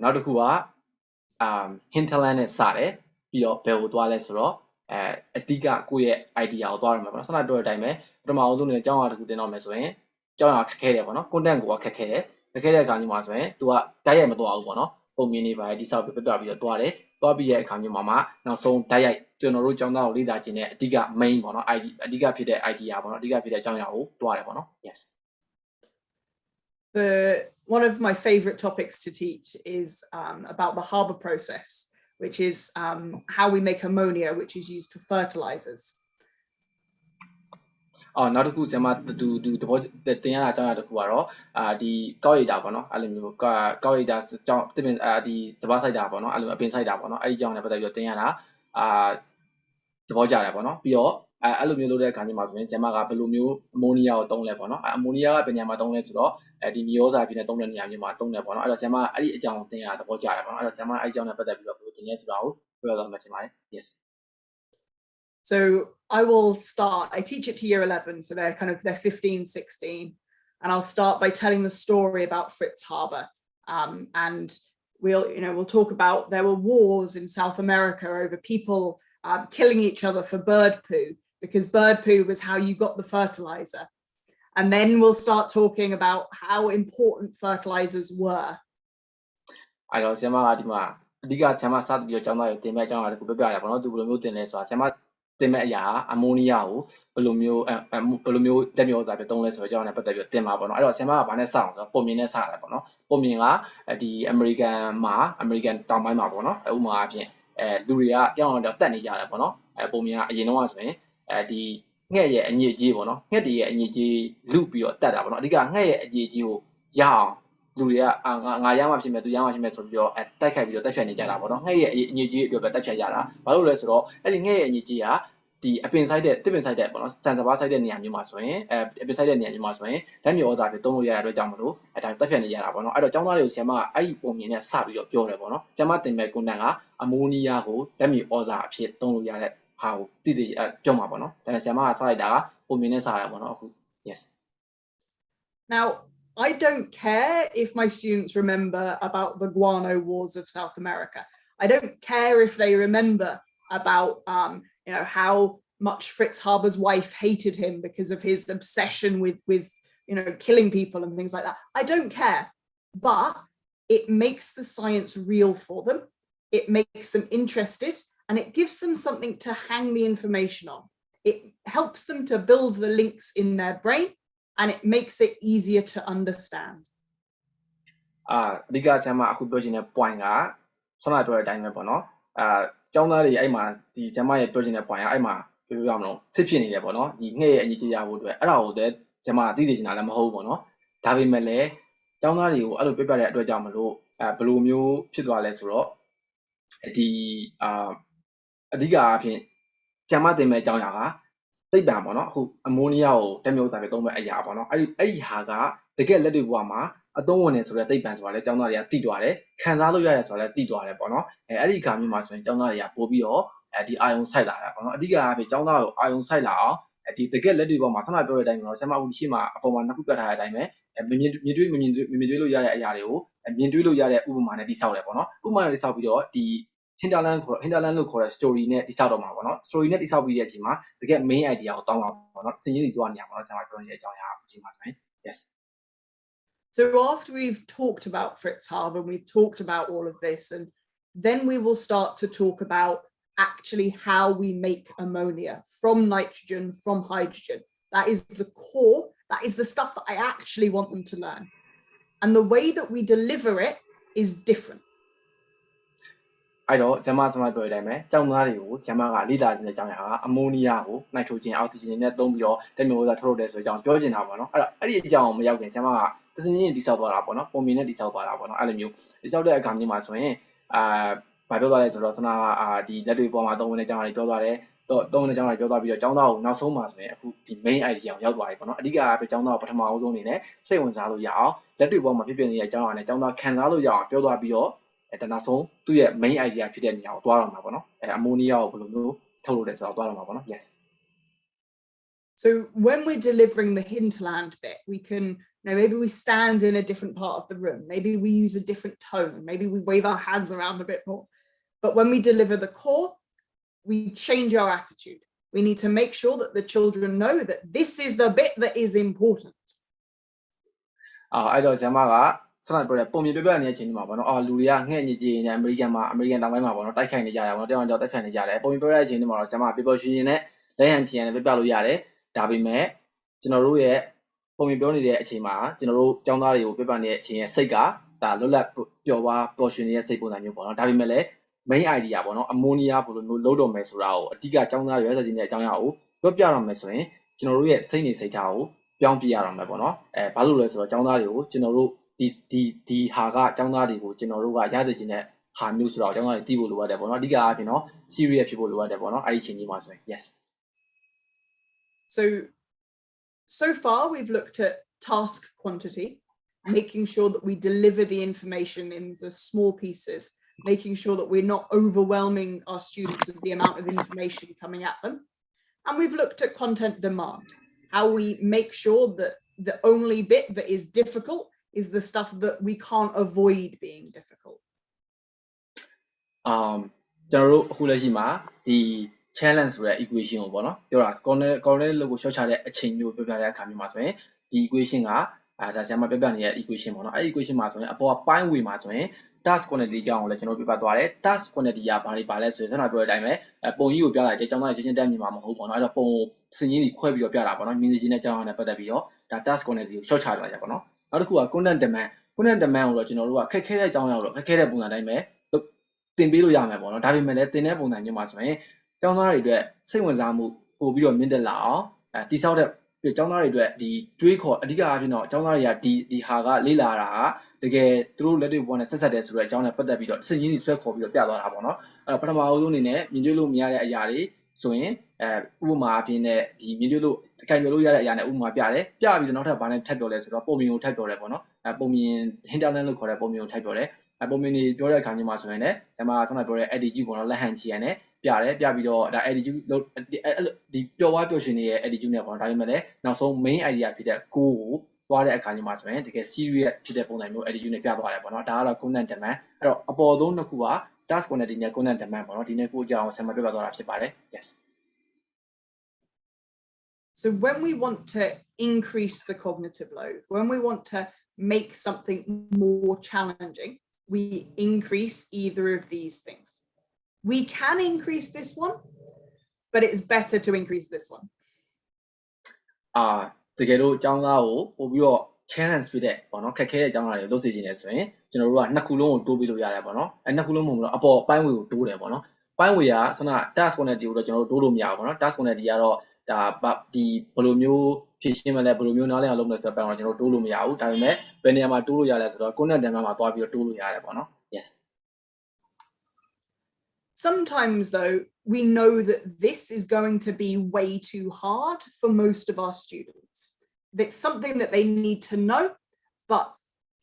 နောက်တစ်ခုကhinterland နဲ့စတယ်ပြီးတော့ဘယ်ကိုသွားလဲဆိုတော့အဓိကကိုယ့်ရဲ့ idea ကိုသွားရမှာပေါ့နော်ဆက်လက်ပြောတဲ့အတိုင်းပဲပထမအောင်ဆုံးနေအကြောင်းအရာတစ်ခုတင်တော့မယ်ဆိုရင်အကြောင်းအရာခက်ခဲတယ်ပေါ့နော် content ကိုခက်ခဲတယ်တဲ့အခါမျိုးမှာဆိုရင် तू ကတိုက်ရိုက်မသွားဘူးပေါ့နော်ပုံမြင်နေပါဒီစောက်ပြပြပြီးတော့သွားတယ်သွားပြီးရဲ့အခါမျိုးမှာနောက်ဆုံးတိုက်ရိုက်ကျွန်တော်တို့ကျောင်းသားကိုလေ့လာခြင်းနဲ့အဓိက main ပေါ့နော် အဓိကဖြစ်တဲ့ idea ပေါ့နော်အဓိကဖြစ်တဲ့အကြောင်းအရာကိုတွားတယ်ပေါ့နော် yes one of my favorite topics to teach is about the harbour process, which is how we make ammonia, which is used for fertilizers. နောက်တစ်ခုကျွန်မတူသဘောတင်ရတာအကြောင်းအရာတစ်ခုကတော့ဒီကောက်ရည်တာပေါ့နော်အဲ့လိုမျိုးကောက်ရည်တာအကြောင်းဒီစပါးဆိုင်တာပေါ့နော်အဲ့လိုအပင်ဆိုင်တာပေါ့နော်အဲ့ဒီအကြောင်းနဲ့ပတ်သက်ပြီးတော့တင်ရတာသဘောကျတယ်ပေါ့နော်ပြီးတော့အဲ့လိုမျိုးလုပ်တဲ့အခါမျိုးမှာဆိုရင်ကျွန်မကဘယ်လိုမျိုးအမိုနီယာကိုသုံးလဲပေါ့နော်အမိုနီယာကဘယ်နေရာမှာသုံးလဲဆိုတော့ဒီမြေဩဇာဖြစ်နေသုံးတဲ့နေရာမျိုးမှာသုံးတယ်ပေါ့နော်အဲ့တော့ကျွန်မအဲ့ဒီအကြောင်းတင်ရတာသဘောကျတယ်ပေါ့နော်အဲ့တော့ကျွန်မအဲ့ဒီအကြောင်းနဲ့ပတ်သက်ပြီးတော့ဘယ်လိုတင်လဲဆိုတာကိုပြောသွားမှတင်ပါတယ် yes So I will start, I teach it to year 11, so they're 15, 16, and I'll start by telling the story about Fritz Harbour. And we'll talk about there were wars in South America over people killing each other for bird poo, because bird poo was how you got the fertilizer. And then we'll start talking about how important fertilizers were. အဲ့တော့ဆရာမကဒီမှာအဓိကဆရာမစပြီးတော့ကျောင်းသားတွေတင်မဲ့အကြောင်းအရာတခုပြပြရတယ်ပေါ့နော်သူဘယ်လိုမျိုးတင်လဲဆိုတာဆရာမတင်မဲ့အရာအမိုနီယာကို ဘယ်လိုမျိုးတက်မျိုးသာပဲတုံးလဲဆိုတော့ကြောင်းနဲ့ပတ်သက်ပြီးတင်ပါပေါ့နော်အဲ့တော့ဆရာမကဘာနဲ့စအောင်ဆိုတော့ပုံမြင်နဲ့စရတယ်ပေါ့နော်ပုံမြင်ကဒီအမေရိကန်တောင်ပိုင်းမှာပေါ့နော်ဥပမာအဖြစ်လူတွေကကြောင်းတော့တက်နေကြတယ်ပေါ့နော်ပုံမြင်ကအရင်တော့ဆိုရင်ဒီငှက်ရဲ့အညစ်အကြေးပေါ့နော်ငှက်တွေရဲ့အညစ်အကြေးလူပြီးတော့တက်တာပေါ့နော်အဓိကငှက်ရဲ့အညစ်အကြေးကိုရအောင်လူတွေကငါရမှဖြစ်မယ်သူရမှဖြစ်မယ်ဆိုပြီးတော့တိုက်ခိုက်ပြီးတော့တက်ဖြတ်နေကြတာပေါ့နော်ငှက်ရဲ့အညစ်အကြေးအတွက်ပဲတက်ဖြတ်ရတာဘာလို့လဲဆိုတော့အဲ့ဒီငှက်ရဲ့အညစ်အကြေးဟာဒီအပင်ဆိုင်တဲ့တစ်ပင်ဆိုင်တဲ့ပေါ့နော်စံစဘာဆိုင်တဲ့နေရာမျိုးမှာဆိုရင်အပင်ဆိုင်တဲ့နေရာမျိုးမှာဆိုရင်လက်မျိုးဩဇာပဲတုံးလို့ရတဲ့အတွက်ကြောင့်မလို့ဒါတက်ဖြတ်နေကြတာပေါ့နော်အဲ့တော့ကျောင်းသားတွေကိုဆရာမကအဲ့ဒီပုံမြင်နဲ့စပြီးတော့ပြောတယ်ပေါ့နော်ဆရာမတင်မဲ့ကွန်တန်ကအမိုနီးယားကိုလက်မျိုးဩဇာအဖြစ်တုံးလို့ရတဲ့ဟာကိုသိသိပြောမှာပေါ့နော်ဒါနဲ့ဆရာမကစလိုက်တာကပုံမြင်နဲ့စရတယ်ပေါ့နော်အခု yes Now I don't care if my students remember about the guano wars of South America. I don't care if they remember about how much Fritz Haber's wife hated him because of his obsession with killing people and things like that. I don't care, but it makes the science real for them. It makes them interested and it gives them something to hang the information on. It helps them to build the links in their brain and it makes it easier to understand. အဓိကဆရာမအခုပြောချင်တဲ့ point ကဆောင်းလာပြောတဲ့အတိုင်းပဲပေါ့နော်ကျောင်းသားတွေအဲ့မှာဒီဆရာမရဲ့ပြောချင်တဲ့ point ကအဲ့မှာပြောပြရမလို့စစ်ဖြစ်နေတယ်ပေါ့နော်ဒီငှက်ရဲ့အညီကြီးရဖို့အတွက်အဲ့ဒါကိုလည်းဆရာမသိသိချင်တာလည်းမဟုတ်ဘူးပေါ့နော်ဒါပေမဲ့လည်းကျောင်းသားတွေကိုအဲ့လိုပြပြတဲ့အတွက်ကြောင့်မလို့ဘယ်လိုမျိုးဖြစ်သွားလဲဆိုတော့ဒီအဓိကအဖြစ်ဆရာမတင်မဲ့အကြောင်းအရာကသိပ္ပံပေါ့နော်အခုအမိုနီးယားကိုတက်မျိုးသားပဲသုံးမဲ့အရာပေါ့နော်အဲ့ဒီဟာကတကယ်လက်တွေ့ဘဝမှာအသုံးဝင်နေဆိုတဲ့သိပ္ပံဆိုတာလည်းကျောင်းသားတွေကသိသွားတယ်ခံစားလို့ရတယ်ဆိုတာလည်းသိသွားတယ်ပေါ့နော်အဲ့ဒီခါမျိုးမှာဆိုရင်ကျောင်းသားတွေကပို့ပြီးတော့ဒီအာယုံဆိုင်လာတာပေါ့နော်အဓိကအဖြစ်ကျောင်းသားကိုအာယုံဆိုင်လာအောင်ဒီတကယ်လက်တွေ့ဘဝမှာဆက်လာပြောတဲ့အတိုင်းတော့ဆရာမဦးရှိမှအပေါ်မှာနှစ်ခုပြထားတဲ့အတိုင်းပဲမြင်တွေ့လို့ရတဲ့အရာတွေကိုမြင်တွေ့လို့ရတဲ့ဥပမာနဲ့တိဆောက်တယ်ပေါ့နော်ဥပမာနဲ့တိဆောက်ပြီးတော့ဒီ Hinterland လို့ခေါ်တဲ့ story နဲ့တိဆောက်တော့မှာပေါ့နော် story နဲ့တိဆောက်ပြီးတဲ့အချိန်မှာတကယ် main idea ကိုတောင်းပါပေါ့နော်စင်ရင်းတွေတွားနေရပါတော့ဆရာမပြောနေတဲ့အကြောင်းအရာအချိန်မှာဆိုရင် yes So after we've talked about Fritz Haber, we've talked about all of this, and then we will start to talk about actually how we make ammonia from nitrogen, from hydrogen. That is the core, that is the stuff that I actually want them to learn. And the way that we deliver it is different. အဲ့တော့ဆရာမပြောတဲ့အတိုင်းပဲကျောင်းသားတွေကိုဆရာမကလေ့လာခြင်းတဲ့အကြောင်းအရာကအမိုနီးယားကိုနိုက်ထရိုဂျင်အောက်ဆီဂျင်နဲ့သုံးပြီးတော့တက်မျိုးသားထုတ်လုပ်တယ်ဆိုတဲ့အကြောင်းပြောချင်တာပေါ့နော်အဲ့ဒီအကြောင်းကိုမရောက်ခင်ဆရာမကတစင်းချင်းတိဆောက်သွားတာပေါ့နော်ပုံမြင်နဲ့တိဆောက်သွားတာပေါ့နော်အဲ့လိုမျိုးတိဆောက်တဲ့အခါမျိုးမှာဆိုရင်ဘာပြောသွားလဲဆိုတော့ဆနာဒီလက်တွေပေါ်မှာသုံးဝင်တဲ့အကြောင်းအရာတွေပြောသွားတယ်သုံးဝင်တဲ့အကြောင်းအရာပြောသွားပြီးတော့ကျောင်းသားကိုနောက်ဆုံးမှာဆိုရင်အခုဒီ main idea ကိုရောက်သွားပြီပေါ့နော်အဓိကအားဖြင့်ကျောင်းသားကိုပထမအဆုံးအနေနဲ့စိတ်ဝင်စားလို့ရအောင်လက်တွေပေါ်မှာဖြစ်နေတဲ့အကြောင်းအရာနဲ့ကျောင်းသားခံစားလို့ရအောင်ပြောသွားပြီးတော့တနောက်ဆုံးသူ့ရဲ့ main idea ဖြစ်တဲ့နေရာကိုသွားတော့မှာပေါ့နော်အမိုနီးယားကိုဘယ်လိုမျိုးထုတ်လုပ်လဲဆိုတော့သွားတော့မှာပေါ့နော် yes So when we're delivering the hinterland bit, we can, maybe we stand in a different part of the room, maybe we use a different tone, maybe we wave our hands around a bit more. But when we deliver the core, we change our attitude. We need to make sure that the children know that this is the bit that is important. အဲ့တော့ဆရာမကဆက်လက်ပြောတဲ့ပုံမြင်ပြပြနေတဲ့အချိန်ဒီမှာပေါ့နော်လူတွေကငှက်ညစ်ကြေးနဲ့အမေရိကန်တောင်ပိုင်းမှာပေါ့နော်တိုက်ခိုက်နေကြတာပေါ့နော်တောင်တိုက်ခိုက်နေကြတယ်ပုံမြင်ပြပြတဲ့အချိန်ဒီမှာတော့ဆရာမပြပြရွှင်နဲ့လက်ဟန်ချင်နဲ့ပြပြလို့ရတယ်ဒါပေမဲ့ကျွန်တော်တို့ရဲ့ပုံမြင်ပြောနေတဲ့အချိန်မှာကျွန်တော်တို့ကျောင်းသားတွေကိုပြပြနေတဲ့အချိန်ရဲ့စိတ်ကဒါလွတ်လပ်ပျော်ပါပျော်ရွှင်နေတဲ့စိတ်ပုံစံမျိုးပေါ့နော်ဒါပေမဲ့လည်း main idea ပေါ့နော်အမိုနီးယားဘယ်လိုမျိုးလုပ်တော့မယ်ဆိုတာကိုအဓိကကျောင်းသားတွေရဲ့ဆက်စီနေတဲ့အကြောင်းအရာကိုပြောပြရမယ်ဆိုရင်ကျွန်တော်တို့ရဲ့စိတ်နေစိတ်ထားကိုပြောင်းပြရအောင်မယ်ပေါ့နော်ဘာလို့လဲဆိုတော့ကျောင်းသားတွေကိုကျွန်တော်တို့ဒီဟာကကျောင်းသားတွေကိုကျွန်တော်တို့ကရစေချင်တဲ့ဟာမျိုးဆိုတော့ကျောင်းသားတွေသိဖို့လိုအပ်တယ်ပေါ့နော်အဓိကအားဖြင့်တော့ serious ဖြစ်ဖို့လိုအပ်တယ်ပေါ့နော်အဲ့ဒီအချိန်ကြီးမှာဆိုရင် yes So far we've looked at task quantity, making sure that we deliver the information in the small pieces, making sure that we're not overwhelming our students with the amount of information coming at them. And we've looked at content demand, how we make sure that the only bit that is difficult is the stuff that we can't avoid being difficult. ကျွန်တော်တို့အခုလက်ရှိမှာဒီ challenge ဆိုတဲ့ equation ကိုပေါ့နော်ပြောတာ corner လို့ကိုရှော့ချတဲ့အချိန်မျိုးပြောပြတဲ့အခါမျိုးမှာဆိုရင်ဒီ equation ကဒါဆရာမပြပြနေတဲ့ equation ပေါ့နော်အဲ့ equation မှာဆိုရင်အပေါ်က point way မှာဆိုရင် task quantity ကြောင်းကိုလည်းကျွန်တော်ပြပြသွားတယ် task quantity ကဘာတွေပါလဲဆိုရင်ဆက်ပြောတဲ့အတိုင်းပဲပုံကြီးကိုပြလိုက်တယ်ကျောင်းသားတွေချင်းတက်မြင်မှာမဟုတ်ပေါ့နော်အဲ့တော့ပုံစင်ကြီးတွေခွဲပြီးတော့ပြတာပေါ့နော်မြင်စီချင်းနဲ့ကျောင်းသားနဲ့ပတ်သက်ပြီးတော့ဒါ task quantity ကို short ချလိုက်ရပေါ့နော်နောက်တစ်ခုက content demand ကိုတော့ကျွန်တော်တို့ကခက်ခဲတဲ့အကြောင်းအရာတော့ခက်ခဲတဲ့ပုံစံတိုင်းပဲတင်ပေးလို့ရမယ်ပေါ့နော်ဒါပေမဲ့လည်းတင်တဲ့ပုံစံမျိုးမှာဆိုရင်ကျောင်းသားတွေအတွက်စိတ်ဝင်စားမှုပို့ပြီးတော့မြင့်တက်လာအောင်တိစောက်တဲ့ကျောင်းသားတွေအတွက်ဒီတွေးခေါ်အဓိကအဖြစ်တော့ကျောင်းသားတွေကဒီဟာကလေ့လာတာတကယ်သူတို့လက်တွေ့ပေါ်နဲ့ဆက်ဆက်တယ်ဆိုတဲ့အကြောင်းနဲ့ပတ်သက်ပြီးတော့စင်ကြီးတွေဆွဲခေါ်ပြီးတော့ပြသွားတာပေါ့နော်အဲ့တော့ပထမအဆုံးအနေနဲ့မြင်တွေ့လို့မရတဲ့အရာတွေဆိုရင်ဥပမာအဖြစ်နဲ့ဒီမြင်တွေ့လို့အကင်ပြောလို့ရတဲ့အရာနဲ့ဥပမာပြတယ်ပြပြီးတော့နောက်ထပ်ဘာနဲ့ထပ်ပြောလဲဆိုတော့ပုံမြင်ကိုထပ်ပြောတယ်ပေါ့နော်ပုံမြင် Hinterland လို့ခေါ်တဲ့ပုံမြင်ကိုထပ်ပြောတယ်ပုံမြင်တွေပြောတဲ့အခါမျိုးမှာဆိုရင်လည်းကျွန်မဆောင်းပြောတဲ့ attitude ပေါ့နော်လက်ဟန်ချီရန်နဲ့ပြတယ်ပြပြီးတော့ဒါ attitude ဒီပျော်ဝါးပျော်ရွှင်နေတဲ့ attitude နဲ့ပေါ့နော်ဒါပေမဲ့လည်းနောက်ဆုံး main idea ဖြစ်တဲ့ goal ကိုသွားတဲ့အခါမျိုးမှာဆိုရင်တကယ် serious ဖြစ်တဲ့ပုံစံမျိုး attitude နဲ့ပြသွားတယ်ပေါ့နော်ဒါကတော့ content demand အဲ့တော့အပေါ်ဆုံးတစ်ခုက task quantity နဲ့ content demand ပေါ့နော်ဒီနေ့ကိုကြောင်းဆံမပြသွားတာဖြစ်ပါတယ် yes So when we want to increase the cognitive load, when we want to make something more challenging, we increase either of these things. We can increase this one, but it's better to increase this one. တကယ်လို့ကျောင်းသားကိုပို့ပြီးတော့ challenge ဖြစ်တဲ့ပေါ့နော်ခက်ခဲတဲ့ကျောင်းသားတွေလုပ်စီခြင်းလဲဆိုရင်ကျွန်တော်တို့ကနှစ်ခုလုံးကိုတိုးပြီးလို့ရတယ်ပေါ့နော်နှစ်ခုလုံးပုံပြီးတော့အပေါ်ပိုင်းဝေကိုတိုးတယ်ပေါ့နော်ပိုင်းဝေကဆိုတော့ task quantity ကိုတော့ကျွန်တော်တို့တိုးလို့မရဘူးပေါ့နော် task quantity ကတော့ဒါဒီဘယ်လိုမျိုးဖြည့်ရှင်းမလဲဘယ်လိုမျိုးနားလည်အောင်လုပ်မလဲဆိုတော့ပိုင်းတော့ကျွန်တော်တိုးလို့မရဘူးဒါပေမဲ့ဘယ်နေရာမှာတိုးလို့ရလဲဆိုတော့ content demand မှာသွားပြီးတော့တိုးလို့ရတယ်ပေါ့နော် yes Sometimes though we know that this is going to be way too hard for most of our students. It's something that they need to know, but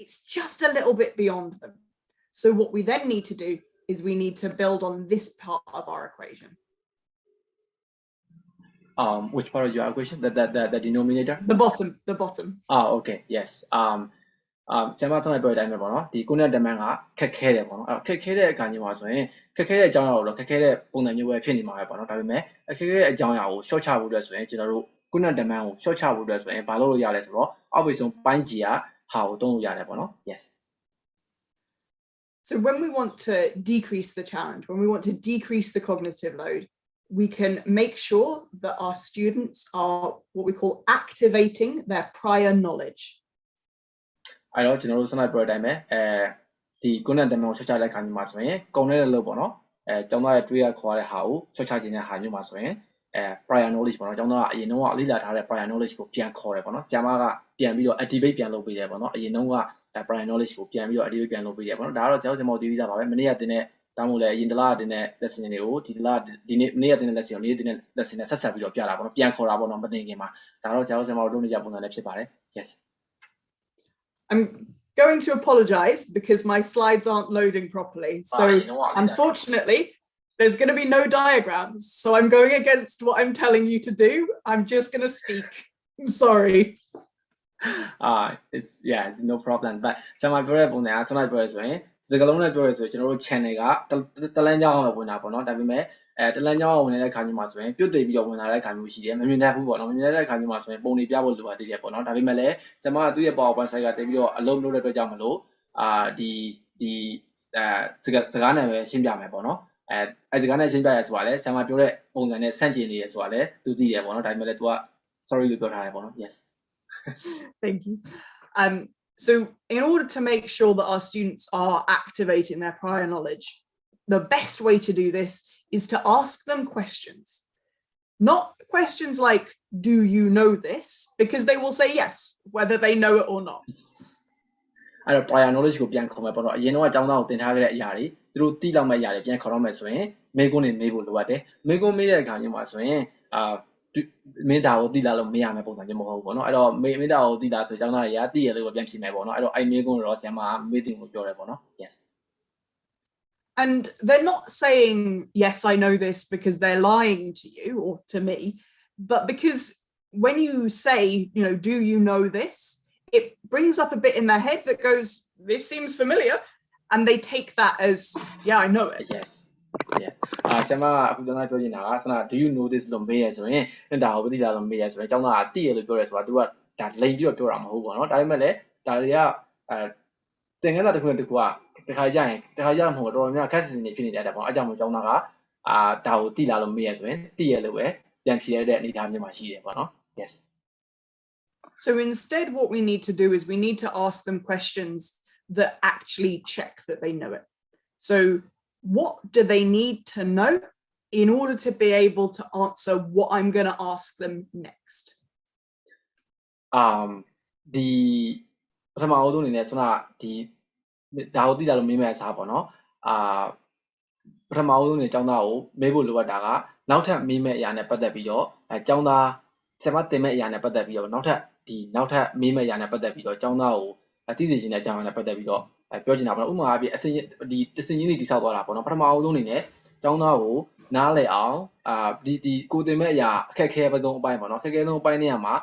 it's just a little bit beyond them. So what we then need to do is we need to build on this part of our equation. Which part of your equation? The denominator? The bottom. Okay, yes. ဆရာမကျွန်တော်ပြောတဲ့အတိုင်းပဲပေါ့နော်ဒီ content demand ကခက်ခဲတယ်ပေါ့နော်အဲ့တော့ခက်ခဲတဲ့အကမျိုးမှာဆိုရင်ခက်ခဲတဲ့အကြောင်းအရာကိုတော့ခက်ခဲတဲ့ပုံစံမျိုးပဲဖြစ်နေမှာပဲပေါ့နော်ဒါပေမဲ့ခက်ခဲတဲ့အကြောင်းအရာကို short ချဖို့အတွက်ဆိုရင်ကျွန်တော်တို့ content demand ကို short ချဖို့အတွက်ဆိုရင်ဘာလုပ်လို့ရလဲဆိုတော့အောက်ပိတ်ဆုံးပိုင်းကြီးကဟာကိုတုံးလို့ရတယ်ပေါ့နော် yes So when we want to decrease the challenge, when we want to decrease the cognitive load, we can make sure that our students are what we call activating their prior knowledge. အဲ့တော့ကျွန်တော်တို့စနိုက်ပြောတဲ့အတိုင်းပဲဒီ content demand ကိုချက်ချလိုက်ခါမျိုးမှာဆိုရင်ကုန်တဲ့လို့ပေါ့နော်ကျောင်းသားရဲ့တွေးရခေါ်တဲ့ဟာကိုချက်ချခြင်းတဲ့ဟာမျိုးမှာဆိုရင် prior knowledge ပေါ့နော်ကျောင်းသားကအရင်တော့အလေ့လာထားတဲ့ prior knowledge ကိုပြန်ခေါ်တယ်ပေါ့နော်ဆရာမကပြန်ပြီးတော့ activate ပြန်လုပ်ပေးတယ်ပေါ့နော်အရင်တော့က prior knowledge ကိုပြန်ပြီးတော့ activate ပြန်လုပ်ပေးတယ်ပေါ့နော်ဒါကတော့ကျွန်တော်ဆရာမတို့သိပြီးသားပါပဲမနေ့ကတင်တဲ့တောင်းလို့လည်းအရင်တစ်လားတင်တဲ့ lesson တွေကိုဒီနေ့မနေ့ကတင်တဲ့ lesson ကိုနေ့တင်တဲ့ lesson နဲ့ဆက်ဆက်ပြီးတော့ပြတာပေါ့နော်ပြန်ခေါ်တာပေါ့နော်မသိခင်မှာဒါတော့ဆရာမတို့လုပ်နေကြပုံစံနဲ့ဖြစ်ပါတယ် yes I'm going to apologize because my slides aren't loading properly. So unfortunately, there's going to be no diagrams. So I'm going against what I'm telling you to do. I'm just going to speak. I'm sorry. It's no problem. But ကျွန်မပြောတဲ့ပုံစံကကျွန်တော်ပြောရဆိုရင်စကားလုံးနဲ့ပြောရဆိုရင်ကျွန်တော်တို့ channel ကတလန်းကြောင်းအောင်ဝင်တာပေါ့နော်ဒါပေမဲ့တလန်းကြောင်းအောင်ဝင်တဲ့ခါမျိုးမှာဆိုရင်ပြုတ်သိပြီးတော့ဝင်လာတဲ့ခါမျိုးရှိတယ်မမြင်တတ်ဘူးပေါ့နော်မမြင်တဲ့ခါမျိုးမှာဆိုရင်ပုံတွေပြဖို့လိုပါသေးတယ်ပေါ့နော်ဒါပေမဲ့လည်းကျွန်မကသူ့ရဲ့ PowerPoint slide ကတင်ပြီးတော့အလုံးလုပ်တဲ့အတွက်ကြောင့်မလို့ဒီစကားနဲ့ပဲရှင်းပြမယ်ပေါ့နော်အဲစကားနဲ့ရှင်းပြရဲဆိုတာလေဆရာမပြောတဲ့ပုံစံနဲ့ဆန့်ကျင်နေရဲဆိုတာလေသူသိတယ်ပေါ့နော်ဒါပေမဲ့လည်း तू က sorry လို့ပြောထားတယ်ပေါ့နော် yes Thank you. So in order to make sure that our students are activating their prior knowledge, the best way to do this is to ask them questions. Not questions like, do you know this? Because they will say yes, whether they know it or not. အဲ့တော့ prior knowledge ကိုပြန်ခေါ်မယ်ပေါ့နော်အရင်တော့အကြောင်းသားကိုသင်ထားခဲ့တဲ့အရာတွေသူတို့သိလောက်မဲ့အရာတွေပြန်ခေါ်တော့မယ်ဆိုရင်မေးခွန်းတွေမေးဖို့လိုအပ်တယ်မေးခွန်းမေးတဲ့အခါမျိုးမှာဆိုရင်မင်းဒါကိုသိလာလို့မရမယ့်ပုံစံမျိုးမဟုတ်ဘူးပေါ့နော်အဲ့တော့မင်းဒါကိုသိလာဆိုအကြောင်းသားတွေကသိရလို့ပြန်ဖြေမယ်ပေါ့နော်အဲ့တော့အဲ့မေးခွန်းတော့ဆရာမမေးတင်ကိုပြောတယ်ပေါ့နော် yes And they're not saying, yes, I know this because they're lying to you or to me, but because when you say, you know, do you know this? It brings up a bit in their head that goes, this seems familiar. And they take that as, yeah, I know it. Yes. Yeah. ဆရာမအခုကျွန်တော်ပြောနေတာကဆနာ do you know this လို့မေးရဆိုရင်ဒါကိုသိလားလို့မေးရဆိုရင်အကြောင်းသားကသိရလို့ပြောရဲဆိုတာသူကဒါလိန်ပြီးတော့ပြောတာမဟုတ်ဘူးပေါ့နော်ဒါပေမဲ့လည်းဒါတွေကသင်ခန်းစာတစ်ခုနဲ့တစ်ခုက တခါကြမဟုတ်တော့များခက်စစ်နေဖြစ်နေတယ်ပေါ့အဲ့ကြောင့်မို့ကျောင်းသားကဒါကိုတိလာလို့မေးရဆိုရင်တိရလို့ပဲပြန်ဖြေရတဲ့အနေအထားမျိုးမှာရှိတယ်ပေါ့နော် yes So instead what we need to do is we need to ask them questions that actually check that they know it. So what do they need to know in order to be able to answer what I'm going to ask them next? ဒီပထမအဆုံးအနေနဲ့ဆိုတော့ဒီဒါကိုသိလာလို့မေးမယ့်အစားပေါ့နော်ပထမအဆုံးနေကျောင်းသားကိုမေးဖို့လိုအပ်တာကနောက်ထပ်မေးမယ့်အရာနဲ့ပတ်သက်ပြီးတော့ကျောင်းသားဆရာမတင်မယ့်အရာနဲ့ပတ်သက်ပြီးတော့နောက်ထပ်မေးမယ့်အရာနဲ့ပတ်သက်ပြီးတော့ကျောင်းသားကိုသိစေချင်တဲ့အကြောင်းအရာနဲ့ပတ်သက်ပြီးတော့ပြောချင်တာပေါ့နော်ဥပမာအပြင်အစင်ဒီတစင်ချင်းတွေတိဆောက်သွားတာပေါ့နော်ပထမအဆုံးအနေနဲ့ကျောင်းသားကိုနားလည်အောင်ဒီကိုတင်မယ့်အရာအခက်အခဲပဲသုံးအပိုင်းပေါ့နော်အခက်အခဲဆုံးအပိုင်းနေရာမှာ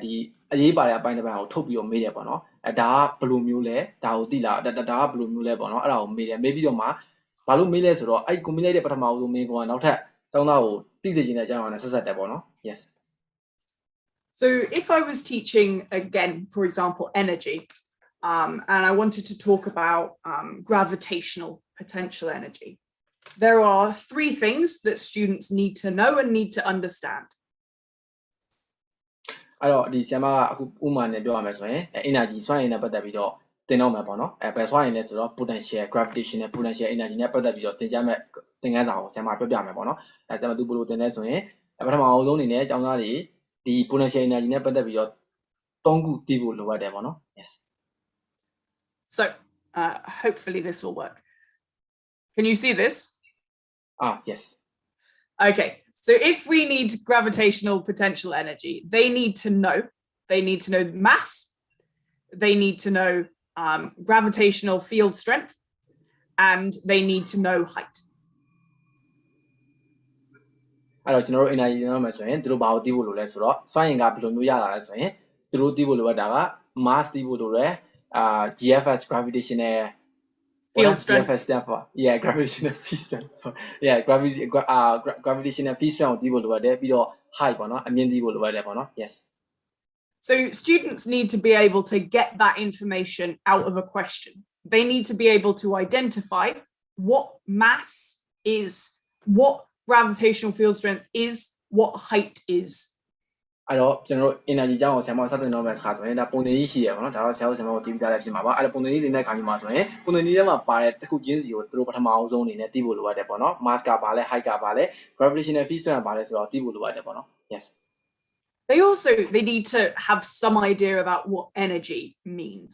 ဒီအရေးပါတဲ့အပိုင်းတစ်ပိုင်းကိုထုတ်ပြီးတော့မေးတယ်ပေါ့နော်ဒါကဘယ်လိုမျိုးလဲဒါကိုသိလားဒါကဘယ်လိုမျိုးလဲပေါ့နော်အဲ့ဒါကိုမေးတယ်မေးပြီးတော့မှဘာလို့မေးလဲဆိုတော့အဲ့ကိုမေးလိုက်တဲ့ပထမဆုံးမေးခွန်းကနောက်ထပ်ကျောင်းသားကိုသိစေချင်တဲ့အကြောင်းအရာနဲ့ဆက်ဆက်တယ်ပေါ့နော် yes So if I was teaching again for example energy and I wanted to talk about gravitational potential energy there are 3 things that students need to know and need to understand အဲ့တော့ဒီဆရာမကအခုဥမာနဲ့ပြောရမယ်ဆိုရင် energy စွမ်းအင်နဲ့ပတ်သက်ပြီးတော့သင်တော့မှာပေါ့နော်ဘယ်စွမ်းအင်လဲဆိုတော့ potential gravitational potential energy နဲ့ပတ်သက်ပြီးတော့သင်ကြားမဲ့သင်ခန်းစာကိုဆရာမပြောပြမယ်ပေါ့နော်ဆရာမသူဘယ်လိုသင်လဲဆိုရင်ပထမအဆုံးအနေနဲ့ကျောင်းသားတွေဒီ potential energy နဲ့ပတ်သက်ပြီးတော့3ခုသိဖို့လိုအပ်တယ်ပေါ့နော် yes so hopefully this will work can you see this yes okay so if we need gravitational potential energy they need to know mass they need to know gravitational field strength and they need to know height အဲ့တော့ကျွန်တော်တို့ energy သင်တော့မယ်ဆိုရင်သူတို့ဘာကိုသိဖို့လိုလဲဆိုတော့စွမ်းအင်ကဘယ်လိုမျိုးရတာလဲဆိုရင်သူတို့သိဖို့လိုအပ်တာက mass သိဖို့လိုတယ်GFS gravitational field strength GFS stand for gravitational field strength so gravitational field strength ကိုသိဖို့လိုအပ်တယ်ပြီးတော့ height ပေါ့နော်အမြင့်သိဖို့လိုအပ်တယ်ပေါ့နော် yes so students need to be able to get that information out of a question they need to be able to identify what mass is what gravitational field strength is what height is အဲ့တော့ကျွန်တော်တို့ energy ကြောင်းကိုဆရာမစတင်တော့မဲ့အခါဆိုရင်ဒါပုံသဏ္ဍာန်ရှိရပါတော့ဒါတော့ဆရာတို့ဆရာမကိုတည်ပြီးသားလည်းဖြစ်မှာပါအဲ့ဒါပုံသဏ္ဍာန်တင်တဲ့ခါမျိုးမှာဆိုရင်ပုံသဏ္ဍာန်ထဲမှာပါတဲ့တစ်ခုချင်းစီကိုသူတို့ပထမအောင်ဆုံးအနေနဲ့သိဖို့လိုအပ်တယ်ပေါ့နော် mass ကပါလဲ height ကပါလဲ gravitational field strength ကပါလဲဆိုတော့သိဖို့လိုအပ်တယ်ပေါ့နော် yes they need to have some idea about what energy means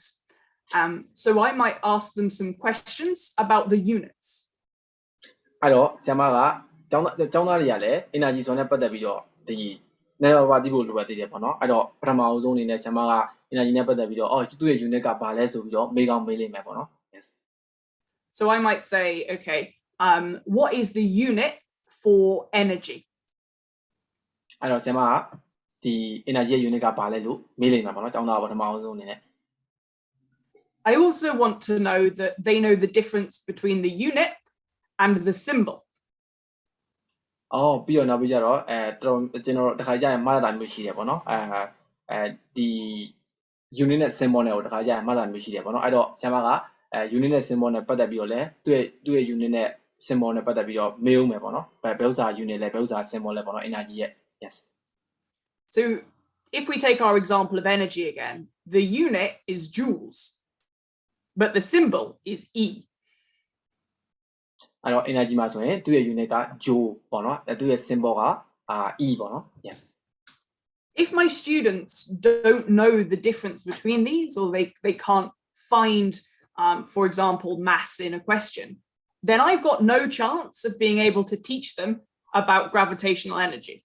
so I might ask them some questions about the units အဲ့တော့ဆရာမကကျောင်းသားတွေကလည်း energy ဆိုတဲ့ပတ်သက်ပြီးတော့ဒီနဲ့ဘာသိဖို့လိုအပ်သေးတယ်ပေါ့နော်အဲ့တော့ပထမအဆုံးအနေနဲ့ဆရာမက energy နဲ့ပတ်သက်ပြီးတော့သူ့ရဲ့ unit ကဘာလဲဆိုပြီးတော့မေးကောင်းမေးလိမ့်မယ်ပေါ့နော် yes so I might say okay what is the unit for energy အဲ့တော့ဆရာမကဒီ energy ရဲ့ unit ကဘာလဲလို့မေးလိမ့်မယ်ပေါ့နော်ကျောင်းသားပထမအဆုံးအနေနဲ့ I also want to know that they know the difference between the unit and the symbol ပြီးတော့နောက်ပြီးကြတော့ကျွန်တော်တခါကြရင်မှားတာမျိုးရှိတယ်ပေါ့နော်ဒီ unit နဲ့ symbol နဲ့ကိုတခါကြရင်မှားတာမျိုးရှိတယ်ပေါ့နော်အဲ့တော့ဆရာမကunit နဲ့ symbol နဲ့ပတ်သက်ပြီးတော့လဲသူ့ရဲ့ unit နဲ့ symbol နဲ့ပတ်သက်ပြီးတော့မေးဦးမယ်ပေါ့နော်ဘယ်ဥစ္စာ unit လဲဘယ်ဥစ္စာ symbol လဲပေါ့နော် energy ရဲ့ yes so if we take our example of energy again the unit is joules but the symbol is E အဲ့တော့ energy မှာဆိုရင်သူ့ရဲ့ unit က joule ပေါ့နော်သူ့ရဲ့ symbol ကE ပေါ့နော် yes if my students don't know the difference between these or they can't find for example mass in a question then I've got no chance of being able to teach them about gravitational energy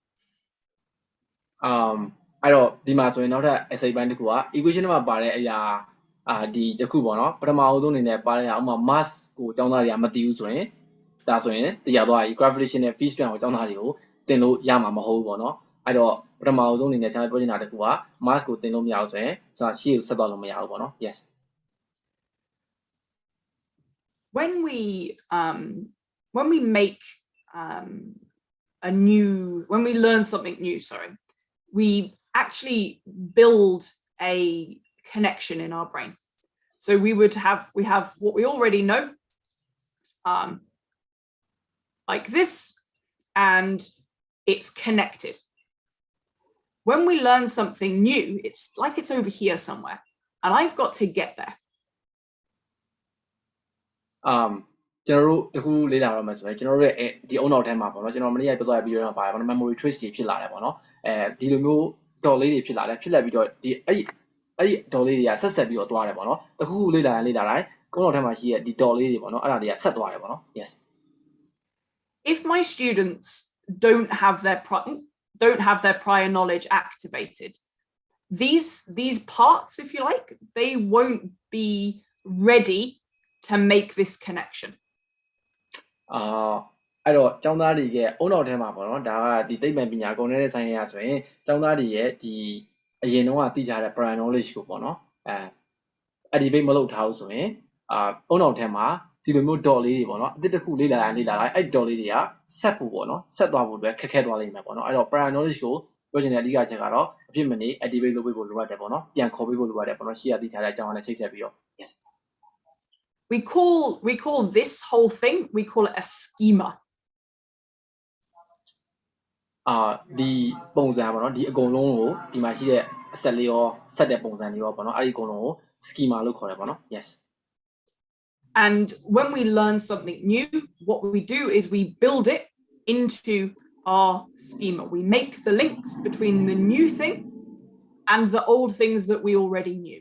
အဲ့တော့ဒီမှာဆိုရင်နောက်ထပ် essay ပိုင်းတစ်ခုက equation ထဲမှာပါတဲ့အရာဒီတစ်ခုပေါ့နော်ပထမအဆုံးအနေနဲ့ပါတဲ့ဥမာ mass ကိုကျောင်းသားတွေကမသိဘူးဆိုရင်ဒါဆိုရင်တရားသွားပြီ gravitational field strength ကိုကျောင်းသားတွေကိုသင်လို့ရမှာမဟုတ်ဘူးပေါ့နော်အဲ့တော့ပထမအဆုံးအနေနဲ့ဆရာပြောချင်တာတစ်ခုက mass ကိုသင်လို့မရဘူးဆိုရင်ရှေ့ကိုဆက်သွားလို့မရဘူးပေါ့နော် yes when we make when we learn something new we actually build a connection in our brain So we have what we already know, like this, and it's connected. When we learn something new, it's like it's over here somewhere, and I've got to get there. ကျွန်တော်တို့တခုလေ့လာတော့မှဆိုရင်ကျွန်တော်တို့ရဲ့ဒီအုံနောက်ထဲမှာပေါ့နော်ကျွန်တော်မနေ့ကပြောသွားပြီးတော့ပါတယ်ပေါ့နော် memory trace တွေဖြစ်လာတယ်ပေါ့နော်ဒီလိုမျိုးဒေါ်လေးတွေဖြစ်လာတယ်ဖြစ်လာပြီးတော့ဒီအဲ့ဒီဒေါ်လေးတွေကဆက်ဆက်ပြီးတော့တွားတယ်ပေါ့နော်တခုလေ့လာတိုင်းကုန်းနောက်ထဲမှာရှိတဲ့ဒီဒေါ်လေးတွေပေါ့နော်အဲ့ဒါတွေကဆက်သွားတယ်ပေါ့နော် yes If my students don't have their prior knowledge activated, these parts, if you like, they won't be ready to make this connection. အဲ့တော့ကျောင်းသားတွေရဲ့အုံနောက်ထဲမှာပေါ့နော်ဒါကဒီသိပ္ပံပညာကုန်တဲ့ဆိုင်ရာဆိုရင်ကျောင်းသားတွေရဲ့ဒီအရင်တော့သိထားတဲ့ prior knowledge ကိုပေါ့နော် activate မလုပ်ထားဘူးဆိုရင်အုံနောက်ထဲမှာဒီလိုမျိုး dot လေးတွေပေါ့နော်အတစ်တစ်ခုလေ့လာတိုင်းအဲ့ dot လေးတွေကဆက်ဖို့ပေါ့နော်ဆက်သွားဖို့အတွက်ခက်ခဲသွားလိမ့်မယ်ပေါ့နော်အဲ့တော့ prior knowledge ကိုပြောချင်တဲ့အဓိကချက်ကတော့အဖြစ်မနေ activate လုပ်ပေးဖို့လိုအပ်တယ်ပေါ့နော်ပြန်ခေါ်ပေးဖို့လိုအပ်တယ်ပေါ့နော်ရှေ့ကသိထားတဲ့အကြောင်းအရာနဲ့ချိတ်ဆက်ပြီးတော့ yes We call this whole thing, we call it a schema. ဒီပုံစံပေါ့နော်ဒီအကုန်လုံးကိုဒီမှာရှိတဲ့အဆက်လေးရောဆက်တဲ့ပုံစံတွေရောပေါ့နော်အဲ့ဒီအကုန်လုံးကို schema လို့ခေါ်တယ်ပေါ့နော် yes And when we learn something new, what we do is we build it into our schema. We make the links between the new thing and the old things that we already knew.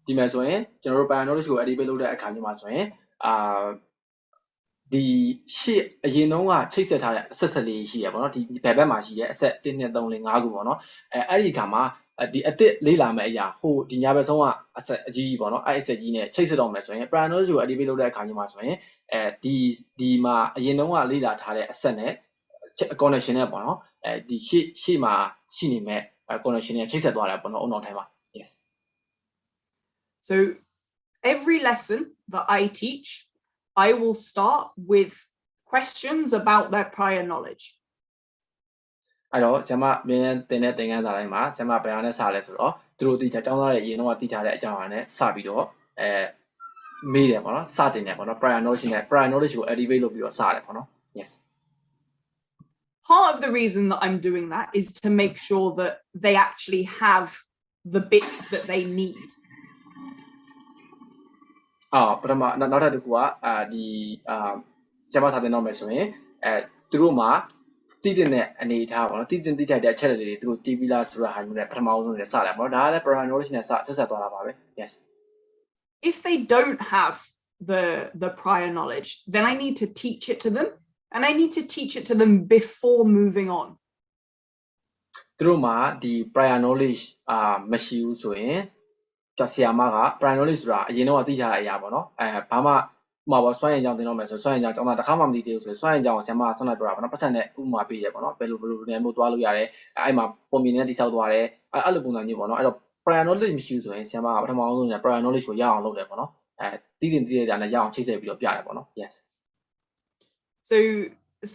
ဒီမှာဆိုရင်ကျွန်တော်တို့ prior knowledge ကို activate လုပ်တဲ့အခါမျိုးမှာဆိုရင်ဒီရှေ့အရင်တုန်းကချိတ်ဆက်ထားတဲ့အဆက်လေးရှိရပေါ့နော်ဒီဘယ်ဘက်မှာရှိတဲ့အဆက်1 2 3 4 5ခုပေါ့နော်အဲ့ဒီအခါမှာဒီအစ်လေးလာမယ့်အရာဟိုဒီညာဘက်ဆုံးကအဆက်အကြီးပေါ့နော်အဲ့အဆက်ကြီးနဲ့ချိတ်ဆက်တော့မယ်ဆိုရင် prior knowledge ကို activate လုပ်တဲ့အခါမျိုးမှာဆိုရင်ဒီမှာအရင်တုန်းကလေ့လာထားတဲ့အဆက်နဲ့ connection နဲ့ပေါ့နော်ဒီရှေ့မှာရှိနေမဲ့ connection နဲ့ချိတ်ဆက်သွားတယ်ပေါ့နော်အုံနောက်ထဲမှာ yes So every lesson that I teach, I will start with questions about their prior knowledge. အဲ့တော့ဆရာမအမြဲတင်တဲ့သင်ခန်းစာတိုင်းမှာဆရာမဘယ်ဟာနဲ့စလဲဆိုတော့သူတို့သိထားကျောင်းသားတွေအရင်တော့သိထားတဲ့အကြောင်းအရာနဲ့စပြီးတော့မေးတယ်ပေါ့နော်စတင်တယ်ပေါ့နော် prior knowledge နဲ့ prior knowledge ကို activate လုပ်ပြီးတော့စတယ်ပေါ့နော် yes Part of the reason that I'm doing that is to make sure that they actually have the bits that they need. ပထမနောက်ထပ်တစ်ခုကဒီဆရာမစာသင်တော့မယ်ဆိုရင်သူတို့မှာတည်တဲ့အနေထားပေါ့နော်တည်ထိုက်တဲ့အချက်တွေသူတို့တီးပြီးလားဆိုတဲ့ဟာမျိုးနဲ့ပထမဆုံးနဲ့စတယ်ပေါ့နော်ဒါကလည်း prior knowledge နဲ့ဆက်ဆက်သွားတာပါပဲ yes If they don't have the prior knowledge, then I need to teach it to them, and I need to teach it to them before moving on. သူတို့မှာဒီ prior knowledge မရှိဘူးဆိုရင်ဆရာမက prior knowledge ဆိုတာအရင်တော့သိထားတဲ့အရာပေါ့နော်ဘာမှမှာပေါ့စွမ်းရည်ကြောင်းသင်တော့မယ်ဆိုစွမ်းရည်ကြောင်းကျောင်းသားတစ်ခါမှမသိသေးဘူးဆိုစွမ်းရည်ကြောင်းကိုဆရာမကဆွမ်းလိုက်ပြောတာပေါ့နော်ပတ်စံနဲ့ဥပမာပေးရပေါ့နော်ဘယ်လိုနေမျိုးသွားလို့ရတယ်အဲ့မှာပုံမြင်နဲ့တိစောက်သွားတယ်အဲ့လိုပုံစံမျိုးပေါ့နော်အဲ့တော့ prior knowledge မရှိဘူးဆိုရင်ဆရာမကပထမဆုံး prior knowledge ကိုရအောင်လုပ်တယ်ပေါ့နော်သိတဲ့နဲ့ရအောင်ချိတ်ဆက်ပြီးတော့ပြတယ်ပေါ့နော် yes So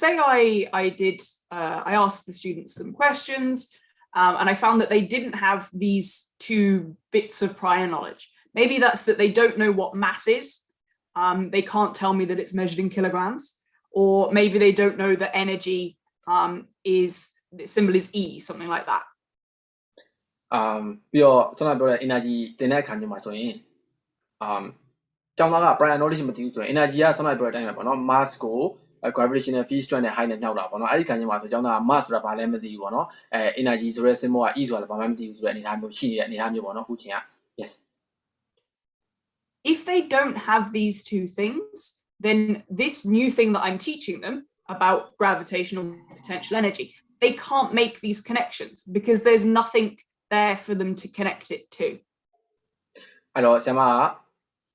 say I asked the students some questions and I found that they didn't have these two bits of prior knowledge. Maybe that's that they don't know what mass is. They can't tell me that it's measured in kilograms, or maybe they don't know that energy is the symbol is E, something like that. ပြီးတော့ကျွန်တော်ပြောတဲ့ energy တင်တဲ့အခါကျမှဆိုရင်ကျောင်းသားက prior knowledge မသိဘူးဆိုရင် energy ကကျွန်တော်ပြောတဲ့အတိုင်းပဲပေါ့နော် mass ကို gravitational field strength နဲ့ height နဲ့ညှောက်တာပေါ့နော်အဲ့ဒီခါကျမှဆိုကျောင်းသားက mass ဆိုတာဘာလဲမသိဘူးပေါ့နော်energy ဆိုတဲ့ symbol က E ဆိုတာလည်းဘာမှမသိဘူးဆိုတဲ့အနေအထားမျိုးရှိနေတဲ့အနေအထားမျိုးပေါ့နော်အခုချိန်က yes If they don't have these two things, then this new thing that I'm teaching them about gravitational potential energy, they can't make these connections because there's nothing there for them to connect it to. အဲ့တော့ဆရာမက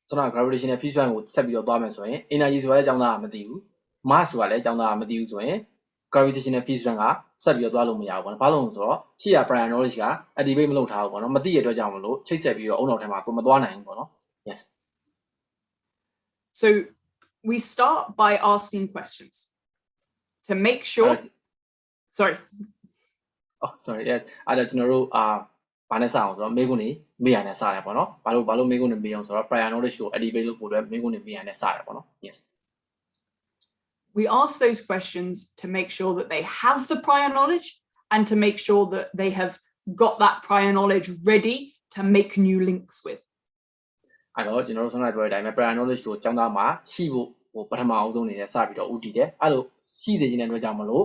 ကျွန်တော် gravitational field strength ကိုဆက်ပြီးတော့သွားမယ်ဆိုရင် energy ဆိုတဲ့အကြောင်းသားကမသိဘူး mass ဆိုတာလည်းအကြောင်းသားကမသိဘူးဆိုရင် gravitational field strength ကဆက်ပြီးတော့သွားလို့မရဘူးပေါ့နော်ဘာလို့လဲဆိုတော့ရှေ့က prior knowledge က activate မလုပ်ထားဘူးပေါ့နော်မသိရတဲ့အတွက်ကြောင့်မလို့ချိတ်ဆက်ပြီးတော့အုံနောက်ထဲမှာမသွားနိုင်ဘူးပေါ့နော် yes So we start by asking questions to make sure. Sorry. Oh, sorry. Yes. အဲ့တော့ကျွန်တော်တို့ ဘာနဲ့စအောင်ဆိုတော့မေးခွန်းတွေမေးရတဲ့စတယ်ပေါ့နော်ဘာလို့မေးခွန်းတွေမေးအောင်ဆိုတော့ prior knowledge ကို activate လုပ်ဖို့အတွက်မေးခွန်းတွေမေးရတဲ့စတယ်ပေါ့နော် yes We ask those questions to make sure that they have the prior knowledge and to make sure that they have got that prior knowledge ready to make new links with. အဲ့တော့ကျွန်တော်တို့ဆုံးလိုက်ပြောတဲ့အတိုင်းပဲ prior knowledge ကိုကျောင်းသားမှာရှိဖို့ပထမအောင်ဆုံးနေနဲ့စပြီးတော့ဦးတည်တယ်အဲ့လိုရှိစေခြင်းတဲ့အတွက်ကြောင့်မလို့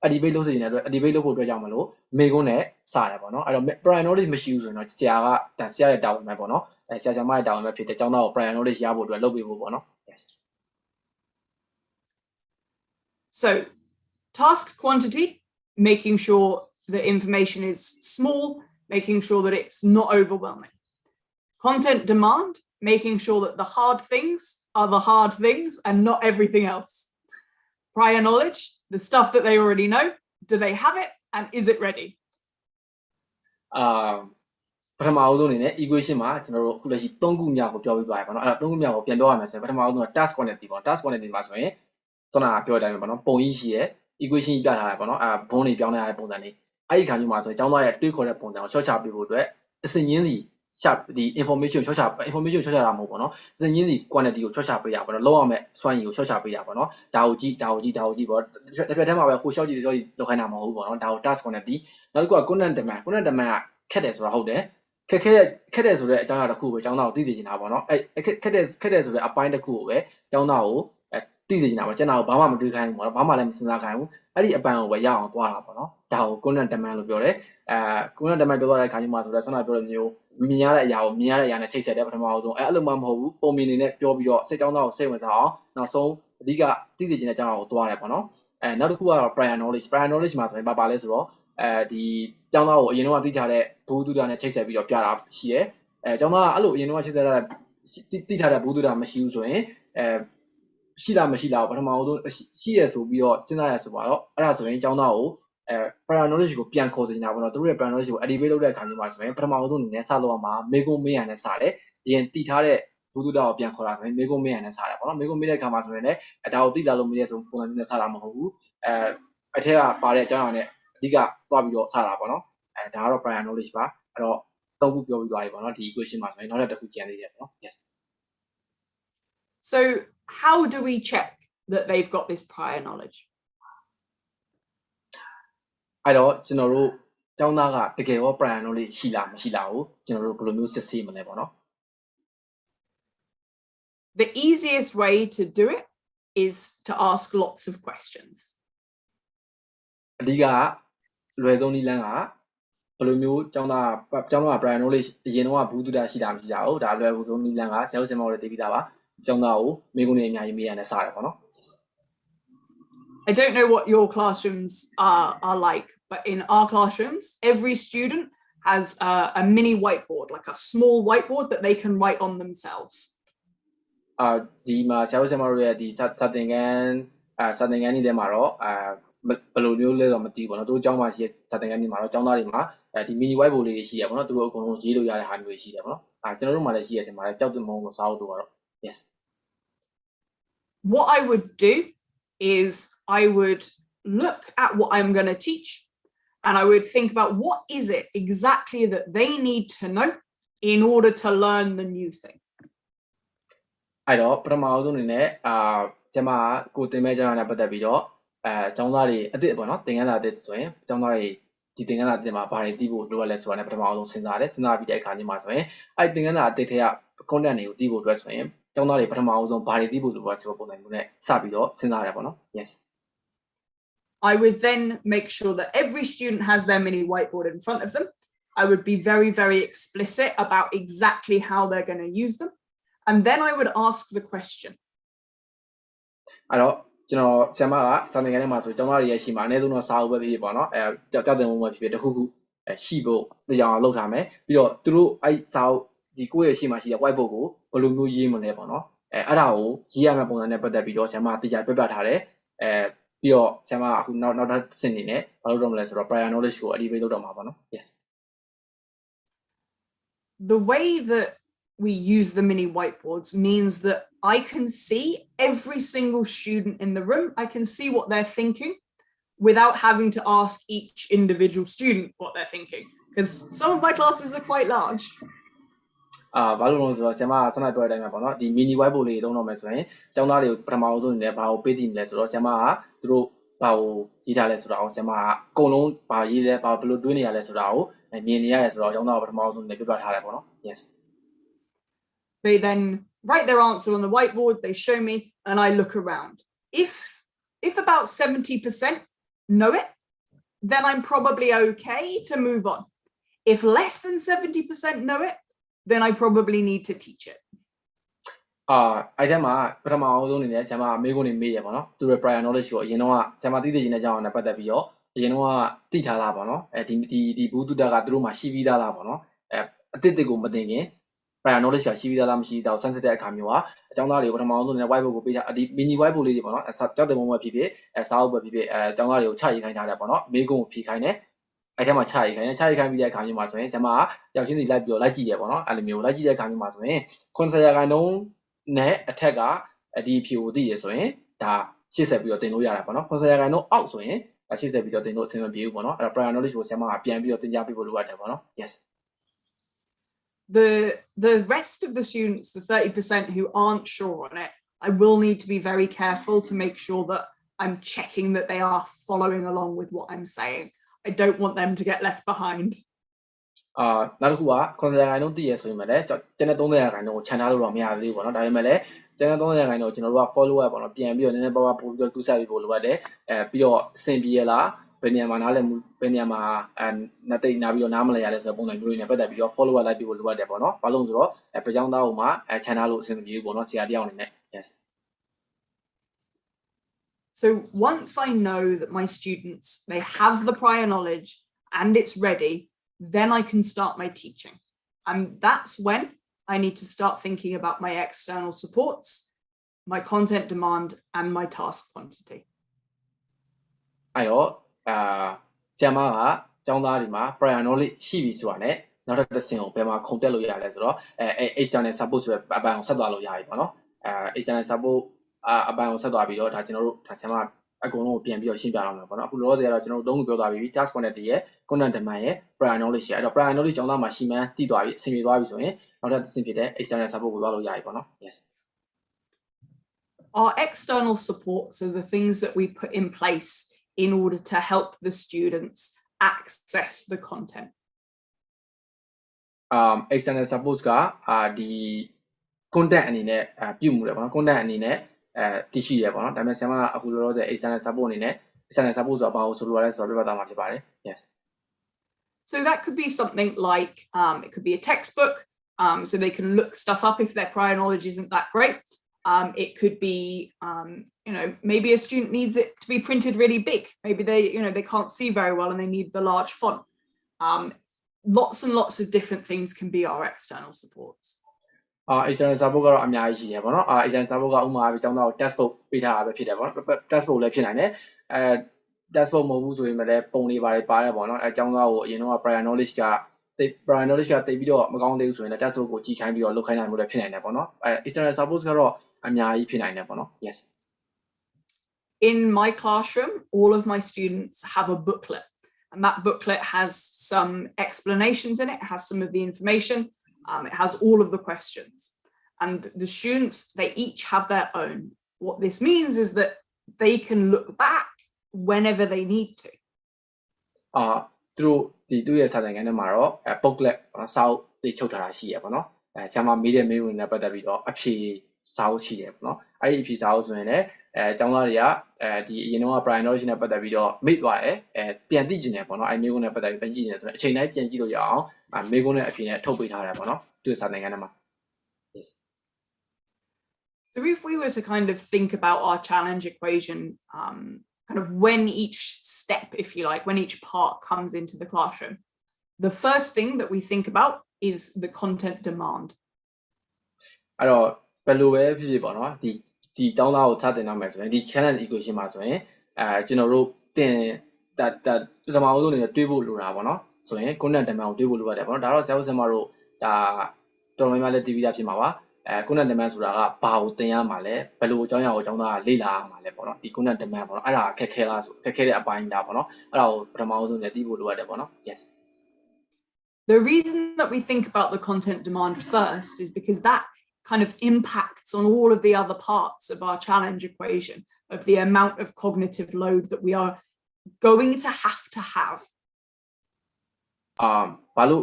activate လုပ်စေခြင်းတဲ့အတွက် activate လုပ်ဖို့အတွက်ကြောင့်မလို့မေခွန်းနဲ့စတယ်ပေါ့နော်အဲ့တော့ prior knowledge မရှိဘူးဆိုရင်တော့ဆရာရဲ့တာဝန်ပဲပေါ့နော်ဆရာဆရာမရဲ့တာဝန်ပဲဖြစ်တဲ့ကျောင်းသားကို prior knowledge ရဖို့အတွက်လုပ်ပေးဖို့ပေါ့နော် yes So task quantity, making sure the information is small, making sure that it's not overwhelming. Content demand, making sure that the hard things are the hard things and not everything else. Prior knowledge, the stuff that they already know, do they have it and is it ready? ပထမအောင်ဆုံးအနေနဲ့ equation မှာကျွန်တော်တို့အခုလက်ရှိ3ခုမြောက်ကိုပြောပြသွားရပါတော့အဲ့တော့3ခုမြောက်ကိုပြန်ပြောရမယ်ဆိုရင်ပထမအောင်ဆုံးက task quantity ပေါ့ task quantity မှာဆိုရင်ခုနကပြောတဲ့အတိုင်းပဲပေါ့နော်ပုံကြီးရှိရဲ equation ပြထားတာပေါ့နော်ဘုန်းတွေပြောင်းနေရတဲ့ပုံစံတွေအဲ့ဒီခါမျိုးမှာဆိုရင်ကျောင်းသားရဲ့တွေးခေါ်တဲ့ပုံစံကို short ချပေးဖို့အတွက်တစ်စင်းချင်းစီဒီ information ကို short ချတာမဟုတ်ပေါ့နော်တစ်စင်းချင်းစီ quantity ကို short ချပေးတာပေါ့နော်လောက်အောင်မဲ့စွမ်းရည်ကို short ချပေးတာပေါ့နော်ဒါကိုကြည့်ပေါ့တစ်ပြက်တည်းမှာပဲကို short ကြည့်လောက်ခိုင်းတာမဟုတ်ဘူးပေါ့နော်ဒါကို task quantity နောက်တစ်ခုက content demand ကခက်တယ်ဆိုတာဟုတ်တယ်ခက်တယ်ဆိုတဲ့အကြောင်းအရာတစ်ခုကိုကျောင်းသားကိုသိစေချင်တာပေါ့နော်အဲ့ခက်တယ်ဆိုတဲ့အပိုင်းတစ်ခုကိုပဲကျောင်းသားကိုသိစေချင်တာပေါ့ကျွန်တော်ဘာမှမတွေးခိုင်းဘူးပေါ့နော်ဘာမှလည်းမစဉ်းစားခိုင်းဘူးအဲ့ဒီအပန်းကိုပဲရအောင်သွားတာပေါ့နော်ဒါကို content demand လို့ပြောတယ်content demand ပြောတဲ့အခါမျိုးမှာဆိုတော့ဆက်လာပြောတဲ့မျိုးမြင်ရတဲ့အရာကိုမြင်ရတဲ့အရာနဲ့ချိတ်ဆက်တဲ့ပထမအောင်ဆုံးအဲ့လိုမှမဟုတ်ဘူးပုံမြင်နေနဲ့ပြောပြီးတော့စိတ်ကျောင်းသားကိုစိတ်ဝင်စားအောင်နောက်ဆုံးအဓိကသိစေချင်တဲ့အကြောင်းအရာကိုသွားတယ်ပေါ့နော်နောက်တစ်ခုကတော့ prior knowledge မှာဆိုရင်ဘာလဲဆိုတော့ဒီကျောင်းသားကိုအရင်တော့သိထားတဲ့ဘူးတူတာနဲ့ချိတ်ဆက်ပြီးတော့ပြတာရှိတယ်ကျောင်းသားကအဲ့လိုအရင်တော့ချိတ်ဆက်ထားတဲ့သိထားတဲ့ဘူးတူတာမရှိဘူးဆိုရင်ရှိလားမရှိလားပထမအောင်ဆုံးရှိရဆိုပြီးတော့စဉ်းစားရဆိုပါတော့အဲ့ဒါဆိုရင်ကျောင်းသားကိုprior knowledge ကိုပြန်ခေါ်စေချင်တာပေါ့နော်သူတို့ရဲ့ prior knowledge ကို activate လုပ်တဲ့အခါမျိုးမှာဆိုရင်ပထမအောင်ဆုံးအနေနဲ့စလုပ်အောင်မှာမေကွန်မေးရနဲ့စတယ်အရင်တည်ထားတဲ့ဘူးတူတာကိုပြန်ခေါ်လာဆိုရင်မေကွန်မေးရနဲ့စတယ်ပေါ့နော်မေကွန်မေးတဲ့အခါမှာဆိုရင်လည်းဒါကိုသိလာလို့မရဆိုပုံစံမျိုးနဲ့စတာမဟုတ်ဘူးအထက်ကပါတဲ့အကြောင်းအရာနဲ့အဓိကသွားပြီးတော့စတာပေါ့နော်ဒါကတော့ prior knowledge ပါအဲ့တော့သုံးခုပြောပြီးသွားပြီပေါ့နော်ဒီ equation မှာဆိုရင်နောက်တစ်ခုကျန်သေးတယ်ပေါ့နော် yes So how do we check that they've got this prior knowledge? အဲ့တော့ကျွန်တော်တို့ကျောင်းသားကတကယ်ရော prior knowledge ရှိလားမရှိလားကိုကျွန်တော်တို့ဘယ်လိုမျိုးစစ်ဆေးမလဲပေါ့နော် The easiest way to do it is to ask lots of questions. အဓိကလွယ်ဆုံးနည်းလမ်းကဘယ်လိုမျိုးကျောင်းသားက prior knowledge အရင်တော့ဘူးတူတာရှိတာမရှိတာကိုဒါလွယ်ဆုံးနည်းလမ်းကဆရာတို့ဆရာမတို့သိပြီးသားပါကျောင်းသားကိုမိကုန်းတွေအများကြီးမေးရတဲ့စတယ်ပေါ့နော် I don't know what your classrooms are like, but in our classrooms, every student has a mini whiteboard, like a small whiteboard that they can write on themselves. ဒီမှာဆရာတို့ဆရာမတို့ရဲ့ဒီစာသင်ခန်းတွေထဲမှာတော့ဘယ်လိုမျိုးလဲတော့မသိဘူးပေါ့နော်သူတို့ကျောင်းမှာရှိတဲ့စာသင်ခန်းတွေမှာတော့ကျောင်းသားတွေမှာဒီ mini whiteboard လေးရှိရပေါ့နော်သူတို့အကုန်လုံးရေးလို့ရတဲ့ဟာမျိုးတွေရှိတယ်ပေါ့နော်ကျွန်တော်တို့မှာလည်းရှိရတယ်မှာလည်းကြောက်တင်မုံကိုစားဖို့တို့ကတော့ yes What I would do is I would look at what I'm going to teach and I would think about what is it exactly that they need to know in order to learn the new thing. အဲ့တော့ပထမဆုံးအနေနဲ့ဆရာမကိုတင်မဲ့ကျောင်းနဲ့ပတ်သက်ပြီးတော့ကျောင်းသားတွေအစ်စ်ပေါ့နော်သင်ခန်းစာအစ်စ်ဆိုရင်ကျောင်းသားတွေဒီသင်ခန်းစာအစ်စ်မှာဘာတွေသိဖို့လိုအပ်လဲဆိုတာနဲ့ပထမဆုံးစဉ်းစားပြီးတဲ့အခါမျိုးမှာဆိုရင်အဲ့သင်ခန်းစာအစ်စ်တွေက content တွေကိုသိဖို့အတွက်ဆိုရင်ကျောင်းသားတွေပထမဆုံးဘာတွေသိဖို့လိုအပ်ဆိုပုံစံမျိုးနဲ့စပြီးတော့စဉ်းစားရတယ်ပေါ့နော် yes I would then make sure that every student has their mini whiteboard in front of them. I would be very, very explicit about exactly how they're going to use them. And then I would ask the question. အဲ့တော့ကျွန်တော်ဆရာမကစာသင်ခန်းထဲမှာဆိုကျောင်းသားတွေရဲ့ရှိမှာအနည်းဆုံးတော့စာအုပ်ပဲဖြစ်ဖြစ်ပေါ့နော်ကြောက်တင်မှုပဲဖြစ်ဖြစ်တစ်ခုခုရှိဖို့တရားအောင်လုပ်ထားမယ်ပြီးတော့သူတို့အဲ့စာအုပ်ဒီကိုယ့်ရဲ့ရှိမှာရှိတဲ့ whiteboard ကိုဘယ်လိုမျိုးရေးမလဲပေါ့နော်အဲ့ဒါကိုရေးရမယ့်ပုံစံနဲ့ပတ်သက်ပြီးတော့ဆရာမကတရားပြထားတယ်ပြီးတော့ဆရာမကအခုနောက်တစ်ဆင့်အနေနဲ့ဘာလုပ်တော့မလဲဆိုတော့ prior knowledge ကို activate လုပ်တော့မှာပေါ့နော် yes The way that we use the mini whiteboards means that I can see every single student in the room. I can see what they're thinking without having to ask each individual student what they're thinking, because some of my classes are quite large. ဘာလို့လဲဆိုတော့ဆရာမဆန္ဒပြောတဲ့အတိုင်းပဲပေါ့နော်ဒီ mini whiteboard လေးသုံးတော့မယ်ဆိုရင်ကျောင်းသားတွေကိုပထမဆုံးအနေနဲ့ဘာကိုပေးတည်မလဲဆိုတော့ဆရာမကသူတို့ဘာကိုရေးထားလဲဆိုတာကိုဆရာမကအကုန်လုံးဘာရေးလဲဘာဘယ်လိုတွေးနေရလဲဆိုတာကိုမြင်နေရတယ်ဆိုတော့ကျောင်းသားကိုပထမဆုံးအနေနဲ့ပြပြထားတယ်ပေါ့နော် yes They then write their answer on the whiteboard, they show me, and I look around. If about 70% know it, then I'm probably okay to move on. If less than 70% know it, then I probably need to teach it. အဲ့ထဲမှာပထမအောင်ဆုံးအနေနဲ့ဆရာမမေးခွန်းတွေမေးရပေါ့နော်သူတို့ prior knowledge ကိုအရင်တော့ဆရာမသိသိချင်းတဲ့ကြောင်းနဲ့ပတ်သက်ပြီးတော့အရင်တော့သိထားလားပေါ့နော်ဒီဘူးတုတကသူတို့မှာရှိပြီးသားလားပေါ့နော်အတစ်ကိုမသိခင် prior knowledge ရှိပြီးသားလားမရှိသားကိုစမ်းစစ်တဲ့အခါမျိုးကအကြောင်းသားတွေကိုပထမအောင်ဆုံးအနေနဲ့ whiteboard ကိုပေးထားဒီ mini whiteboard လေးတွေပေါ့နော်ကြောက်တဲ့ပုံပဲဖြစ်ဖြစ်စာအုပ်ပဲဖြစ်ဖြစ်အကြောင်းသားတွေကိုချရေးခိုင်းထားတယ်ပေါ့နော်မေးခွန်းကိုဖြေခိုင်းတယ်အဲ့ထဲမှာချရေးခိုင်းပြီးတဲ့အခါမျိုးမှာဆိုရင်ဆရာမကရောက်ချင်းစီလိုက်ပြီးတော့လိုက်ကြည့်ရပေါ့နော်အဲ့လိုမျိုးလိုက်ကြည့်တဲ့အခါမျိုးမှာဆိုရင်90% နဲ့အထက်ကဒီဖြူကိုသိရဆိုရင်ဒါရှေ့ဆက်ပြီးတော့တင်လို့ရတာပေါ့နော်90%အောက်ဆိုရင်ရှေ့ဆက်ပြီးတော့တင်လို့အဆင်မပြေဘူးပေါ့နော်အဲ့တော့ prior knowledge ကိုဆရာမကပြန်ပြီးတော့သင်ကြားပေးဖို့လိုအပ်တယ်ပေါ့နော် yes the rest of the students, the 30% who aren't sure on it, I will need to be very careful to make sure that I'm checking that they are following along with what I'm saying. I don't want them to get left behind. နောက်တစ်ခုက90%သိရဆိုရင်လည်းကျန်တဲ့30%ကိုခြံထားလို့တော့မရသေးဘူးပေါ့နော်ဒါပေမဲ့လည်းကျန်တဲ့30%ကိုကျွန်တော်တို့က follow up ပေါ့နော်ပြန်ပြီးတော့နည်းနည်းပါးပါးပို့ပြီးတော့ကူးဆက်ပြီးဖို့လိုအပ်တယ်ပြီးတော့အဆင်ပြေရလားဘယ်နေရာမှာနားလည်မှုဘယ်နေရာမှာနှစ်သိနာပြီးတော့နားမလည်ရလဲဆိုတဲ့ပုံစံမျိုးတွေနဲ့ပတ်သက်ပြီးတော့ follow up လိုက်ပြီးဖို့လိုအပ်တယ်ပေါ့နော်ဘာလို့ဆိုတော့ပကြောင်းသားဟိုမှာခြံထားလို့အဆင်မပြေဘူးပေါ့နော်ဆရာတယောက်အနေနဲ့ yes So once I know that my students they have the prior knowledge and it's ready, then I can start my teaching. And that's when I need to start thinking about my external supports, my content demand, and my task quantity. အဲ့တော့ဆရာမကကျောင်းသားတွေမှာ prior knowledge ရှိပြီဆိုတာနဲ့နောက်တစ်ဆင့်ကိုဘယ်မှာခုန်တက်လို့ရလဲဆိုတော့external support ဆိုတဲ့အပိုင်းကိုဆက်သွားလို့ရပြီပေါ့နော်external support အပိုင်းကိုဆက်သွားပြီးတော့ဒါကျွန်တော်တို့ဒါဆရာမအကုန်လုံးကိုပြန်ပြီးတော့ရှင်းပြအောင်မယ်ပေါ့နော်အခုလောလောဆယ်ကတော့ကျွန်တော်တို့သုံးခုပြောသွားပြီ task quantity ရဲ့ content demand ရဲ့ prior knowledge ရဲ့အဲ့တော့ prior knowledge ကျောင်းသားမှာရှိမှန်းသိသွားပြီအဆင်ပြေသွားပြီဆိုရင်နောက်တစ်ဆင့်ဖြစ်တဲ့ external support ကိုသွားလို့ရပြီပေါ့နော် yes Our external supports are the things that we put in place in order to help the students access the content. External supports ကဒီ content အနေနဲ့ပြုမှုတယ်ပေါ့နော် content အနေနဲ့တည်ရှိရပေါ့နော်ဒါပေမဲ့ဆရာမအခုလောလောဆယ် external support အနေနဲ့ external support ဆိုတာဘာကိုဆိုလိုရလဲဆိုတော့ပြပြသွားမှာဖြစ်ပါတယ် yes So that could be something like it could be a textbook so they can look stuff up if their prior knowledge isn't that great. It could be maybe a student needs it to be printed really big. Maybe they can't see very well and they need the large font. Lots and lots of different things can be our external supports. external support ကတော့အများကြီးရှိတယ်ပေါ့နော် external support ကဥပမာပြကျောင်းသားကို textbook ပေးထားတာပဲဖြစ်တယ်ပေါ့နော် textbook လည်းဖြစ်နိုင်တယ်textbook မဟုတ်ဘူးဆိုရင်လည်းပုံတွေပါတယ်ပေါ့နော်ကျောင်းသားကိုအရင်တော့ prior knowledge ကတိတ်ပြီးတော့မကောင်းသေးဘူးဆိုရင်လည်း textbook ကိုကြည့်ခိုင်းပြီးတော့လုပ်ခိုင်းနိုင်မှုလည်းဖြစ်နိုင်တယ်ပေါ့နော်external support ကတော့အများကြီးဖြစ်နိုင်တယ်ပေါ့နော် yes In my classroom all of my students have a booklet and that booklet has some explanations in it has some of the information it has all of the questions and the students they each have their own what this means is that they can look back whenever they need to သူတို့သူ့ရဲ့စာသင်ခန်းထဲမှာတော့booklet စာအုပ်တွေချုပ်ထားတာရှိရပေါ့နော်ဆရာမမေးတဲ့မေးခွန်းတွေနဲ့ပတ်သက်ပြီးတော့အဖြေစာအုပ်ရှိရပေါ့နော်အဲ့ဒီအဖြေစာအုပ်ဆိုရင်လည်းကျောင်းသားတွေကဒီအရင်တော့ prior knowledge နဲ့ပတ်သက်ပြီးတော့မေ့သွားတယ်ပြန်သိကျင်တယ်ပေါ့နော်အဲ့မေးခွန်းနဲ့ပတ်သက်ပြီးပြန်ကြည့်နေတယ်ဆိုရင်အချိန်တိုင်းပြန်ကြည့်လို့ရအောင်မေးခွန်းနဲ့အဖြေနဲ့ထုတ်ပေးထားတယ်ပေါ့နော်သူ့စာသင်ခန်းထဲမှာ yes So if we were to kind of think about our challenge equation kind of when each step if you like when each part comes into the classroom the first thing that we think about is the content demand အဲ့တော့ဘယ်လိုပဲဖြစ်ဖြစ်ပေါ့နော်ဒီကျောင်းသားကိုစတင်ရမယ်ဆိုရင်ဒီ challenge equation မှာဆိုရင်ကျွန်တော်တို့တင်ပထမဆုံးအနေနဲ့တွေးဖို့လိုတာပေါ့နော်ဆိုရင် content demand ကိုတွေးဖို့လိုရတယ်ပေါ့နော်ဒါတော့ဆရာတို့ဆရာမတို့ဒါတော်တော်များများလည်းတည်ပြီးသားဖြစ်မှာပါcontent demand ဆိုတာကဘာကိုတင်ရမှာလဲဘယ်လိုအကြောင်းအရာကိုကျောင်းသားကလေ့လာရမှာလဲပေါ့နော်ဒီ content demand ပေါ့နော်အဲ့ဒါခက်ခဲလားဆိုခက်ခဲတဲ့အပိုင်းဒါပေါ့နော်အဲ့ဒါကိုပထမဆုံးနဲ့တည်ဖို့လိုရတယ်ပေါ့နော် yes The reason that we think about the content demand first is because that kind of impacts on all of the other parts of our challenge equation, of the amount of cognitive load that we are going to have. ဘာလို့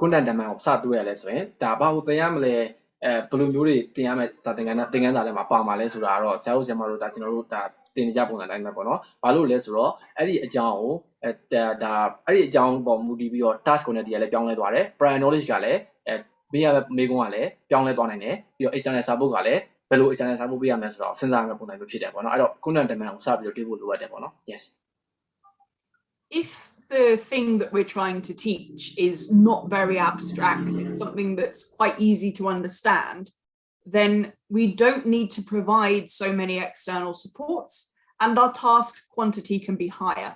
content demand ကိုစတွေ့ရလဲဆိုရင်ဒါဘာကိုသင်ရမလဲဘယ်လိုမျိုးတွေသင်ရမယ်ဒါသင်ခန်းစာထဲမှာပါမှာလဲဆိုတာတော့ဆရာတို့ဆရာမတို့ဒါကျွန်တော်တို့ဒါသင်နေကြပုံစံတိုင်းပဲပေါ့နော်ဘာလို့လဲဆိုတော့အဲ့ဒီအကြောင်းကိုဒါအဲ့ဒီအကြောင်းပေါ်မူတည်ပြီးတော့ task ကိုလည်းဒီကလည်းပြောင်းလဲသွားတယ် prior knowledge ကလည်းမေးရမေးခွန်းကလည်းပြောင်းလဲသွားနိုင်တယ်ပြီးတော့ external support ကလည်းဘယ်လို external support ပေးရမလဲဆိုတော့စဉ်းစားရမယ့်ပုံစံမျိုးဖြစ်တယ်ပေါ့နော်အဲ့တော့ content demand ကိုစပြီးတော့တွေးဖို့လိုအပ်တယ်ပေါ့နော် yes if the thing that we're trying to teach is not very abstract, it's something that's quite easy to understand, then we don't need to provide so many external supports and our task quantity can be higher.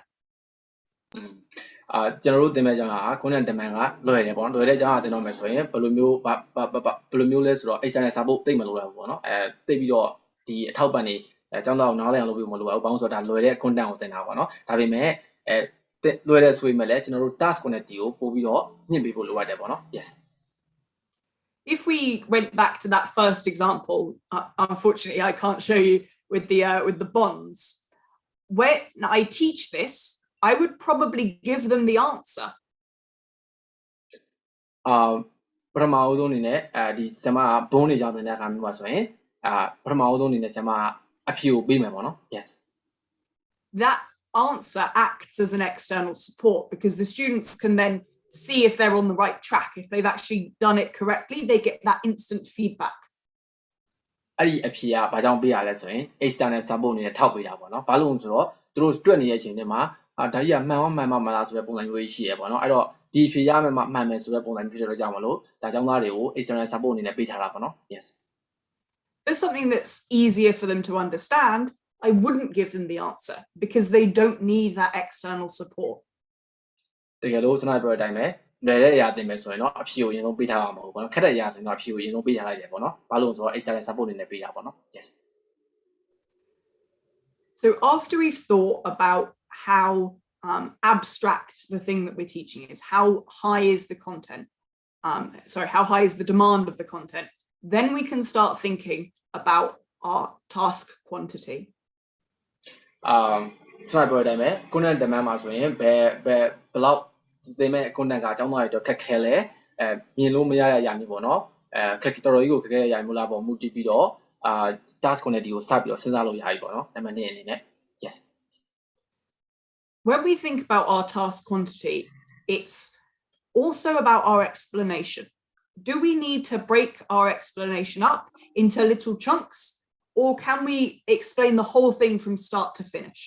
ကျွန်တော်တို့သင်မဲ့ကြောင်းက content demand ကလွယ်တယ်ပေါ့နော်လွယ်တဲ့ကြောင်းကသင်တော့မယ်ဆိုရင်ဘယ်လိုမျိုးလဲဆိုတော့ external support သိမလို့ရဘူးပေါ့နော်သိပြီးတော့ဒီအထောက်ပံ့နေကျောင်းသားကိုနားလည်အောင်လုပ်ပြီးမလို့ရဘူးဘာလို့ဆိုတော့ဒါလွယ်တဲ့ content ကိုသင်တာပေါ့နော်ဒါပေမဲ့လွယ်တဲ့ဆိုပေမဲ့လည်းကျွန်တော်တို့ task quantity ကိုပို့ပြီးတော့ညှင့်ပေးဖို့လိုအပ်တယ်ပေါ့နော် yes if we went back to that first example unfortunately I can't show you with the bonds when I teach this I would probably give them the answer ပထမအဆုံးအနေနဲ့ဒီဆရာမကဘုံနေကြောင်းသင်တဲ့အခါမျိုးပါဆိုရင်ပထမအဆုံးအနေနဲ့ဆရာမအဖြေကိုပေးမယ်ပေါ့နော် yes that answer acts as an external support because the students can then see if they're on the right track if they've actually done it correctly they get that instant feedback အဲ့ဒီအဖြေကဘာကြောင့်ပေးရလဲဆိုရင် external support အနေနဲ့ထောက်ပေးတာပေါ့နော်ဘာလို့ဆိုတော့သူတို့တွက်နေတဲ့အချိန်တွေမှာဒါကြီးကမှန်မလားဆိုတဲ့ပုံစံမျိုးကြီးရှိရပေါ့နော်အဲ့တော့ဒီဖြေရမယ်မှမှန်မယ်ဆိုတဲ့ပုံစံမျိုးဖြစ်တဲ့ကြောင့်မလို့ဒါကြောင့်သားတွေကို external support အနေနဲ့ပေးထားတာပေါ့နော် yes there's something that's easier for them to understand I wouldn't give them the answer because they don't need that external support တကယ်လို့ကျွန်တော်ပြောတဲ့အတိုင်းပဲလွယ်တဲ့အရာသင်မယ်ဆိုရင်တော့အဖြေကိုအရင်ဆုံးပေးထားရမှာပေါ့နော်ခက်တဲ့အရာဆိုရင်တော့အဖြေကိုအရင်ဆုံးပေးထားလိုက်တယ်ပေါ့နော်ဘာလို့ဆိုတော့ external support အနေနဲ့ပေးတာပေါ့နော် yes so after we've thought about how abstract the thing that we're teaching is how high is the content how high is the demand of the content then we can start thinking about our task quantity ကျွန်တော်ပြောတဲ့အတိုင်းပဲ content demand မှာဆိုရင်ဘယ်လောက်သင်မဲ့ content ကအကြောင်းသားတွေတော့ခက်ခဲလဲမြင်လို့မရတဲ့အရာမျိုးပေါ့နော်ခက်တော်တော်ကြီးကိုခက်ခဲတဲ့အရာမျိုးလားပေါ့မူတည်ပြီးတော့task quantity ကိုစပြီးတော့စဉ်းစားလို့ရပြီပေါ့နော်နံပါတ်1အနေနဲ့ yes when we think about our task quantity it's also about our explanation do we need to break our explanation up into little chunks or can we explain the whole thing from start to finish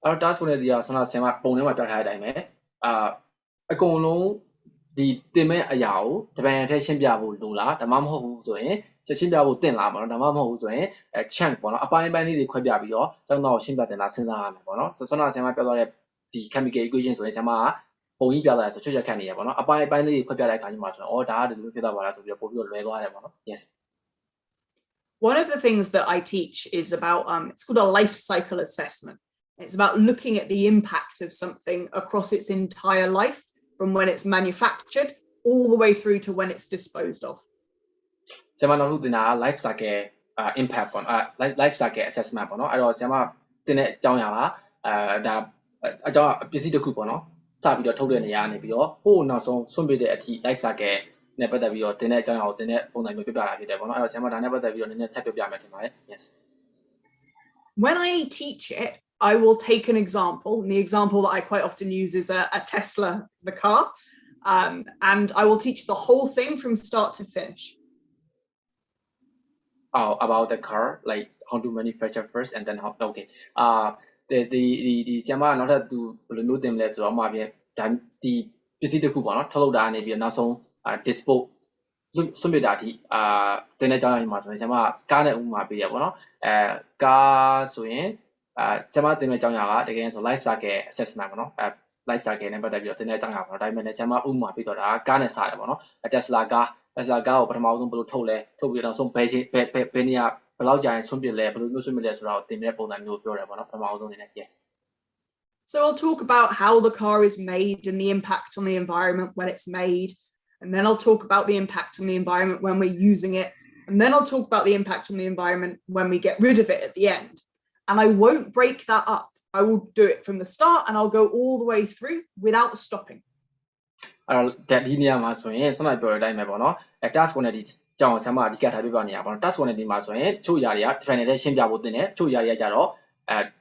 အဲ့တော့ task quantity ကဆရာမပုံထဲမှာပြထားတဲ့အတိုင်းပဲအကုန်လုံးဒီသင်မဲ့အရာကိုတပံထဲရှင်းပြဖို့လိုလားဒါမှမဟုတ်ဘူးဆိုရင်ရှင်းပြဖို့တင်လာပါတော့ဒါမှမဟုတ်ဘူးဆိုရင်chunk ပေါ့နော်အပိုင်းလေးတွေခွဲပြပြီးတော့ကျောင်းသားကိုရှင်းပြတင်လာစဉ်းစားရမယ်ပေါ့နော်ဆရာမပြောသွားတဲ့ဒီ chemical equation ဆိုရင်ဆရာမကပုံကြီးပြသွားတယ်ဆိုချွတ်ခတ်နေရပေါ့နော်အပိုင်းလေးတွေခွဲပြတဲ့အခါကြီးမှာဆိုတော့ဒါကဒီလိုဖြစ်သွားပါလားဆိုပြီးတော့ပို့ပြီးတော့လွယ်သွားတယ်ပေါ့နော် yes one of the things that I teach is about it's called a life cycle assessment it's about looking at the impact of something across its entire life from when it's manufactured all the way through to when it's disposed of ဆရာမနောက်တင်တာ life cycle impact ပေါ့နော်life cycle assessment ပေါ့နော်အဲ့တော့ဆရာမတင်တဲ့အကြောင်းအရာကဒါအကြောင်းပစ္စည်းတစ်ခုပေါ့နော်စပြီးတော့ထုတ်တဲ့နေရာကနေပြီးတော့ဟိုနောက်ဆုံးဆွန့်ပစ်တဲ့အထိ life cycle နဲ့ပတ်သက်ပြီးတော့တင်တဲ့အကြောင်းအရာကိုတင်တဲ့ပုံစံမျိုးပြပြတာဖြစ်တယ်ပေါ့နော်အဲ့တော့ဆရာမဒါနဲ့ပတ်သက်ပြီးတော့နည်းနည်းထပ်ပြပြမယ်ထင်ပါတယ် yes when I teach it I will take an example and the example that I quite often use is a Tesla the car and I will teach the whole thing from start to finish about the car like how to manufacture first and then how okay the ဆရာမနောက်ထပ်သူဘယ်လိုမျိုးတင်မလဲဆိုတော့မှာပြင်ဒါဒီပစ္စည်းတစ်ခုပေါ့နော်ထုတ်လုပ်တာကနေပြီးနောက်ဆုံး dispose ဆွန့်ပစ်တာအထိတင်တဲ့ကြောင်းရင်းမှာဆိုရင်ဆရာမကားနဲ့ဥပမာပေးရပေါ့နော်ကားဆိုရင်ဆရာမတင်တဲ့ကြောင်းရကတကယ်ဆို life cycle assessment ပေါ့နော်life cycle နဲ့ပတ်သက်ပြီးတော့တင်တဲ့ကြောင်းရပေါ့နော်ဒါပေမဲ့လည်းဆရာမဥပမာပေးတော့ဒါကားနဲ့စတယ်ပေါ့နော် Tesla ကားကိုပထမဆုံးဘယ်လိုထုတ်လဲထုတ်ပြီးတော့နောက်ဆုံးဘယ်နေရာဘယ်လောက်ကြာရင်ဆွန့်ပစ်လဲဘယ်လိုမျိုးဆွန့်ပစ်လဲဆိုတာကိုတင်တဲ့ပုံစံမျိုးပြောတယ်ပေါ့နော်ပထမဆုံးအနေနဲ့ So I'll talk about how the car is made and the impact on the environment when it's made. And then I'll talk about the impact on the environment when we're using it. And then I'll talk about the impact on the environment when we get rid of it at the end. And I won't break that up. I will do it from the start and I'll go all the way through without stopping. အဲ့တော့ဒီနေရာမှာဆိုရင်စနိုက်ပြောတဲ့အတိုင်းပဲပေါ့နော်task 1နဲ့ဒီကြောင်းဆရာမအဓိကထားပြပြနေရပါတော့ task 1နဲ့ဒီမှာဆိုရင်ချို့ຢာတွေက define နဲ့ရှင်းပြဖို့တင်တယ်ချို့ຢာတွေကကြတော့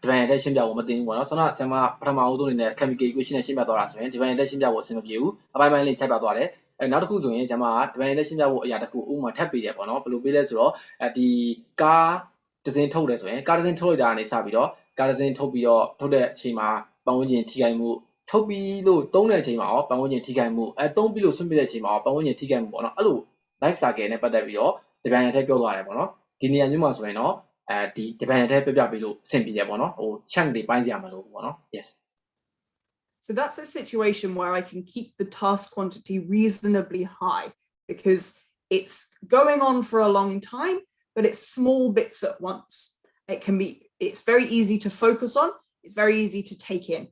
define နဲ့ရှင်းပြဖို့မတင်ဘူးပေါ့နော်ဆရာမပထမဦးဆုံးအနေနဲ့ chemical equation နဲ့ရှင်းပြသွားတာဆိုရင် define နဲ့ရှင်းပြဖို့အဆင်မပြေဘူးအပိုင်းပိုင်းလေးချက်ပြသွားတယ်နောက်တစ်ခုဆိုရင်ဆရာမက define နဲ့ရှင်းပြဖို့အရာတစ်ခုဥပမာထပ်ပေးတယ်ပေါ့နော်ဘယ်လိုပေးလဲဆိုတော့ဒီကားတစ်စင်းထုတ်တယ်ဆိုရင်ကားတစ်စင်းထုတ်လိုက်တာကနေစပြီးတော့ကားတစ်စင်းထုတ်ပြီးတော့ထုတ်တဲ့အချိန်မှာပတ်ဝန်းကျင်ထိခိုက်မှုထုတ်ပြီးလို့သုံးတဲ့အချိန်မှာရောပတ်ဝန်းကျင်ထိခိုက်မှုသုံးပြီးလို့ဆွန့်ပစ်တဲ့အချိန်မှာရောပတ်ဝန်းကျင်ထိခိုက်မှုပေါ့နော်အဲ့လို life cycle နဲ့ပတ်သက်ပြီးတော့ဒီပိုင်းနဲ့ထည့်ပြောသွားတယ်ပေါ့နော်ဒီနေရာမျိုးမှာဆိုရင်တော့ဒီပိုင်းနဲ့ထည့်ပြပြီးလို့အဆင်ပြေတယ်ပေါ့နော်ဟို chunk တွေပိုင်းစရာမလိုဘူးပေါ့နော် yes So that's a situation where I can keep the task quantity reasonably high because it's going on for a long time, but it's small bits at once. It's very easy to focus on. It's very easy to take in.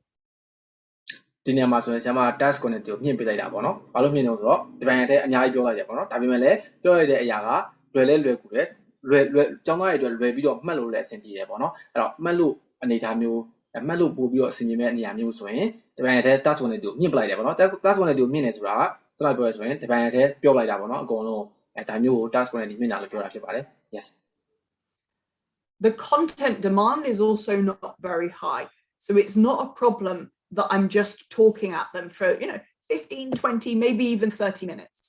ဒီနေရာမှာဆိုရင်ဆရာမ task ကိုနဲ့တူမြင့်ပြလိုက်တာပေါ့နော်။ဘာလို့မြင့်လို့ဆိုတော့ဒီပိုင်းနဲ့အများကြီးပြောလိုက်တယ်ပေါ့နော်။ဒါပေမဲ့လည်းပြောရတဲ့အရာကလွယ်ကူတယ်။လွယ်ကျောင်းသားတွေအတွက်လွယ်ပြီးတော့မှတ်လို့လည်းအဆင်ပြေတယ်ပေါ့နော်။အဲ့တော့မှတ်လို့အနေထားမျိုးမှတ်လို့ပို့ပြီးတော့အဆင်ပြေမဲ့အနေအမျိုးဆိုရင်ဒီပိုင်းနဲ့ task ကိုနဲ့တူမြင့်ပလိုက်တယ်ပေါ့နော်။ task ကိုနဲ့တူမြင့်နေဆိုတာကစလိုက်ပြောရဆိုရင်ဒီပိုင်းနဲ့ပြောလိုက်တာပေါ့နော်။အကုန်လုံးဒါမျိုးကို task ကိုနဲ့ဒီမြင့်တာလို့ပြောတာဖြစ်ပါတယ်။ Yes. The content demand is also not very high. So it's not a problem that I'm just talking at them for, 15, 20, maybe even 30 minutes.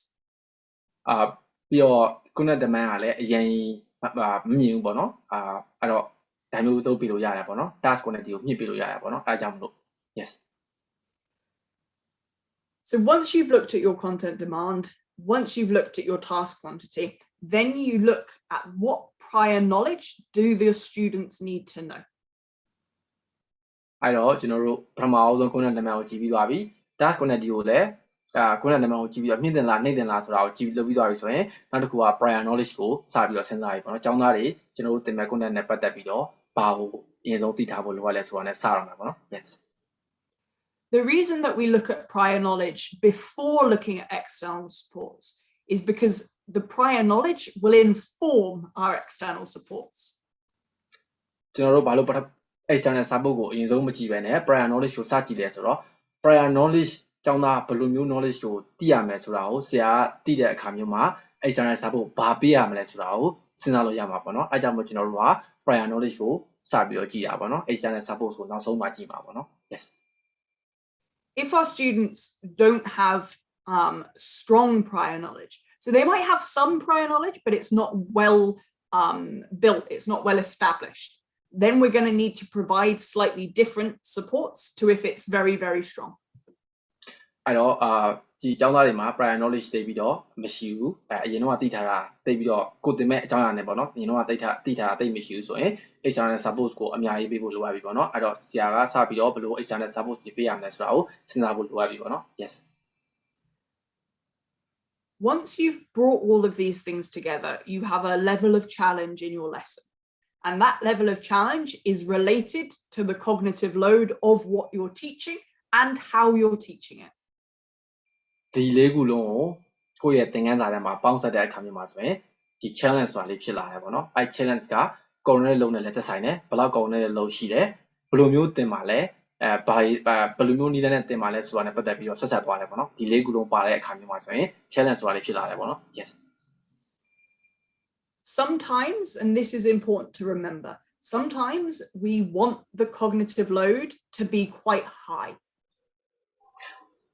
ပြီးတော့ခုန demand ကလည်းအရင်မမြင်ဘူးပေါ့နော်အဲ့တော့ဒါမျိုးလုပ်ပြီးလို့ရတယ်ပေါ့နော် task ကိုလည်းဒီကိုမြင့်ပြီးလို့ရတယ်ပေါ့နော်အဲဒါကြောင့်မလို့ yes So once you've looked at your content demand, once you've looked at your task quantity, then you look at what prior knowledge do the students need to know. အဲ့တော့ကျွန်တော်တို့ပထမအောင်ဆုံး content demand ကိုကြည့်ပြီးသွားပြီ task ကိုလည်းဒီကိုလည်းcontent demand ကိုကြည့်ပြီးတော့မြင့်တင်လားနှိမ့်တင်လားဆိုတာကိုကြည့်ပြီးလုပ်ပြီးသွားပြီဆိုရင်နောက်တစ်ခုက prior knowledge ကိုစပြီးတော့စဉ်းစားပြီပေါ့နော်ကျောင်းသားတွေကျွန်တော်တို့သင်မဲ့ content နဲ့ပတ်သက်ပြီးတော့ဘာကိုအရင်ဆုံးသိထားဖို့လိုအပ်လဲဆိုတာနဲ့စရမှာပေါ့နော် yes The reason that we look at prior knowledge before looking at external supports is because the prior knowledge will inform our external supports. ကျွန်တော်တို့ဘာလို့external support ကိုအရင်ဆုံးမကြည့်ပဲနဲ့ prior knowledge ကိုစကြည့်လဲဆိုတော့ prior knowledge ကျောင်းသားဘယ်လိုမျိုး knowledge ကိုသိရမယ်ဆိုတာကိုဆရာကသိတဲ့အခါမျိုးမှာ external support ဘာပေးရမလဲဆိုတာကိုစဉ်းစားလို့ရမှာပေါ့နော်အဲကြောင့်မို့ကျွန်တော်တို့က prior knowledge ကိုစပြီးတော့ကြည့်တာပေါ့နော် external support ကိုနောက်ဆုံးမှကြည့်မှာပေါ့နော် yes If our students don't have strong prior knowledge, so they might have some prior knowledge, but it's not well built, it's not well established, then we're going to need to provide slightly different supports to if it's very, very strong. အဲ့တော့ဒီကျောင်းသားတွေမှာ prior knowledge သိပြီးတော့မရှိဘူးအရင်တော့သိထားတာသိပြီးတော့ကိုတင်မဲ့အကြောင်းအရာနဲ့ပေါ့နော်အရင်တော့သိထားတာသိမရှိဘူးဆိုရင် external support ကိုအများကြီးပေးဖို့လိုအပ်ပြီပေါ့နော်အဲ့တော့ဆရာကစပြီးတော့ဘယ်လို external support ပေးရမလဲဆိုတာကိုစဉ်းစားဖို့လိုအပ်ပြီပေါ့နော် yes Once you've brought all of these things together, you have a level of challenge in your lesson. And that level of challenge is related to the cognitive load of what you're teaching and how you're teaching it. ဒီလေးခုလုံးကိုယ့်ရဲ့သင်ခန်းစာထဲမှာပေါင်းစပ်တဲ့အခါမျိုးမှာဆိုရင်ဒီ challenge ဆိုတာလေးဖြစ်လာတယ်ပေါ့နော်အဲ challenge က corner လုံးနဲ့လည်းသက်ဆိုင်တယ်ဘယ်လောက် corner လုံးရှိတယ်ဘယ်လိုမျိုးသင်ပါလဲဘယ်လိုမျိုးနည်းလမ်းနဲ့သင်ပါလဲဆိုတာနဲ့ပတ်သက်ပြီးတော့ဆက်ဆက်သွားတယ်ပေါ့နော်ဒီလေးခုလုံးပါတဲ့အခါမျိုးမှာဆိုရင် challenge ဆိုတာလေးဖြစ်လာတယ်ပေါ့နော် yes Sometimes, and this is important to remember, sometimes we want the cognitive load to be quite high.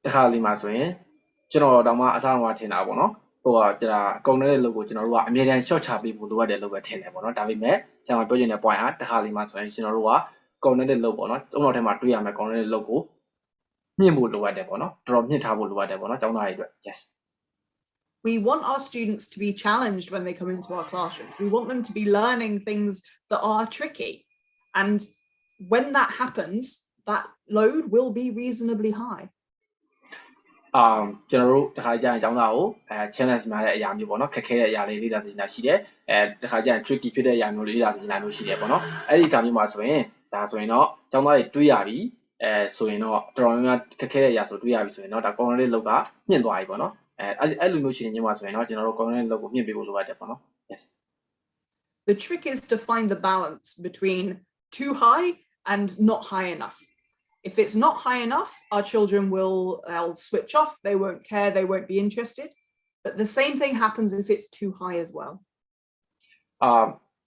တခါလေးမှာဆိုရင်ကျွန်တော်တောင်မှအစားအစာထင်တာပေါ့နော်ဟိုကကျွန်တော်ကုန်တဲ့လုပ်ကိုကျွန်တော်တို့ကအမြဲတမ်း short ချပေးဖို့လိုအပ်တယ်လို့ပဲထင်တယ်ပေါ့နော်ဒါပေမဲ့ဆရာမပြောချင်တဲ့ point ကတခါလေးမှာဆိုရင်ကျွန်တော်တို့ကကုန်တဲ့လုပ်ပေါ့နော်သုံးတော်ထဲမှာတွေးရမယ်ကုန်တဲ့လုပ်ကိုမြင့်ဖို့လိုအပ်တယ်ပေါ့နော်တော်တော်မြင့်ထားဖို့လိုအပ်တယ်ပေါ့နော်ကျောင်းသားတွေအတွက် yes We want our students to be challenged when they come into our classrooms. We want them to be learning things that are tricky. And when that happens, that load will be reasonably high. ကျွန်တော်တို့တခါကျရင်ကျောင်းသားကိုchallenge များတဲ့အရာမျိုးပေါ့နော်ခက်ခဲတဲ့အရာလေးလေ့လာသင်တာရှိတယ်တခါကျရင် tricky ဖြစ်တဲ့အရာမျိုးလေးလေ့လာသင်တာမျိုးရှိတယ်ပေါ့နော်အဲ့ဒီအခါမျိုးမှာဆိုရင်ဒါဆိုရင်တော့ကျောင်းသားတွေတွေးရပြီ ဆိုရင်တော့တော်တော်များများခက်ခဲတဲ့အရာဆိုတွေ့ရပြီဆိုရင်တော့ဒါ coordinate လောက်ကမြင့်သွားပြီပေါ့နော်အဲ့လိုမျိုးရှိနေခြင်းမှာဆိုရင်တော့ကျွန်တော်တို့ coordinate လောက်ကိုမြင့်ပေးဖို့လိုအပ်တယ်ပေါ့နော် yes The trick is to find the balance between too high and not high enough. If it's not high enough, our children they'll switch off, they won't care, they won't be interested. But the same thing happens if it's too high as well.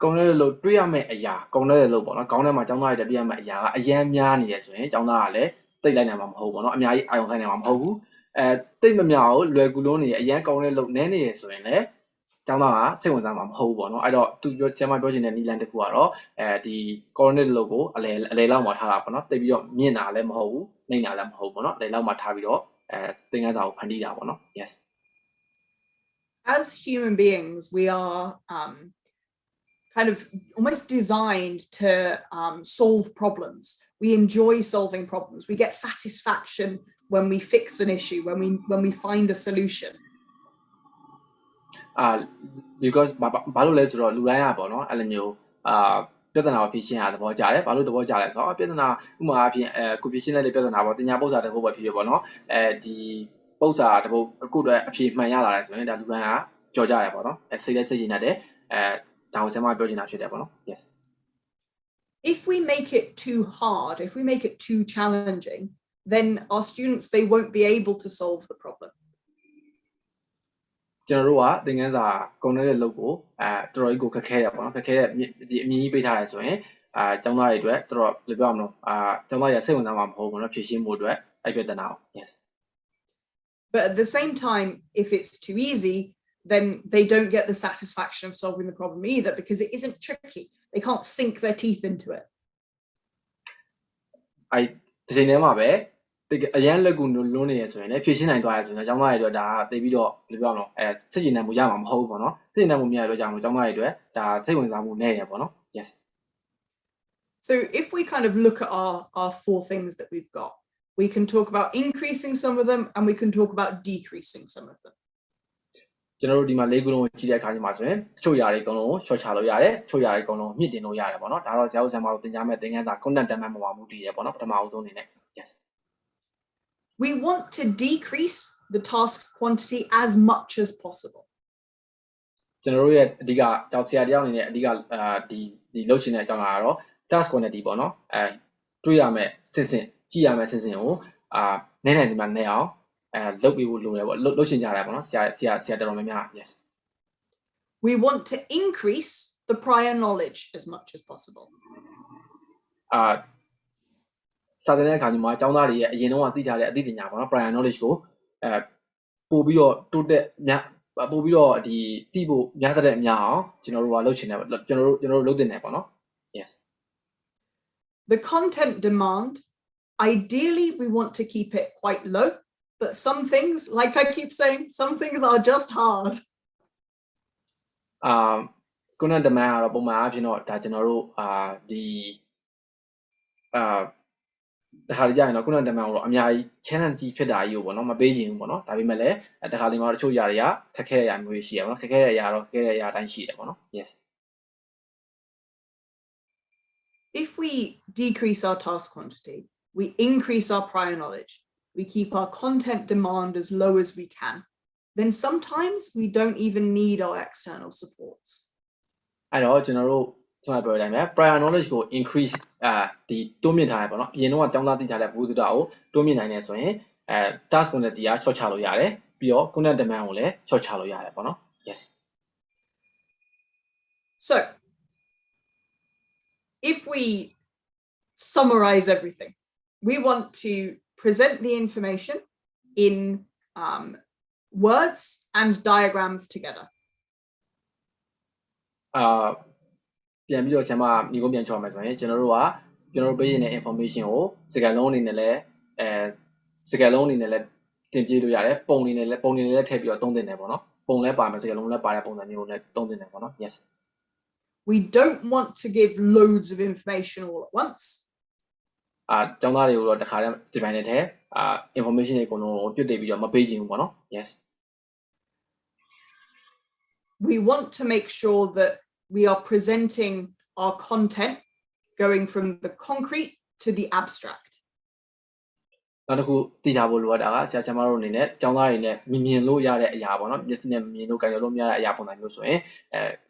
ကောင်းတဲ့လို့တွေးရမယ့်အရာကောင်းတဲ့လို့ပေါ့နော်ကောင်းတဲ့မှာကျောင်းသားတွေတွေ့ရမယ့်အရာကအရင်များနေတယ်ဆိုရင်ကျောင်းသားကလည်းတိတ်လိုက်နိုင်မှာမဟုတ်ဘူးပေါ့နော်အများကြီးအာရုံစိုက်နိုင်မှာမဟုတ်ဘူးတိတ်မမြောက်လွယ်ကူလုံးနေအရင်ကောင်းတဲ့လို့နည်းနေရဆိုရင်လည်းကျောင်းသားကစိတ်ဝင်စားမှာမဟုတ်ဘူးပေါ့နော်အဲ့တော့သူပြောဆရာမပြောချင်တဲ့နီလန်တစ်ခုကတော့ဒီ coordinate လို့ကိုအလဲလောက်မှာထားတာပေါ့နော်တိတ်ပြီးတော့မြင့်တာလည်းမဟုတ်ဘူးနှိမ့်တာလည်းမဟုတ်ဘူးပေါ့နော်အလဲလောက်မှာထားပြီးတော့သင်ခန်းစာကိုဖန်တီးတာပေါ့နော် yes As human beings we are kind of almost designed to solve problems. We enjoy solving problems. We get satisfaction when we fix an issue, when we find a solution. Because ဘာလို့လဲဆိုတော့လူတိုင်းอ่ะပေါ့နော်အဲ့လိုမျိုးပြဿနာကိုဖြေရှင်းရသဘောကျတယ်ဘာလို့သဘောကျလဲဆိုတော့ပြဿနာဥပမာအဖြစ်ကိုဖြေရှင်းတဲ့ပြဿနာပေါ့တင်ညာပု္ပ္ပစာတစ်ပုဒ်ပဲဖြစ်ဖြစ်ပေါ့နော်ဒီပု္ပ္ပစာတစ်ပုဒ်အခုတည်းအဖြေမှန်ရလာတယ်ဆိုရင်ဒါလူတိုင်းကကြော်ကြတယ်ပေါ့နော်စိတ်လက်စိတ်ကျင်တတ်တယ်ဒါကိုဆရာမပြောချင်တာဖြစ်တယ်ပေါ့နော် yes If we make it too hard, if we make it too challenging, then our students they won't be able to solve the problem. ကျွန်တော်တို့ကသင်ခန်းစာကုန်တဲ့လုပ်ကိုတော်တော်ကြီးကိုခက်ခဲတယ်ပေါ့နော်ခက်ခဲတဲ့ဒီအမြင်ကြီးပေးထားတယ်ဆိုရင်ကျောင်းသားတွေအတွက်တော်တော်ဘယ်ပြောရမလို့ကျောင်းသားတွေစိတ်ဝင်စားမှာမဟုတ်ဘူးเนาะဖြည့်ရှင်းဖို့အတွက်အဲ့ပြဿနာကို yes But at the same time if it's too easy then they don't get the satisfaction of solving the problem either because it isn't tricky. They can't sink their teeth into it. အဲ့ဒီချိန်ထဲမှာပဲအရန်လက်ကူလုံးနေရဆိုရင်လည်းဖြည့်ရှင်းနိုင်သွားရဆိုရင်ကျောင်းသားတွေအတွက်ဒါသိပြီးတော့ဘယ်လိုပြောမလဲစိတ်ကျဉ်တတ်မှုရမှာမဟုတ်ဘူးပေါ့နော်စိတ်ကျဉ်တတ်မှုမရတဲ့အတွက်ကြောင့်ကျောင်းသားတွေအတွက်ဒါစိတ်ဝင်စားမှုနည်းတယ်ပေါ့နော် yes So if we kind of look at our four things that we've got we can talk about increasing some of them and we can talk about decreasing some of them ကျွန်တော်တို့ဒီမှာ၄ခုလုံးကြည့်တဲ့အခါကျမှဆိုရင်တချို့ຢာတွေအကုန်လုံးကို short ချလို့ရတယ်တချို့ຢာတွေအကုန်လုံးမြင့်တင်လို့ရတယ်ပေါ့နော်ဒါတော့ဇာတ်ဆံမကိုသင်ကြားမဲ့သင်ခန်းစာ content တန်းမှန်မှာမူတည်တယ်ပေါ့နော်ပထမအဆုံးအနေနဲ့ yes We want to decrease the task quantity as much as possible ကျွန်တော်တို့ရဲ့အဓိကကျောင်းဆရာတယောက်အနေနဲ့အဓိကဒီလုပ်ချင်တဲ့အကြောင်းကတော့ task quantity ပေါ့နော်တွေးရမယ်စဉ်စဉ်ကြည့်ရမယ်စဉ်စဉ်ကိုနည်းနည်းဒီမှာနည်းအောင်လုပ်ပြီးဖို့လိုတယ်ပေါ့လုပ်ချင်ကြတယ်ပေါ့နော်ဆရာတော်များများ yes We want to increase the prior knowledge as much as possible စာသင်တဲ့အခါဒီမှာကျောင်းသားတွေရဲ့အရင်တော့သိထားတဲ့အသိပညာပေါ့နော် prior knowledge ကိုပို့ပြီးတော့တိုးတက်ပို့ပြီးတော့ဒီသိဖို့များတဲ့အများအောင်ကျွန်တော်တို့ကလုပ်ချင်တယ်ကျွန်တော်တို့လုပ်တင်တယ်ပေါ့နော် yes The content demand ideally we want to keep it quite low but some things like I keep saying some things are just hard content demand ကတော့ပုံမှန်အဖြစ်တော့ဒါကျွန်တော်တို့ဒီတခါကြရင်တော့ content demand ကိုတော့အများကြီး challenge ကြီးဖြစ်တာကြီးကိုပေါ့နော်မပေးချင်ဘူးပေါ့နော်ဒါပေမဲ့လည်းတခါလေမှာတချို့ຢာတွေကခက်ခဲတဲ့အရာမျိုးတွေရှိရပါတော့ခက်ခဲတဲ့အရာတော့ခက်ခဲတဲ့အရာတိုင်းရှိတယ်ပေါ့နော် yes If we decrease our task quantity we increase our prior knowledge we keep our content demand as low as we can then sometimes we don't even need our external supports အဲ့တော့ကျွန်တော်တို့ကျွန်တော်ပြောရမယ် prior knowledge ကို increase ဒီတိုးမြင့်ထားတယ်ပေါ့နော်အရင်တော့ကျောင်းသားသိထားတဲ့ဘူးသူတာကိုတိုးမြင့်နိုင်တယ်ဆိုရင် task quantity က short ချလို့ရတယ်ပြီးတော့ content demand ကိုလည်း short ချလို့ရတယ်ပေါ့နော် yes So if we summarize everything we want to present the information in words and diagrams together ပြန်ပြီးတော့ဆရာမညီကုန်းပြန်ချော်မယ်ဆိုရင်ကျွန်တော်တို့ပေးနေတဲ့ information ကိုစကားလုံးအနေနဲ့လည်းစကားလုံးအနေနဲ့လည်းတင်ပြလို့ရတယ်ပုံအနေနဲ့လည်းထည့်ပြီးတော့သုံးသင့်တယ်ပေါ့နော်ပုံလည်းပါမယ်စကားလုံးလည်းပါတဲ့ပုံစံမျိုးနဲ့သုံးသင့်တယ်ပေါ့နော် yes We don't want to give loads of information all at once ကျောင်းသားတွေကိုတော့တစ်ခါတည်းဒီပိုင်းနဲ့ထည့်information တွေအကုန်လုံးကိုပြည့်တည်ပြီးတော့မပေးချင်ဘူးပေါ့နော် yes We want to make sure that we are presenting our content going from the concrete to the abstract နောက်တစ်ခုသိထားဖို့လိုအပ်တာကဆရာဆရာမတို့အနေနဲ့ကျောင်းသားတွေနဲ့မြင်လို့ရတဲ့အရာပေါ့နော်မျက်စိနဲ့မြင်လို့ကြိုင်လို့မရတဲ့အရာပုံစံမျိုးဆိုရင်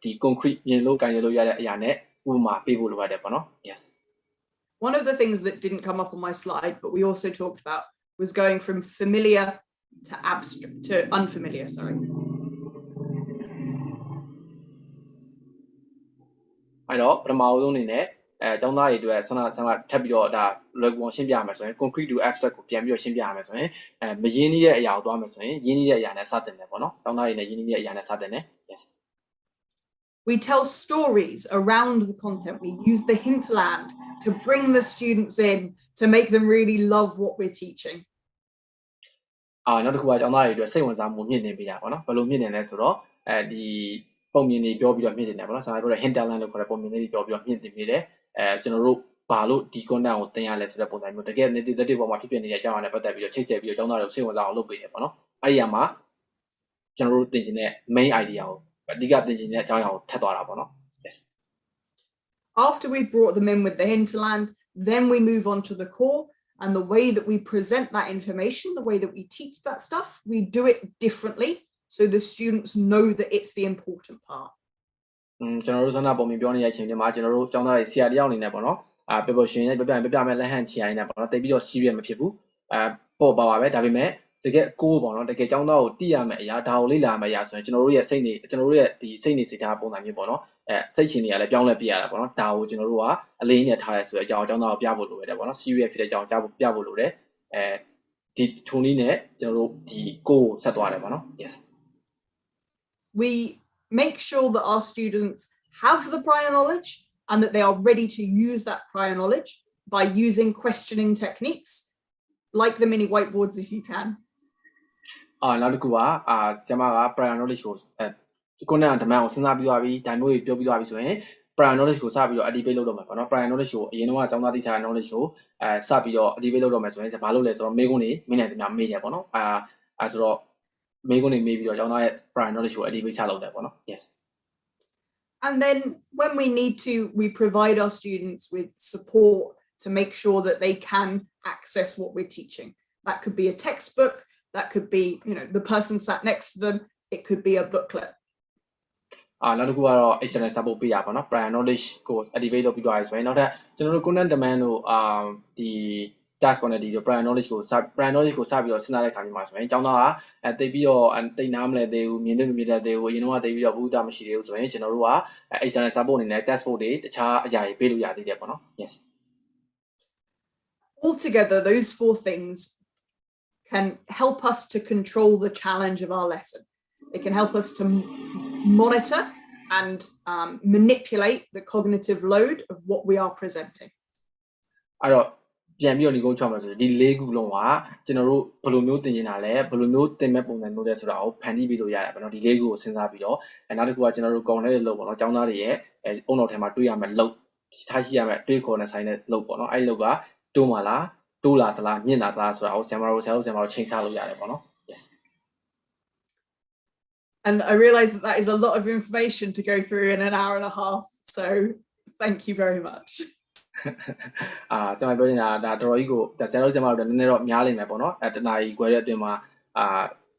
ဒီ concrete မြင်လို့ကြိုင်လို့ရတဲ့အရာနဲ့ဥပမာပေးဖို့လိုအပ်တယ်ပေါ့နော် yes One of the things that didn't come up on my slide but we also talked about was going from familiar to abstract to unfamiliar sorry အဲ့တော့ပထမဆုံးအနေနဲ့ကျောင်းသားတွေအတွက်ဆန္ဒထပ်ပြီးတော့ဒါလွယ်ကူအောင်ရှင်းပြရမယ်ဆိုရင် concrete to abstract ကိုပြန်ပြီးတော့ရှင်းပြရမယ်ဆိုရင်မရင်းနှီးတဲ့အရာကိုသွားမယ်ဆိုရင်ရင်းနှီးတဲ့အရာနဲ့စတင်တယ်ပေါ့နော်ကျောင်းသားတွေနဲ့ရင်းနှီးတဲ့အရာနဲ့စတင်တယ် yes we tell stories around the content we use the hinterland to bring the students in to make them really love what we're teaching နောက်တစ်ခုကကျောင်းသားတွေအတွက်စိတ်ဝင်စားမှုမြင့်တင်ပေးတာပေါ့နော်ဘယ်လိုမြင့်တင်လဲဆိုတော့ဒီပုံမြင်တွေပြောပြီးတော့မြင့်တင်တယ်ပေါ့နော်ဆရာပြောတဲ့ hinterland လို့ခေါ်တဲ့ပုံမြင်တွေပြောပြီးတော့မြင့်တင်ပေးတယ်ကျွန်တော်တို့ဘာလို့ဒီ content ကိုသင်ရလဲဆိုတဲ့ပုံစံမျိုးတကယ် native ပေါ်မှာဖြစ်ဖြစ်နေတဲ့အကြောင်းအရာနဲ့ပတ်သက်ပြီးတော့ချိတ်ဆက်ပြီးတော့ကျောင်းသားတွေကိုစိတ်ဝင်စားအောင်လုပ်ပေးတယ်ပေါ့နော်အဲ့ဒီအရာမှာကျွန်တော်တို့သင်ချင်တဲ့ main idea ကိုအဓိကသင်ချင်တဲ့အကြောင်းအရာကိုထပ်သွားတာပေါ့နော် yes after we brought them in with the hinterland then we move on to the core and the way that we present that information the way that we teach that stuff we do it differently so the students know that it's the important part ကျွန်တော်တို့ဆန္ဒပုံမြင်ပြောနေတဲ့အချိန်မှာကျွန်တော်တို့ကျောင်းသားတွေဆရာတယောက်အနေနဲ့ပေါ့နော်ပျော်ပျော်ရွှင်ရွှင်ပြမဲ့လက်ဟန်ချီရိုင်းနဲ့ပေါ့နော်တိတ်ပြီးတော့ serious မဖြစ်ဘူးပေါ့ပါပဲဒါပေမဲ့တကယ်ကိုပေါ့နော်တကယ်ကျောင်းသားကိုတည်ရမယ်အရာဒါကိုလေ့လာမယ်အရာဆိုရင်ကျွန်တော်တို့ရဲ့စိတ်နေကျွန်တော်တို့ရဲ့ဒီစိတ်နေစိတ်ထားပုံစံမျိုးပေါ့နော်စိတ်ရှင်တွေကလည်းပြောင်းလဲပြရတာပေါ့နော်ဒါကိုကျွန်တော်တို့ကအလေးနဲ့ထားရဲဆိုတဲ့အကြောင်းကျောင်းသားကိုပြဖို့လိုရတယ်ပေါ့နော် serious ဖြစ်တဲ့အကြောင်းပြဖို့လိုတယ်ဒီထုံနည်းနဲ့ကျွန်တော်တို့ဒီကိုဆက်သွားတယ်ပေါ့နော် yes we make sure that our students have the prior knowledge and that they are ready to use that prior knowledge by using questioning techniques like the mini whiteboards if you can နောက်တစ်ခုကကျမက prior knowledge ကိုခုနက demand ကိုစဉ်းစားပြီးသွားပြီဒါမျိုးတွေပြောပြီးသွားပြီဆိုရင် prior knowledge ကိုစပြီးတော့ activate လုပ်တော့မှာပေါ့နော် prior knowledge ကိုအရင်တော့ကျောင်းသားသိထားတဲ့ knowledge ကိုစပြီးတော့ activate လုပ်တော့မယ်ဆိုရင်ဘာလုပ်လဲဆိုတော့မေးခွန်းတွေမင်းနဲ့တများမေးတယ်ပေါ့နော်ဆိုတော့မေးခွန်းတွေမေးပြီးတော့ကျောင်းသားရဲ့ prior knowledge ကို activate ချလုပ်တယ်ပေါ့နော် yes and then when we need to we provide our students with support to make sure that they can access what we're teaching that could be a textbook that could be the person sat next to them it could be a booklet နောက်တစ်ခုကတော့ external support ပေးရပါတော့ prior knowledge ကို activate လုပ်ပြီးတော့ဆိုရင်နောက်ထပ်ကျွန်တော်တို့ content demand တို့ဒီ task quantity တို့ prior knowledge ကိုစပြီးတော့စဉ်းစားတဲ့အခါမျိုးမှာဆိုရင်ကျောင်းသားကတိတ်ပြီးတော့တိတ်နားမလဲသေးဘူးမြင်လို့မမြင်တတ်သေးဘူးအရင်တော့တိတ်ပြီးတော့ဘူးတာမရှိသေးဘူးဆိုရင်ကျွန်တော်တို့က external support အနေနဲ့ test book တွေတခြားအရာတွေပေးလို့ရသေးတယ်ပေါ့နော် yes altogether those four things can help us to control the challenge of our lesson it can help us to monitor and manipulate the cognitive load of what we are presenting အဲ့တော့ပြန်ပြီးတော့ဒီကုန်းချောင်းမှာဆိုဒီ၄ခုလုံးကကျွန်တော်တို့ဘယ်လိုမျိုးသင်နေတာလဲဘယ်လိုမျိုးသင်မဲ့ပုံစံမျိုးလဲဆိုတာကိုဖန်တီးပြီးလို့ရတယ်ပေါ့နော်ဒီ၄ခုကိုစဉ်းစားပြီးတော့နောက်တစ်ခုကကျွန်တော်တို့ cognitive load ပေါ့နော်ကျောင်းသားတွေရဲ့အုံတော်ထဲမှာတွေးရမယ်လို့ထားရှိရမယ်တွေးခေါ်နေဆိုင်တဲ့လို့ပေါ့နော်အဲ့လောက်ကတိုးမှလားတိုးလာသလားမြင့်လာသလားဆိုတာကိုဆရာမတို့ချိန်ဆလို့ရတယ်ပေါ့နော် yes and I realize that is a lot of information to go through in an hour and a half so thank you very much ဆရာမပြောနေတာဒါတော်တော်ကြီးကိုဆရာတို့ဆရာမတို့နည်းနည်းတော့များလိမ့်မယ်ပေါ့နော်တနားကြီးခွဲတဲ့အတွင်းမှာ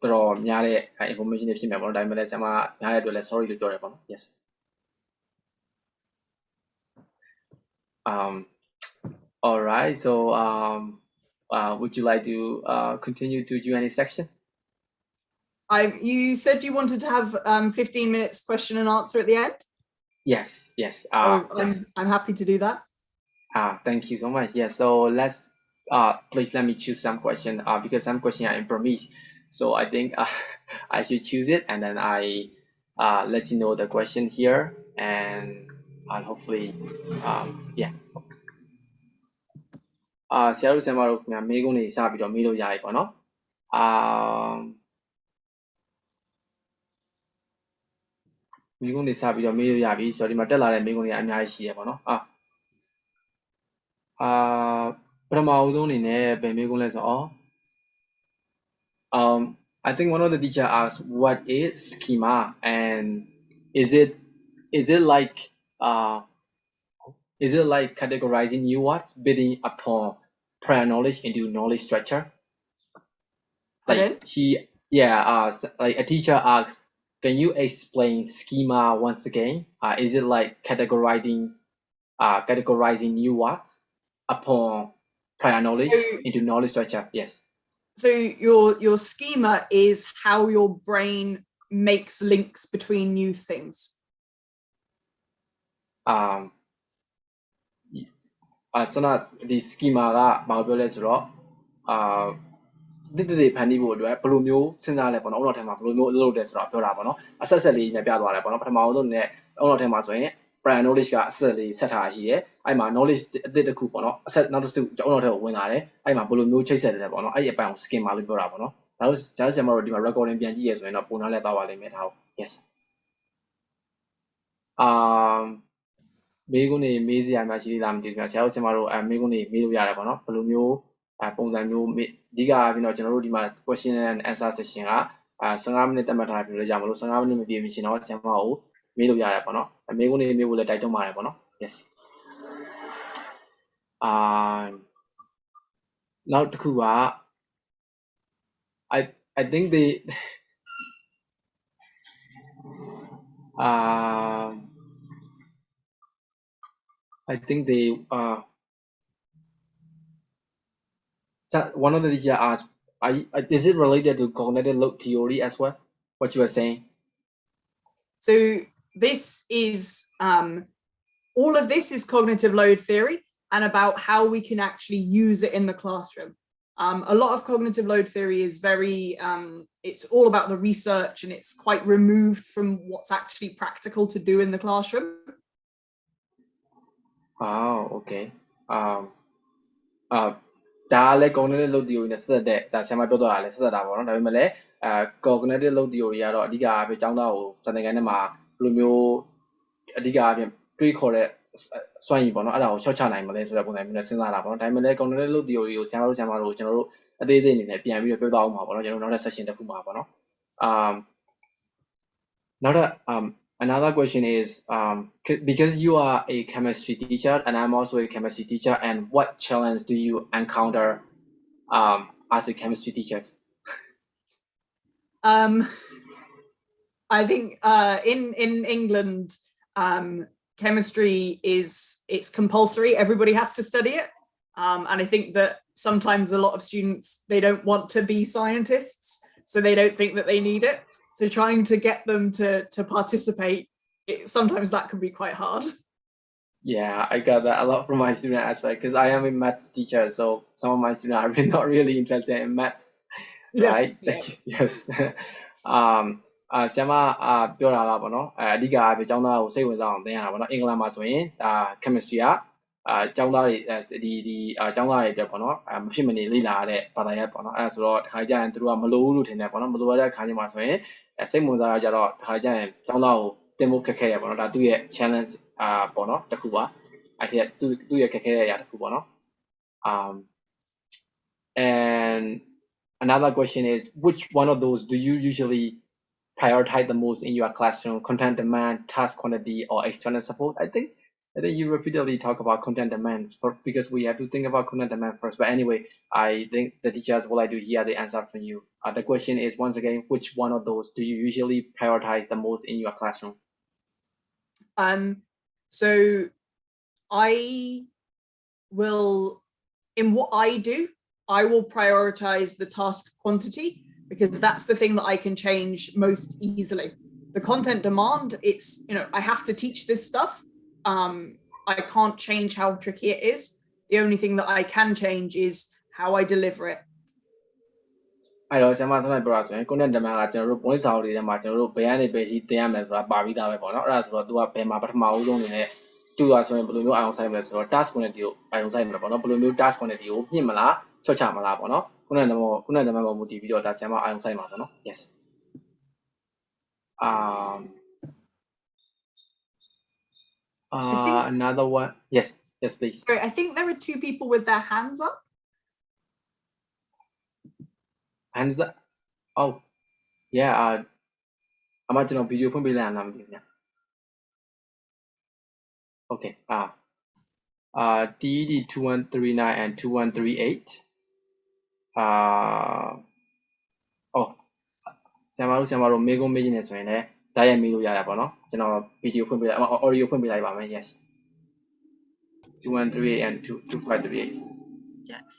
တော်တော်များတဲ့ information တွေဖြစ်မယ်ပေါ့နော်ဒါပေမဲ့ဆရာမများတဲ့အတွက်လည်း sorry လို့ပြောတယ်ပေါ့နော် yes all right so would you like to continue to Q&A section you said you wanted to have 15 minutes question and answer at the end yes yes. I'm happy to do that thank you so much yes so let's please let me choose some question because some question are improvised so I think I should choose it and then I let you know the question here and hopefully yeah ဆရာတို့ဆရာမတို့ခင်ဗျာမေးခွန်းတွေစပြီးတော့မေးလို့ရပြီပေါ့နော်မေးခွန်းတွေစပြီးတော့မေးလို့ရပြီဆိုတော့ဒီမှာတက်လာတဲ့မေးခွန်းတွေအများကြီးရှိရပေါ့နော်ပထမအဆုံးအနေနဲ့ဘယ်မေးခွန်းလဲဆိုတော့I think one of the teacher asked what is schema and is it like categorizing new words building upon prior knowledge into knowledge structure. Pardon? Like a teacher asks, can you explain schema once again? Is it like categorizing new words upon prior knowledge into knowledge structure? Yes. So your schema is how your brain makes links between new things. The schema ကဘာပြောလဲဆိုတော့တိဖန်တီးဖို့အတွက်ဘယ်လိုမျိုးစဉ်းစားလဲပေါ့နော်အုံနောက်ထဲမှာဘယ်လိုမျိုးအလုပ်လုပ်တယ်ဆိုတော့ပြောတာပေါ့နော်အဆက်ဆက်လေးနဲ့ပြသွားတယ်ပေါ့နော်ပထမအောင်ဆုံးနဲ့အုံနောက်ထဲမှာဆိုရင် prior knowledge ကအဆက်လေးဆက်ထားရှိတယ်အဲ့မှာ knowledge အသစ်တစ်ခုပေါ့နော်အဆက်နောက်တစ်ခုအုံနောက်ထဲကိုဝင်လာတယ်အဲ့မှာဘယ်လိုမျိုးချိတ်ဆက်တယ်ပေါ့နော်အဲ့ဒီအပိုင်းကို schema လို့ပြောတာပေါ့နော်ဒါလို့ဆရာတို့ဒီမှာ recording ပြန်ကြည့်ရဆိုရင်တော့ပုံနားလဲသွားပါလိမ့်မယ်ဒါဟုတ် yes မေးခွန်းတွေမေးစရာများရှိသေးလားမသိဘူးခင်ဗျာဆရာတို့ဆရာမတို့မေးခွန်းတွေမေးလို့ရတယ်ပေါ့နော်ဘယ်လိုမျိုးပုံစံမျိုးအဓိကအားဖြင့်တော့ကျွန်တော်တို့ဒီမှာ question and answer session က15မိနစ်သတ်မှတ်ထားပြီလို့ရမလို့15မိနစ်မပြည့်မချင်းတော့ဆရာမကိုမေးလို့ရတယ်ပေါ့နော်မေးခွန်းတွေမေးဖို့လည်းတိုက်တွန်းပါတယ်ပေါ့နော် yes နောက်တစ်ခုက I think they one of the teacher asked, is it related to cognitive load theory as well? What you are saying? So this is all of this is cognitive load theory and about how we can actually use it in the classroom. A lot of cognitive load theory is very, it's all about the research and it's quite removed from what's actually practical to do in the classroom. Oh, okay. ဒါလည်း cognitive load theory နဲ့ဆက်သက်တဲ့ဒါဆရာမပြောတော့တာလည်းဆက်သက်တာပေါ့နော်ဒါပေမဲ့လည်းcognitive load theory ကတော့အဓိကအားဖြင့်ကျောင်းသားကိုစာသင်ခန်းထဲမှာဘယ်လိုမျိုးအဓိကအားဖြင့်တွေးခေါ်တဲ့စွမ်းရည်ပေါ့နော်အဲ့ဒါကိုရှော့ချနိုင်မလဲဆိုတဲ့ပုံစံမျိုးနဲ့စဉ်းစားတာပေါ့နော်ဒါပေမဲ့လည်း cognitive load theory ကိုဆရာမတို့ကျွန်တော်တို့အသေးစိတ်အနေနဲ့ပြန်ပြီးပြောသွားအောင်ပါပေါ့နော်ကျွန်တော်တို့နောက်တဲ့ session တစ်ခုမှာပေါ့နော်နောက်တော့another question is because you are a chemistry teacher and I'm also a chemistry teacher and what challenge do you encounter as a chemistry teacher? I think in England chemistry it's compulsory, everybody has to study it, and I think that sometimes a lot of students they don't want to be scientists so they don't think that they need it. So trying to get them to participate, sometimes that can be quite hard. Yeah, I got that a lot from my student aspect because I am a maths teacher, so some of my students are not really interested in maths, right? Yeah. Yes. ဆရာမပြောတာလားပေါ့နော်အဓိကအားဖြင့်ကျောင်းသားကိုစိတ်ဝင်စားအောင်သင်ရတာပေါ့နော်အင်္ဂလိပ်မှာဆိုရင်ဒါ chemistry ကကျောင်းသားတွေဒီကျောင်းသားတွေအတွက်ပေါ့နော်မဖြစ်မနေလေ့လာရတဲ့ဘာသာရပ်ပေါ့နော်အဲ့ဒါဆိုတော့ဒီခါကျရင်သူတို့ကမလိုဘူးလို့ထင်တယ်ပေါ့နော်မလိုရတဲ့အခါကျမှဆိုရင်စိတ်ဝင်စားရကြတော့ဒီခါကျရင်ကျောင်းသားကိုသင်ဖို့ခက်ခဲတယ်ပေါ့နော်ဒါသူ့ရဲ့ challenge ပေါ့နော်တစ်ခုပါအဲ့ဒီသူ့ရဲ့ခက်ခဲတဲ့အရာတစ်ခုပေါ့နော်and another question is which one of those do you usually prioritize the most in your classroom? Content demand, task quantity, or external support? I think you repeatedly talk about content demands because we have to think about content demand first. But anyway, I think the teachers would like to hear the answer from you. The question is once again, which one of those do you usually prioritize the most in your classroom? So I will, in what I do, I will prioritize the task quantity because that's the thing that I can change most easily. The content demand, it's, I have to teach this stuff. I can't change how tricky it is. The only thing that I can change is how I deliver it. အဲ့တော့ဆရာမဆက်ပြောတာဆိုရင် content demand ကကျွန်တော်တို့ပုံစံတွေထဲမှာကျွန်တော်တို့ဘယ်ကနေဘယ်စီတင်ရမယ်ဆိုတာပါပြီးသားပဲပေါ့နော်အဲ့ဒါဆိုတော့ तू ကဘယ်မှာပထမဦးဆုံးအနေနဲ့တူတာဆိုရင်ဘယ်လိုမျိုးအာရုံစိုက်မလဲဆိုတော့ task quantity ကိုအာရုံစိုက်မှာပေါ့နော်ဘယ်လိုမျိုး task quantity ကိုမြင့်မလားချော့ချမလားပေါ့နော် content demand ပေါ်မူတည်ပြီးတော့ဒါဆရာမအာရုံစိုက်မှာပေါ့နော် yes another one yes please sorry I think there are two people with their hands up oh yeah အမကျွန်တော်ဗီဒီယိုဖွင့်ပေးလိုက်ရလားမသိဘူးည okay TET 2139 and 2138 ဆရာမတို့မေးခွန်းမေးခြင်းနဲ့ဆိုရင်လည်းတိုက်ရိုက်မေးလို့ရတာပေါ့နော်ကျွန်တော်ဗီဒီယိုဖွင့်ပြလိုက် audio ဖွင့်ပြလိုက်ပါမယ် yes 2138 and 2538 Yes.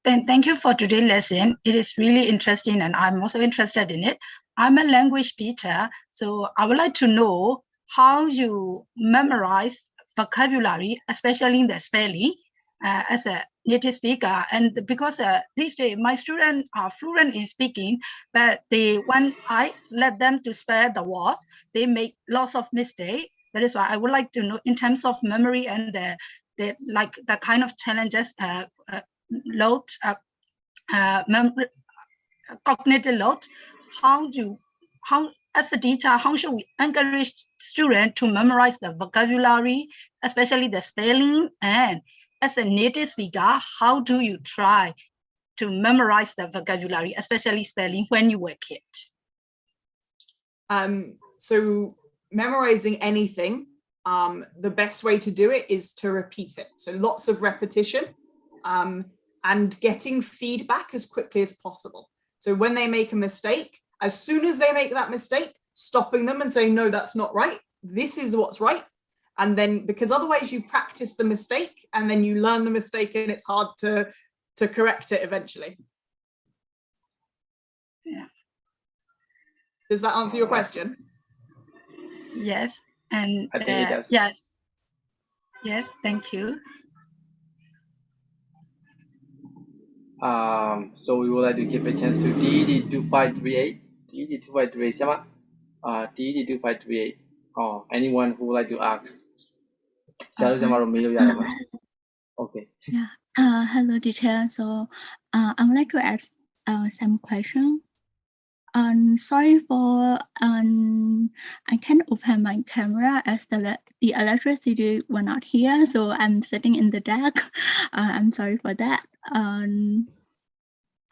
Then thank you for today's lesson. It is really interesting and I'm also interested in it. I'm a language teacher, so I would like to know how you memorize vocabulary, especially in the spelling, as a native speaker. And because these days my students are fluent in speaking, but when I let them to spell the words, they make lots of mistakes. That is why I would like to know in terms of memory and the kind of challenges, load, cognitive load. How as a teacher, how should we encourage students to memorize the vocabulary, especially the spelling? And as a native speaker, how do you try to memorize the vocabulary, especially spelling, when you were a kid? So memorizing anything, the best way to do it is to repeat it. So lots of repetition and getting feedback as quickly as possible. So when they make a mistake, as soon as they make that mistake, stopping them and saying, no, that's not right. This is what's right. And then, because otherwise you practice the mistake and then you learn the mistake and it's hard to correct it eventually. Yeah. Does that answer your question? Yes. And I think it does. Yes, thank you. So we would like to give a chance to TET 2538. TET 2538 Siama. TET 2538. Anyone who would like to ask? Okay. Yeah. Hello, teacher. So I would like to ask some questions. Sorry for I can't open my camera as the electricity were not here, so I'm sitting in the dark. I'm sorry for that.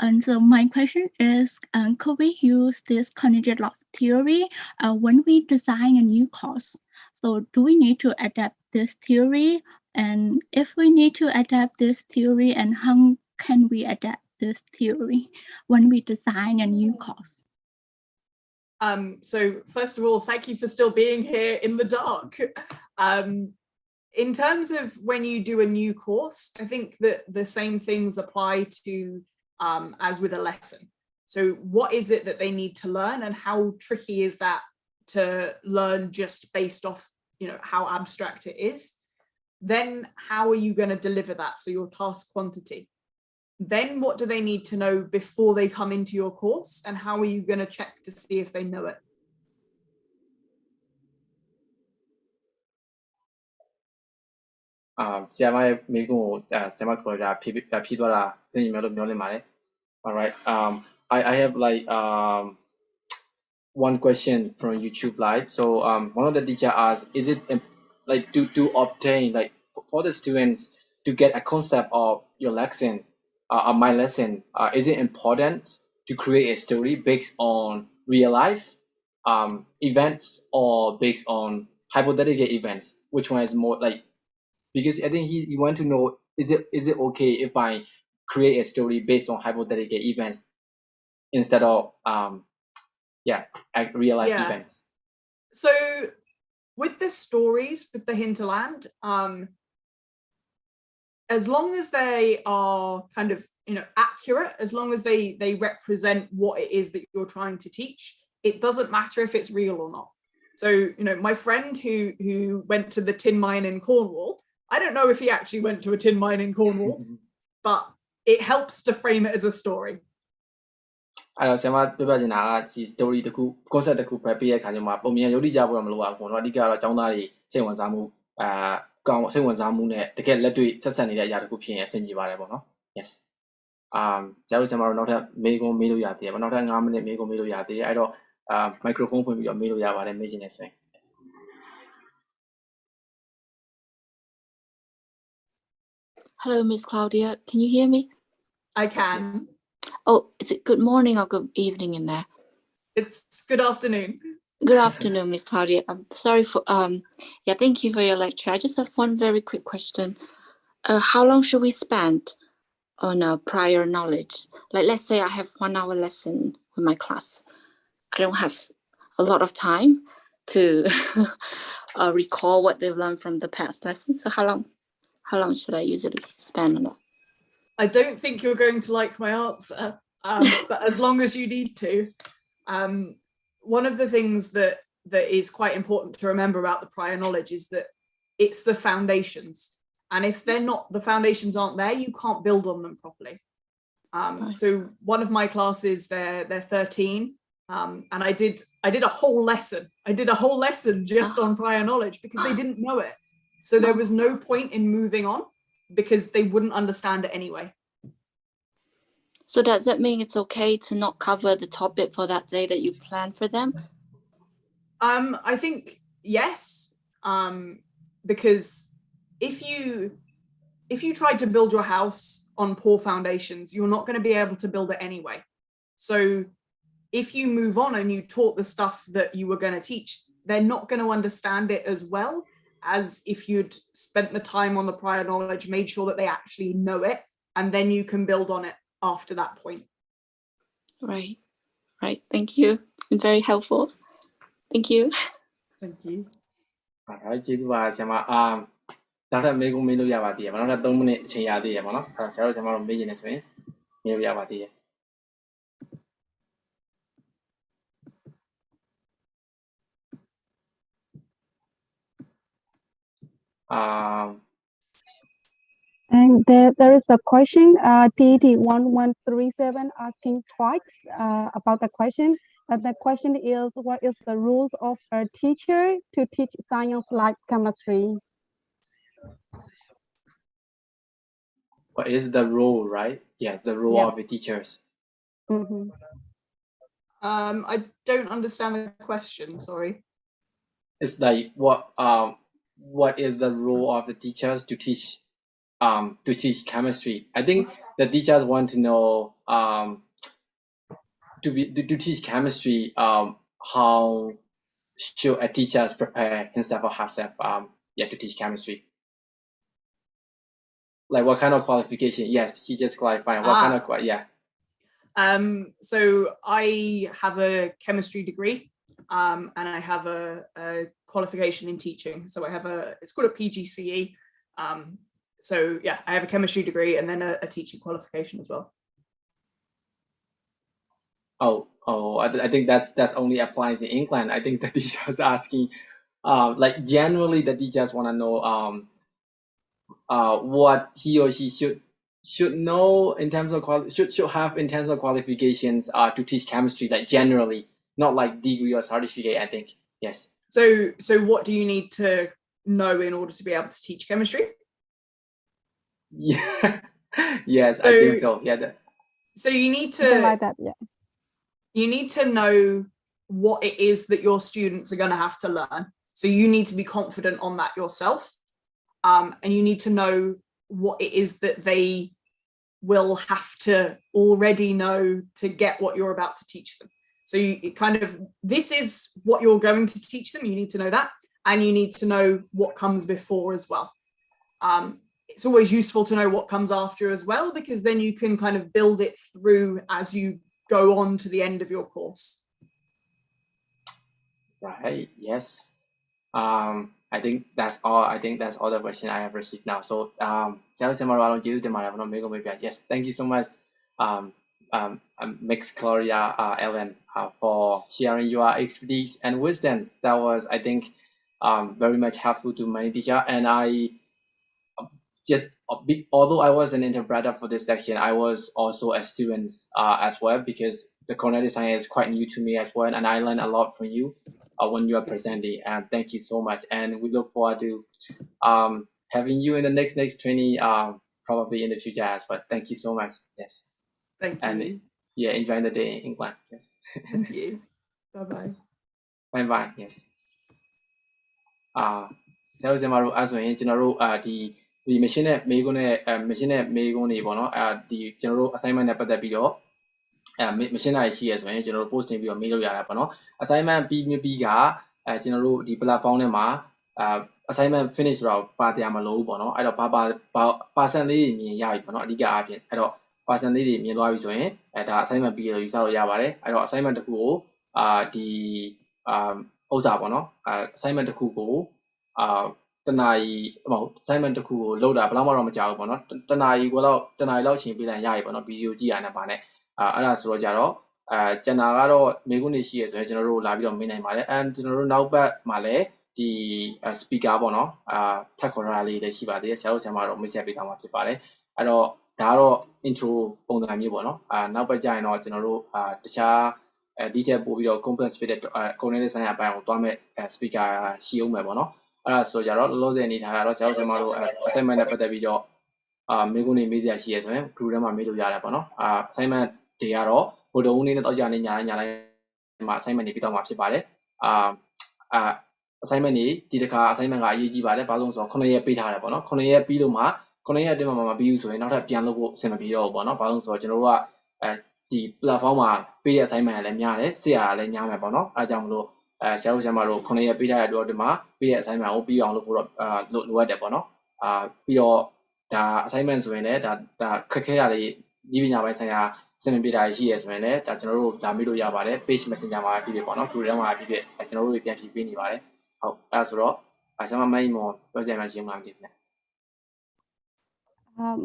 And so my question is, could we use this cognitive loss theory when we design a new course? So do we need to adapt this theory? And if we need to adapt this theory, and how can we adapt this theory when we design a new course? So first of all, thank you for still being here in the dark. In terms of when you do a new course, I think that the same things apply to as with a lesson. So what is it that they need to learn, and how tricky is that to learn just based off, how abstract it is? Then how are you going to deliver that? So your task quantity. Then what do they need to know before they come into your course, and how are you going to check to see if they know it? All right. I have like one question from YouTube Live. So one of the teacher asked, is it like to obtain, like for the students to get a concept of your lesson, my lesson, is it important to create a story based on real life events or based on hypothetical events? Which one is more like, because I think he want to know, is it okay if I create a story based on hypothetical events instead of real life events? So with the stories, with the Hinterland, as long as they are kind of accurate, as long as they represent what it is that you're trying to teach, it doesn't matter if it's real or not. So my friend who went to the tin mine in Cornwall, I don't know if he actually went to a tin mine in Cornwall, but it helps to frame it as a story. အဲ့တော့ဆရာမပြောပြချင်တာကဒီ story တစ်ခု concept တစ်ခုပဲပြတဲ့ခါကျမှပုံမြင်ရုပ်တိကြဖို့တော့မလိုပါဘူးပေါ့နော်အဓိကတော့ကျောင်းသားတွေစိတ်ဝင်စားမှုကောင်းစိတ်ဝင်စားမှုနဲ့တကယ်လက်တွေ့ဆက်ဆက်နေတဲ့အရာတစ်ခုဖြစ်ရင်အဆင်ပြေပါတယ်ပေါ့နော် yes ဆရာတို့နောက်ထပ်မေးခွန်းမေးလို့ရသေးတယ်ပေါ့နောက်ထပ်5မိနစ်မေးခွန်းမေးလို့ရသေးတယ်အဲ့တော့ microphone ဖွင့်ပြီးတော့မေးလို့ရပါတယ်မေးချင်တယ်ဆိုရင် Hello, Miss Claudia. Can you hear me? I can. Oh, is it good morning or good evening in there? It's good afternoon. Good afternoon, Miss Claudia. I'm sorry for yeah, thank you for your lecture. I just have one very quick question. How long should we spend on prior knowledge? Like, let's say I have 1 hour lesson with my class. I don't have a lot of time to recall what they've learned from the past lesson. So how long should I usually spend on that? I don't think you're going to like my answer, but as long as you need to. One of the things that is quite important to remember about the prior knowledge is that it's the foundations. And if the foundations aren't there, you can't build on them properly. So one of my classes, they're 13, and I did a whole lesson. I did a whole lesson just on prior knowledge because they didn't know it. So there was no point in moving on because they wouldn't understand it anyway. So does that mean it's okay to not cover the topic for that day that you plan for them? I think yes, because if you tried to build your house on poor foundations, you're not going to be able to build it anyway. So if you move on and you taught the stuff that you were going to teach, they're not going to understand it as well as if you'd spent the time on the prior knowledge, made sure that they actually know it, and then you can build on it after that point. Right. Thank you. Been very helpful. Thank you. Thank you. ဟုတ်ကျေးဇူးပါဆရာမနောက်ထပ်မေးခွန်းမေးလို့ရပါသေးတယ်နောက်ထပ်3မိနစ်အချိန်ရသေးတယ်ပေါ့နော်အဲ့တော့ဆရာတို့ဆရာမတို့မေးချင်နေဆိုရင်မေးလို့ရပါသေးတယ် And there is a question, TET 1137 asking twice about the question. The question is, what is the rules of a teacher to teach science like chemistry? What is the role, right? Yes, the role of the teachers. Mm-hmm. I don't understand the question, sorry. It's like what is the role of the teachers to teach chemistry? I think the teachers want to know to teach chemistry, how should a teacher prepare himself or herself to teach chemistry? Like what kind of qualification? Yes, he just clarified what kind of So I have a chemistry degree and I have a qualification in teaching. So I have it's called a PGCE. So yeah, I have a chemistry degree and then a teaching qualification as well. I think that's only applies in England. I think the teachers asking, like generally the teachers want to know what he or she should know in terms of should have in terms of qualifications to teach chemistry, like generally, not like degree or certificate. I think yes. So what do you need to know in order to be able to teach chemistry? Yeah. Yes, I think so. Yeah. So you need to something like that, yeah. You need to know what it is that your students are going to have to learn. So you need to be confident on that yourself. And you need to know what it is that they will have to already know to get what you're about to teach them. So you this is what you're going to teach them. You need to know that, and you need to know what comes before as well. It's always useful to know what comes after as well, because then you can kind of build it through as you go on to the end of your course. Right. Yes. I think that's all. I think that's all the question I have received now. So, yes, thank you so much, Miss Claudia, Ellen, for sharing your expertise and wisdom. That was, I think, very much helpful to many teachers. And I although I was an interpreter for this section, I was also a student as well, because the corner design is quite new to me as well, and I learned a lot from you when you are presenting. And thank you so much. And we look forward to having you in the next 20, probably in the future as well. Thank you so much. Yes. Thank you. And yeah, enjoy the day in England. Yes. Thank you. Bye bye. Bye bye. Yes. ဆရာတို့အဲ့ဆိုရင်ကျွန်တော်တို့ဒီ machine နဲ့မေးခွန်းတွေပေါ့နော်ဒီကျွန်တော်တို့ assignment နဲ့ပတ်သက်ပြီးတော့ မရှင်းတာရှိရဆိုရင်ကျွန်တော်တို့ post တင်ပြီးတော့ mail လုပ်ရတာပေါ့နော် assignment ပြီးမပြီးကကျွန်တော်တို့ဒီ platform ထဲမှာassignment finish ဆိုတော့ပါတရားမလို့ပေါ့နော်အဲ့တော့ဘာ percent လေးတွေမြင်ရပြီပေါ့နော်အဓိကအားဖြင့်အဲ့တော့ percent လေးတွေမြင်သွားပြီဆိုရင်ဒါ assignment ပြီးရယူဆလို့ရပါတယ်အဲ့တော့ assignment တစ်ခုကိုဒီဥစ္စာပေါ့နော်assignment တစ်ခုကိုတနာရီမဟုတ် assignment တစ်ခုကိုလုပ်တာဘယ်လောက်မှတော့မကြောက်ဘူးပေါ့နော်တနာရီလောက်အချိန်ပေးလိုက်ရပြီပေါ့နော်ဗီဒီယိုကြည့်ရတဲ့ပါနဲ့အဲ့ဒါဆိုတော့ကြတော့ကျန်တာကတော့မေးခွန်းတွေရှိရဆိုရင်ကျွန်တော်တို့လာပြီးတော့မေးနိုင်ပါတယ်ကျွန်တော်တို့နောက်ပတ်မှာလည်းဒီ speaker ပေါ့နော်ထပ်ခေါ်ထားတာလေးလည်းရှိပါသေးတယ်ဆရာတို့ဆရာမတို့မိတ်ဆက်ပေးထားမှာဖြစ်ပါတယ်အဲ့တော့ဒါကတော့ intro ပုံစံမျိုးပေါ့နော်နောက်ပတ်ကျရင်တော့ကျွန်တော်တို့တခြားဒီထက်ပို့ပြီးတော့ complex ဖြစ်တဲ့ cognitive science အပိုင်းကိုတွားမဲ့ speaker ရှိအောင်မယ်ပေါ့နော်အဲ့ဒါဆိုကြတော့လောလောဆယ်အနေထားကတော့ဆရာတို့ဆရာမတို့ assignment နဲ့ပတ်သက်ပြီးတော့မေးခွန်းတွေမေးစရာရှိရဆိုရင် group ထဲမှာမေးလို့ရတယ်ပေါ့နော်assignment တွေကတော့ဗုဒ္ဓဦးနေ့နဲ့တော့ကြာနေညတိုင်းမှာ assignment တွေပြီးတော့မှာဖြစ်ပါတယ်assignment တွေဒီတစ်ခါ assignment ကအရေးကြီးပါတယ်ဘာလို့လဲဆိုတော့9ရက်ပေးထားတယ်ပေါ့နော်9ရက်ပြီးလို့မှ9ရက်အတွင်းမှာမပြီးဘူးဆိုရင်နောက်ထပ်ပြန်လုပ်ဖို့အဆင်မပြေတော့ဘူးပေါ့နော်ဘာလို့လဲဆိုတော့ကျွန်တော်တို့ကဒီ platform မှာပေးတဲ့ assignment ကလည်းများတယ်ဆရာကလည်းများမယ်ပေါ့နော်အဲဒါကြောင့်မလို့ဆရာတို့ဆရာမတို့9ရက်ပေးထားတဲ့အတွက်ဒီမှာပေးတဲ့ assignment ကိုပြီးအောင်လုပ်ဖို့တော့လိုအပ်တယ်ပေါ့နော်ပြီးတော့ဒါ assignment ဆိုရင်လည်းဒါခက်ခဲတာတွေဒီပညာပိုင်းဆိုင်ရာစင်ပြေတာရှိရဆိုရင်လည်းဒါကျွန်တော်တို့ဒါမေးလို့ရပါတယ် page messenger မှာဖြစ်ဖြစ်ပေါ့နော် group ထဲမှာဖြစ်ဖြစ်ကျွန်တော်တို့ပြန်ဖြည့်ပေးနေပါတယ်ဟုတ်အဲ့ဆိုတော့ဆရာမမိုင်းမော်ပြောကြမှရှင်းမှာဖြစ်တယ်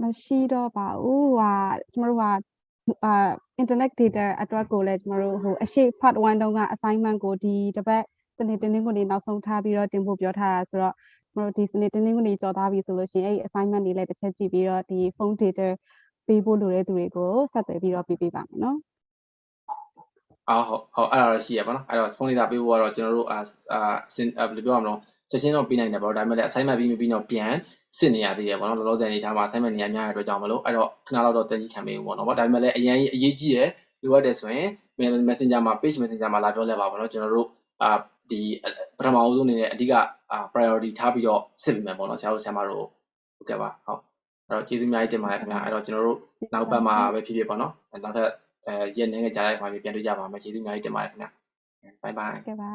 မရှိတော့ပါဘူးကျွန်တော်တို့internet data အတွက်ကိုလည်းကျွန်တော်တို့အရှိ part 1တုန်းက assignment ကိုဒီတစ်ပတ်စနေတင်းကိုနောက်ဆုံးထားပြီးတော့တင်ဖို့ပြောထားတာဆိုတော့ကျွန်တော်တို့ဒီစနေတင်းကိုကြော်သွားပြီဆိုလို့ရှိရင်အဲ့ assignment တွေလည်းတစ်ချက်ကြည့်ပြီးတော့ဒီ phone data ပေးဖို့လိုတဲ့သူတွေကိုဆက်သွယ်ပြီးတော့ပေးပါမယ်နော်ဟုတ်အဲ့ဒါတော့ရှိရပါတော့အဲ့တော့ phone data ပေးဖို့ကတော့ကျွန်တော်တို့ဘယ်လိုပြောရမလဲချက်ချင်းတော့ပေးနိုင်တယ်ပေါ့ဒါပေမဲ့လည်း assignment ပြီးမပြီးတော့ပြန်စစ်နေရသေးတယ်ပေါ့နော်လောလောဆယ်အနေထားမှာ assignment တွေများတဲ့အတွက်ကြောင့်မလို့အဲ့တော့ခဏတော့တန်ကြီးခံပေးဘူးပေါ့နော်ဒါပေမဲ့လည်းအရင်အရေးကြီးတယ်လိုအပ်တယ်ဆိုရင် messenger မှာ page messenger မှာလာပြောလဲပါပေါ့နော်ကျွန်တော်တို့ဒီပထမအဦးဆုံးအနေနဲ့အဓိကpriority ထားပြီးတော့စစ်ပေးမယ်ပေါ့နော်ဆရာတို့ဆရာမတို့ဟုတ်ကဲ့ပါဟုတ်အဲ့တော့ကျေးဇူးအများကြီးတင်ပါတယ်ခင်ဗျာအဲ့တော့ကျွန်တော်တို့နောက်ပတ်မှာပဲဖြစ်ဖြစ်ပေါ့နော်နောက်ထပ်ရက်နေကြတဲ့အခါမျိုးပြန်တွေ့ကြပါမယ်ကျေးဇူးအများကြီးတင်ပါတယ်ခင်ဗျာ bye bye ဟုတ်ကဲ့ပါ